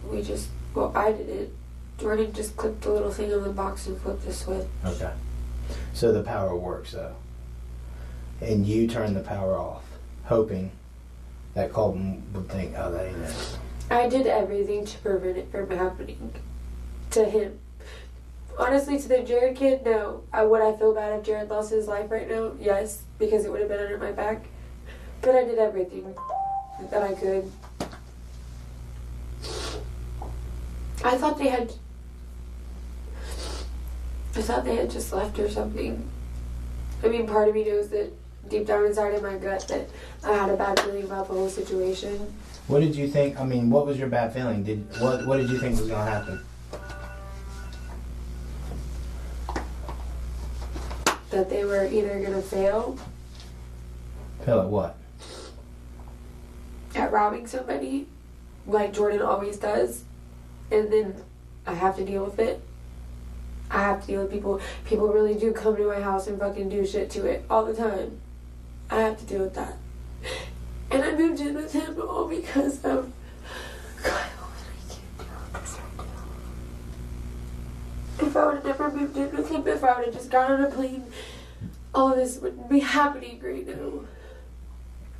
I did it. Jordan just clicked the little thing on the box and flipped the switch. Okay. So the power works, though. And you turned the power off, hoping that Colton would think, oh, that ain't it. I did everything to prevent it from happening to him. Honestly, to the Jared kid, no. Would I feel bad if Jared lost his life right now? Yes, because it would have been under my back. But I did everything that I could. I thought they had just left or something. I mean, part of me knows that deep down inside of my gut that I had a bad feeling about the whole situation. What did you think? I mean, what was your bad feeling? What did you think was going to happen? That they were either going to fail. Fail at what? At robbing somebody, like Jordan always does. And then I have to deal with it. I have to deal with people. People really do come to my house and fucking do shit to it all the time. I have to deal with that. And I moved in with him all because of God, I can't deal with this right now. If I would have never moved in with him, if I would have just got on a plane, all this wouldn't be happening right now.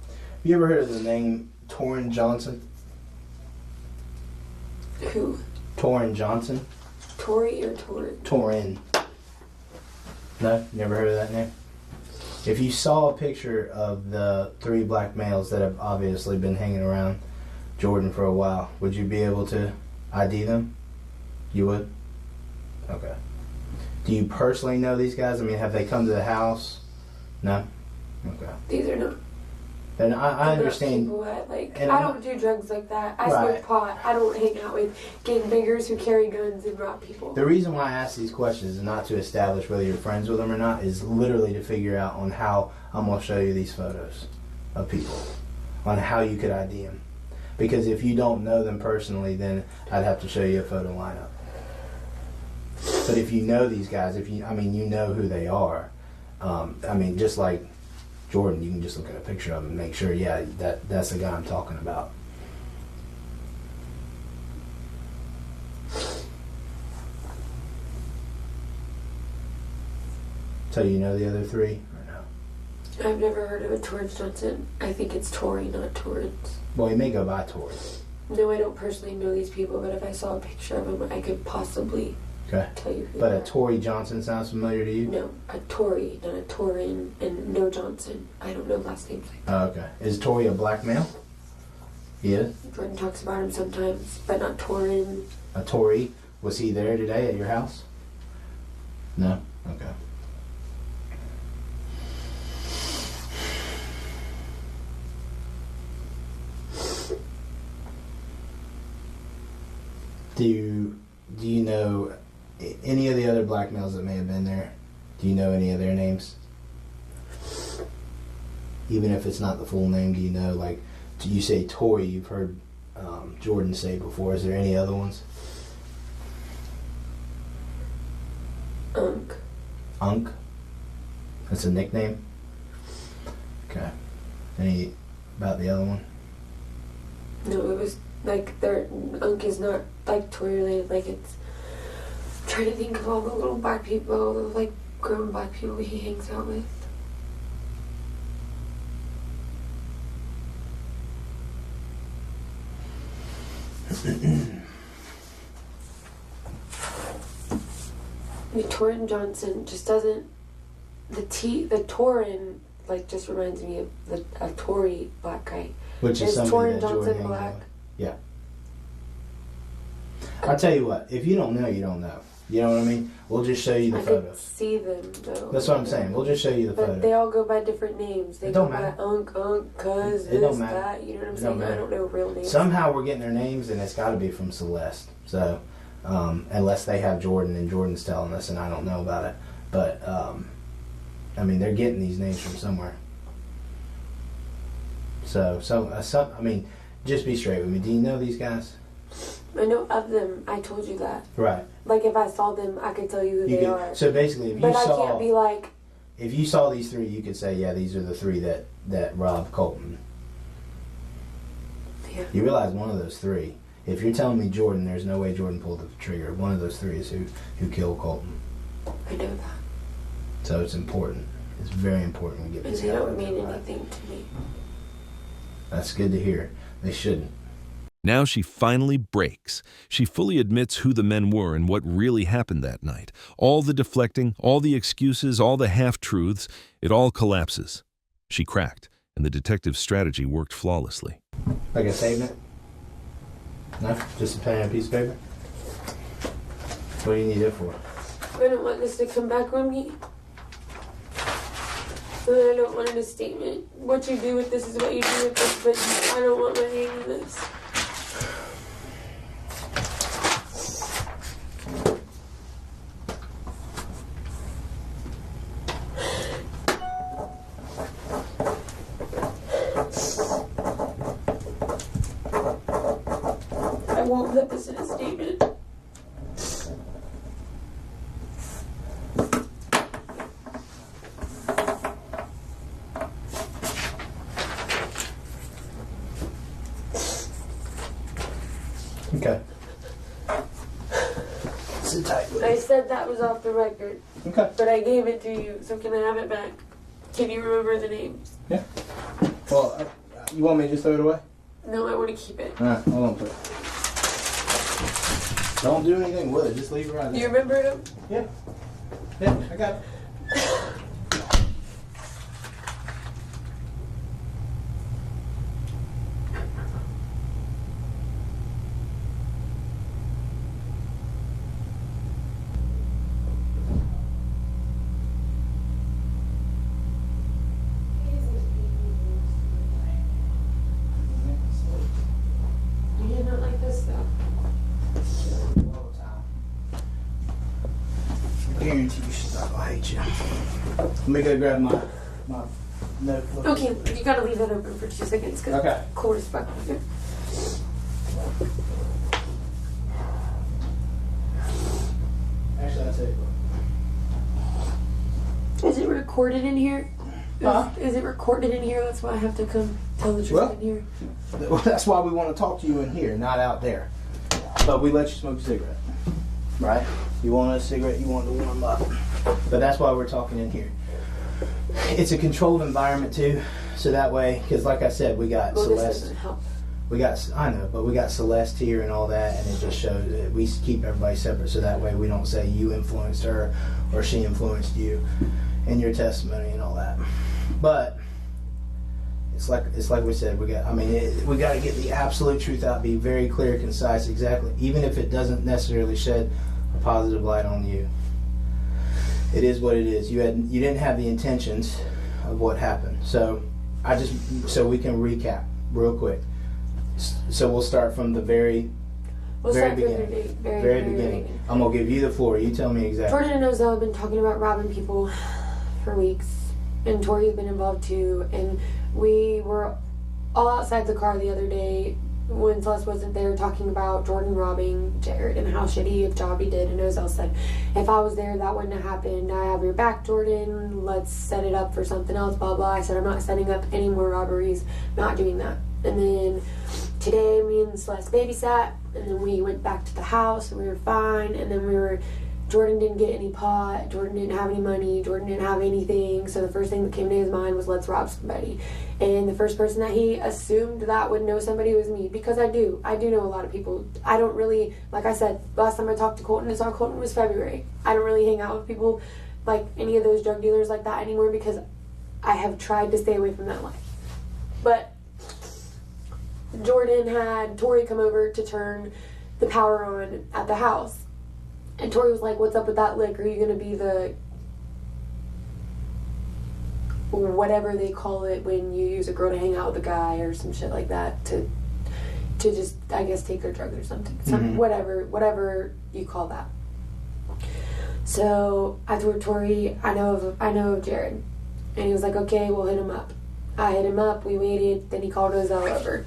Have you ever heard of the name Torrin Johnson? Who? Torrin Johnson. Tori or Torrin? Torrin. No? Never heard of that name? If you saw a picture of the 3 black males that have obviously been hanging around Jordan for a while, would you be able to ID them? You would? Okay. Do you personally know these guys? I mean, have they come to the house? No? Okay. These are not. And I understand. People that, I don't do drugs like that. I smoke pot. I don't hang out with gangbangers who carry guns and rob people. The reason why I ask these questions is not to establish whether you're friends with them or not, is literally to figure out on how I'm going to show you these photos of people, on how you could ID them. Because if you don't know them personally, then I'd have to show you a photo lineup. But if you know these guys, you know who they are. Just like Jordan, you can just look at a picture of him and make sure, yeah, that's the guy I'm talking about. So you know the other 3 or no? I've never heard of a Torrance Johnson. I think it's Tori, not Torrance. Well, he may go by Tori. No, I don't personally know these people, but if I saw a picture of him, I could possibly tell you who. But a Tori Johnson sounds familiar to you? No, a Tori, not a Torin, and no Johnson. I don't know last names like that. Oh, okay. Is Tori a black male? Yeah. Jordan talks about him sometimes, but not Torin. A Tori. Was he there today at your house? No? Okay. Do you know any of the other black males that may have been there? Do you know any of their names? Even if it's not the full name, do you know, like, you say Tori, you've heard Jordan say before. Is there any other ones? Unk. Unk? That's a nickname? Okay. Any about the other one? No, it was like Unk is not like Tori related. Like it's. I'm trying to think of all the little black people, the like grown black people he hangs out with. Torin Johnson just doesn't. The Torin like just reminds me of a Tory black guy. Which is Torin Johnson Johnson black? Yeah. I'll tell you what. If you don't know, you don't know. You know what I mean? We'll just show you the photos. I could see them though. That's what I'm saying. We'll just show you the photos. But they all go by different names. They it go don't matter. by Unk, cuz, it this, matter. that. You know what I'm it saying? Matter. I don't know real names. Somehow we're getting their names, and it's got to be from Celeste. So, unless they have Jordan, and Jordan's telling us, and I don't know about it. But, I mean, they're getting these names from somewhere. So I mean, just be straight with me. Do you know these guys? I know of them. I told you that. Right. Like, if I saw them, I could tell you who they are. So basically, if I can't be like... If you saw these three, you could say, yeah, these are the three that robbed Colton. Yeah. You realize one of those three, if you're telling me Jordan, there's no way Jordan pulled the trigger. One of those three is who killed Colton. I know that. So it's important. It's very important we get And this they guy don't mean right. anything to me. That's good to hear. They shouldn't. Now she finally breaks. She fully admits who the men were and what really happened that night. All the deflecting, all the excuses, all the half-truths, it all collapses. She cracked, and the detective's strategy worked flawlessly. Like I saved it? No? Just a pen and a piece of paper? What do you need it for? I don't want this to come back on me. I don't want a statement. What you do with this is what you do with this, but I don't want my name in this. I won't put this in a statement. Okay. Sit tight with I it. said that was off the record, Okay. but I gave it to you, so can I have it back? Can you remember the names? Yeah. Well, you want me to just throw it away? No, I want to keep it. Alright, hold on to it. Don't do anything with it, just leave it right Do you there. remember them? Yeah. Yeah, I got it. You did not like this though. I guarantee you should stop. I hate you. Let me go grab my notebook. Okay, you gotta leave that open for 2 seconds because Okay. it's cold as fuck in here. Actually, I'll tell you what. Is it recorded in here? Huh? Is it recorded in here? That's why I have to come tell the truth Well- in here. Well, that's why we want to talk to you in here, not out there. But we let you smoke a cigarette. Right? You want a cigarette, you want to warm up. But that's why we're talking in here. It's a controlled environment too, so that way, because like I said, we got Well, this Celeste. doesn't help. I know, but we got Celeste here and all that, and it just shows that we keep everybody separate, so that way we don't say you influenced her or she influenced you in your testimony and all that. But it's like we said, we got to get the absolute truth out, be very clear, concise, exactly, even if it doesn't necessarily shed a positive light on you. It is what it is. You didn't have the intentions of what happened. So we can recap real quick. So we'll start from the very We'll very start from beginning. the Very beginning. I'm gonna give you the floor. You tell me exactly. Jordan and Ozell have been talking about robbing people for weeks, and Tori's been involved too. And we were all outside the car the other day when Celeste wasn't there, talking about Jordan robbing Jared and how shitty a job he did. And Ozell said, if I was there, that wouldn't have happened. I have your back, Jordan. Let's set it up for something else, blah, blah. I said, I'm not setting up any more robberies. Not doing that. And then today, me and Celeste babysat, and then we went back to the house, and we were fine. And then Jordan didn't get any pot. Jordan didn't have any money. Jordan didn't have anything. So the first thing that came to his mind was, let's rob somebody. And the first person that he assumed that would know somebody was me, because I do know a lot of people. I don't really, like I said, last time I talked to Colton, Colton was February. I don't really hang out with people like any of those drug dealers like that anymore, because I have tried to stay away from that life. But Jordan had Tori come over to turn the power on at the house. And Tori was like, what's up with that lick? Are you going to be the, whatever they call it when you use a girl to hang out with a guy or some shit like that, to just, I guess, take their drugs or something. Whatever you call that. So I told Tori, I know of Jared. And he was like, okay, we'll hit him up. I hit him up, we waited, then he called Ozell over.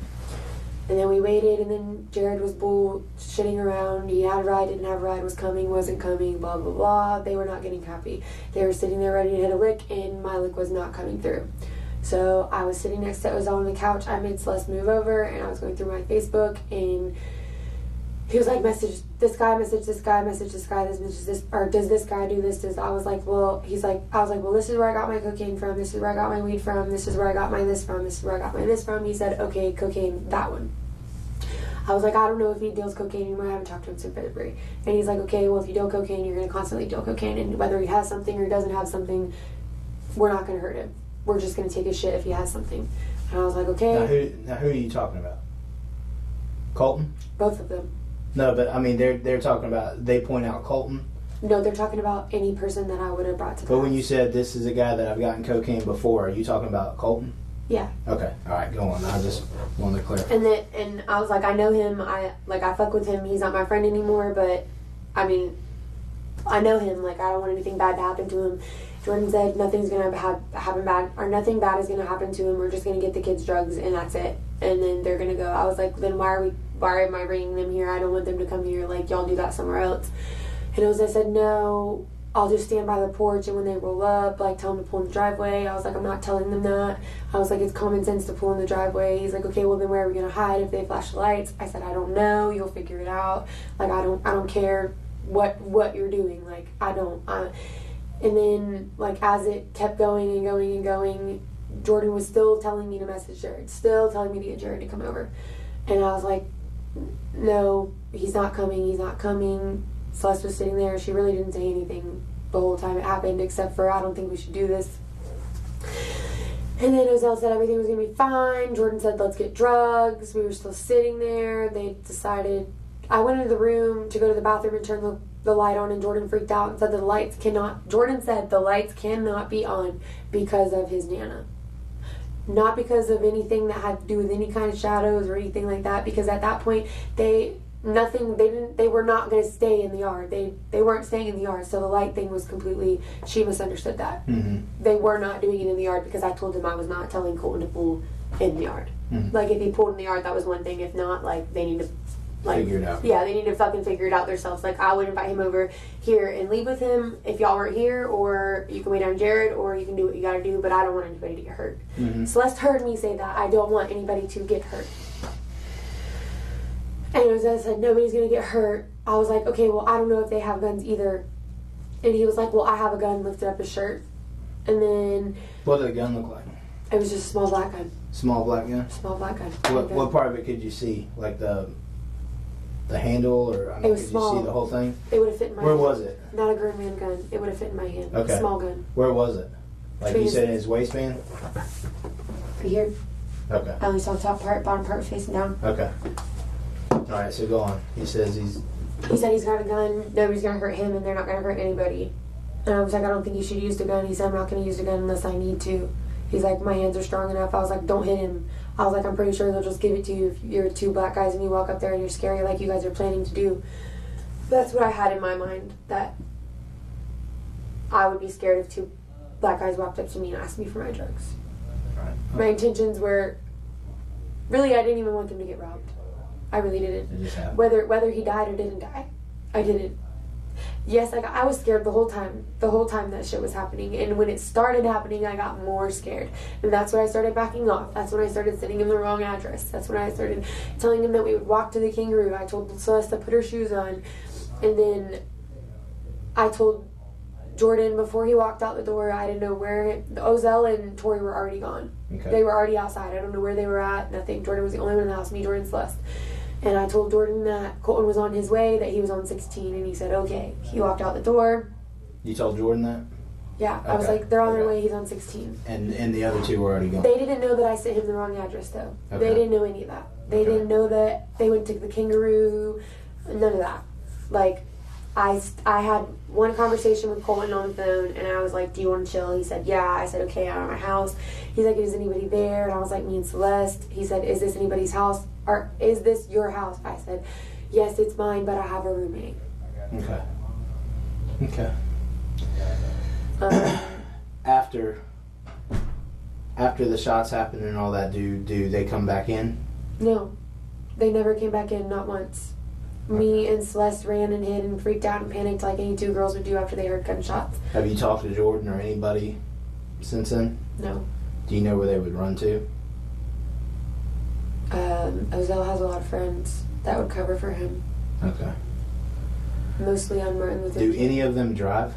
And then we waited, and then Jared was bullshitting around. He had a ride, didn't have a ride, was coming, wasn't coming, blah, blah, blah. They were not getting happy. They were sitting there ready to hit a lick, and my lick was not coming through. So I was sitting next to Ozell on the couch. I made Celeste move over, and I was going through my Facebook, and he was like, message this guy, message this guy, message this guy, this, or does this guy do this? I was like, well, this is where I got my cocaine from, this is where I got my weed from, this is where I got my this from, this is where I got my this from. He said, okay, cocaine, that one. I was like, I don't know if he deals cocaine anymore. I haven't talked to him since February. And he's like, okay, well, if you deal cocaine, you're going to constantly deal cocaine. And whether he has something or doesn't have something, we're not going to hurt him. We're just going to take his shit if he has something. And I was like, okay. Now who are you talking about? Colton? Both of them. No, but I mean, they're talking about, they point out Colton? No, they're talking about any person that I would have brought to the But house. when you said this is a guy that I've gotten cocaine before, are you talking about Colton? Yeah. Okay. All right. Go on. I just wanted to clarify. And I was like, I know him. I fuck with him. He's not my friend anymore, but I mean, I know him. Like, I don't want anything bad to happen to him. Jordan said nothing's gonna happen bad, or nothing bad is gonna happen to him. We're just gonna get the kids drugs, and that's it. And then they're gonna go. I was like, then why am I bringing them here? I don't want them to come here. Like, y'all do that somewhere else. And Jose said, no, I'll just stand by the porch, and when they roll up, like, tell them to pull in the driveway. I was like, I'm not telling them that. I was like, it's common sense to pull in the driveway. He's like, okay, well, then where are we going to hide if they flash the lights? I said, I don't know. You'll figure it out. Like, I don't care what you're doing. Like, and then, like, as it kept going and going and going, Jordan was still telling me to message Jared, still telling me to get Jared to come over. And I was like, no, he's not coming. Celeste was sitting there. She really didn't say anything the whole time it happened, except for, I don't think we should do this. And then Ozell said everything was going to be fine. Jordan said, let's get drugs. We were still sitting there. They decided, I went into the room to go to the bathroom and turn the light on, and Jordan freaked out and said Jordan said the lights cannot be on because of his Nana. Not because of anything that had to do with any kind of shadows or anything like that, because at that point, they were not going to stay in the yard. They weren't staying in the yard, so the light thing was completely, she misunderstood that. Mm-hmm. They were not doing it in the yard because I told them I was not telling Colton to pull in the yard. Mm-hmm. Like, if he pulled in the yard, that was one thing. If not, like, they need to, like, figure it out. Yeah, they need to fucking figure it out themselves. Like, I would invite him over here and leave with him if y'all weren't here, or you can wait on Jared, or you can do what you gotta do, but I don't want anybody to get hurt. Mm-hmm. Celeste heard me say that. I don't want anybody to get hurt. And Jose said, nobody's going to get hurt. I was like, okay, well, I don't know if they have guns either. And he was like, well, I have a gun, lifted up his shirt. And then... What did the gun look like? It was just a small black gun. Small black gun? Small black gun. What part of it could you see? Like the handle, or it was small. You see the whole thing? It would have fit in my hand. Where was it? Not a grown man gun. It would have fit in my hand. Okay. Small gun. Where was it? Like you said, in his waistband? Here. Okay. I only saw the top part, bottom part was facing down. Okay. Alright, so go on. He said he's got a gun, nobody's going to hurt him, and they're not going to hurt anybody. And I was like, I don't think you should use the gun. He said, I'm not going to use the gun unless I need to. He's like, my hands are strong enough. I was like, don't hit him. I was like, I'm pretty sure they'll just give it to you if you're two black guys and you walk up there and you're scary like you guys are planning to do. That's what I had in my mind, that I would be scared if two black guys walked up to me and asked me for my drugs. Right. My intentions were, really, I didn't even want them to get robbed. I really didn't. Whether he died or didn't die, I didn't. Yes, like, I was scared the whole time that shit was happening. And when it started happening, I got more scared. And that's when I started backing off. That's when I started sending him the wrong address. That's when I started telling him that we would walk to the Kangaroo. I told Celeste to put her shoes on. And then I told Jordan before he walked out the door, I didn't know where, Ozell and Tori were already gone. Okay. They were already outside. I don't know where they were at, nothing. Jordan was the only one in the house, me, Jordan, Celeste. And I told Jordan that Colton was on his way, that he was on 16, and he said, okay. He walked out the door. You told Jordan that? Yeah, okay. I was like, they're on their way, he's on 16. And the other two were already gone? They didn't know that I sent him the wrong address, though. Okay. They didn't know any of that. They didn't know that they went to the Kangaroo, none of that. Like, I had one conversation with Colton on the phone, and I was like, do you want to chill? He said, yeah. I said, okay, I'm at my house. He's like, is anybody there? And I was like, me and Celeste. He said, is this anybody's house? Or is this your house? I said, yes, it's mine, but I have a roommate. Okay. After the shots happened and all that, do they come back in? No. They never came back in, not once. Me and Celeste ran and hid and freaked out and panicked like any two girls would do after they heard gunshots. Have you talked to Jordan or anybody since then? No. Do you know where they would run to? Ozell has a lot of friends that would cover for him. Okay. Mostly on Martin Luther Do King. any of them drive?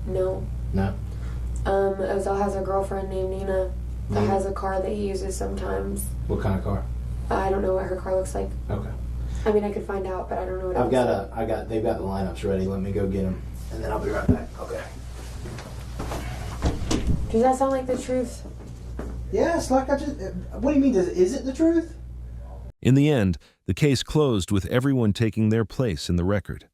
No. No. Ozell has a girlfriend named Nina that has a car that he uses sometimes. What kind of car? I don't know what her car looks like. Okay. I mean, I could find out, but I don't know what it looks like. They've got the lineups ready. Let me go get them, and then I'll be right back. Okay. Does that sound like the truth? Yeah, it's like what do you mean? Is it the truth? In the end, the case closed with everyone taking their place in the record.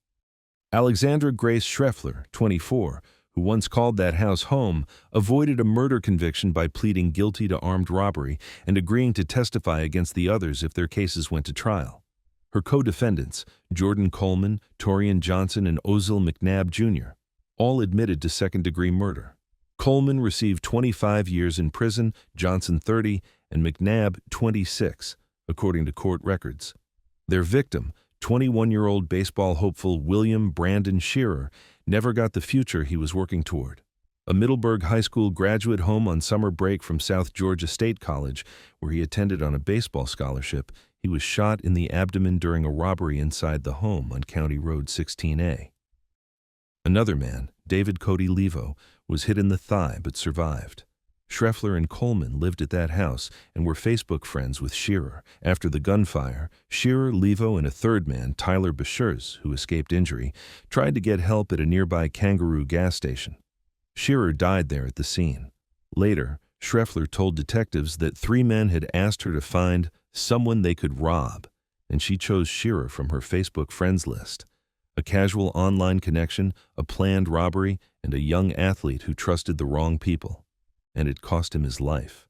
Alexandra Grace Schreffler, 24, who once called that house home, avoided a murder conviction by pleading guilty to armed robbery and agreeing to testify against the others if their cases went to trial. Her co-defendants, Jordan Coleman, Torian Johnson, and Ozell McNabb Jr., all admitted to second-degree murder. Coleman received 25 years in prison, Johnson 30, and McNabb 26, according to court records. Their victim, 21-year-old baseball hopeful William Brandon Shearer, never got the future he was working toward. A Middleburg High School graduate home on summer break from South Georgia State College, where he attended on a baseball scholarship, he was shot in the abdomen during a robbery inside the home on County Road 16A. Another man, David Cody Levo, was hit in the thigh but survived. Schreffler and Coleman lived at that house and were Facebook friends with Shearer. After the gunfire, Shearer, Levo, and a third man, Tyler Bashers, who escaped injury, tried to get help at a nearby Kangaroo gas station. Shearer died there at the scene. Later, Schreffler told detectives that 3 men had asked her to find someone they could rob, and she chose Shearer from her Facebook friends list. A casual online connection, a planned robbery, and a young athlete who trusted the wrong people. And it cost him his life.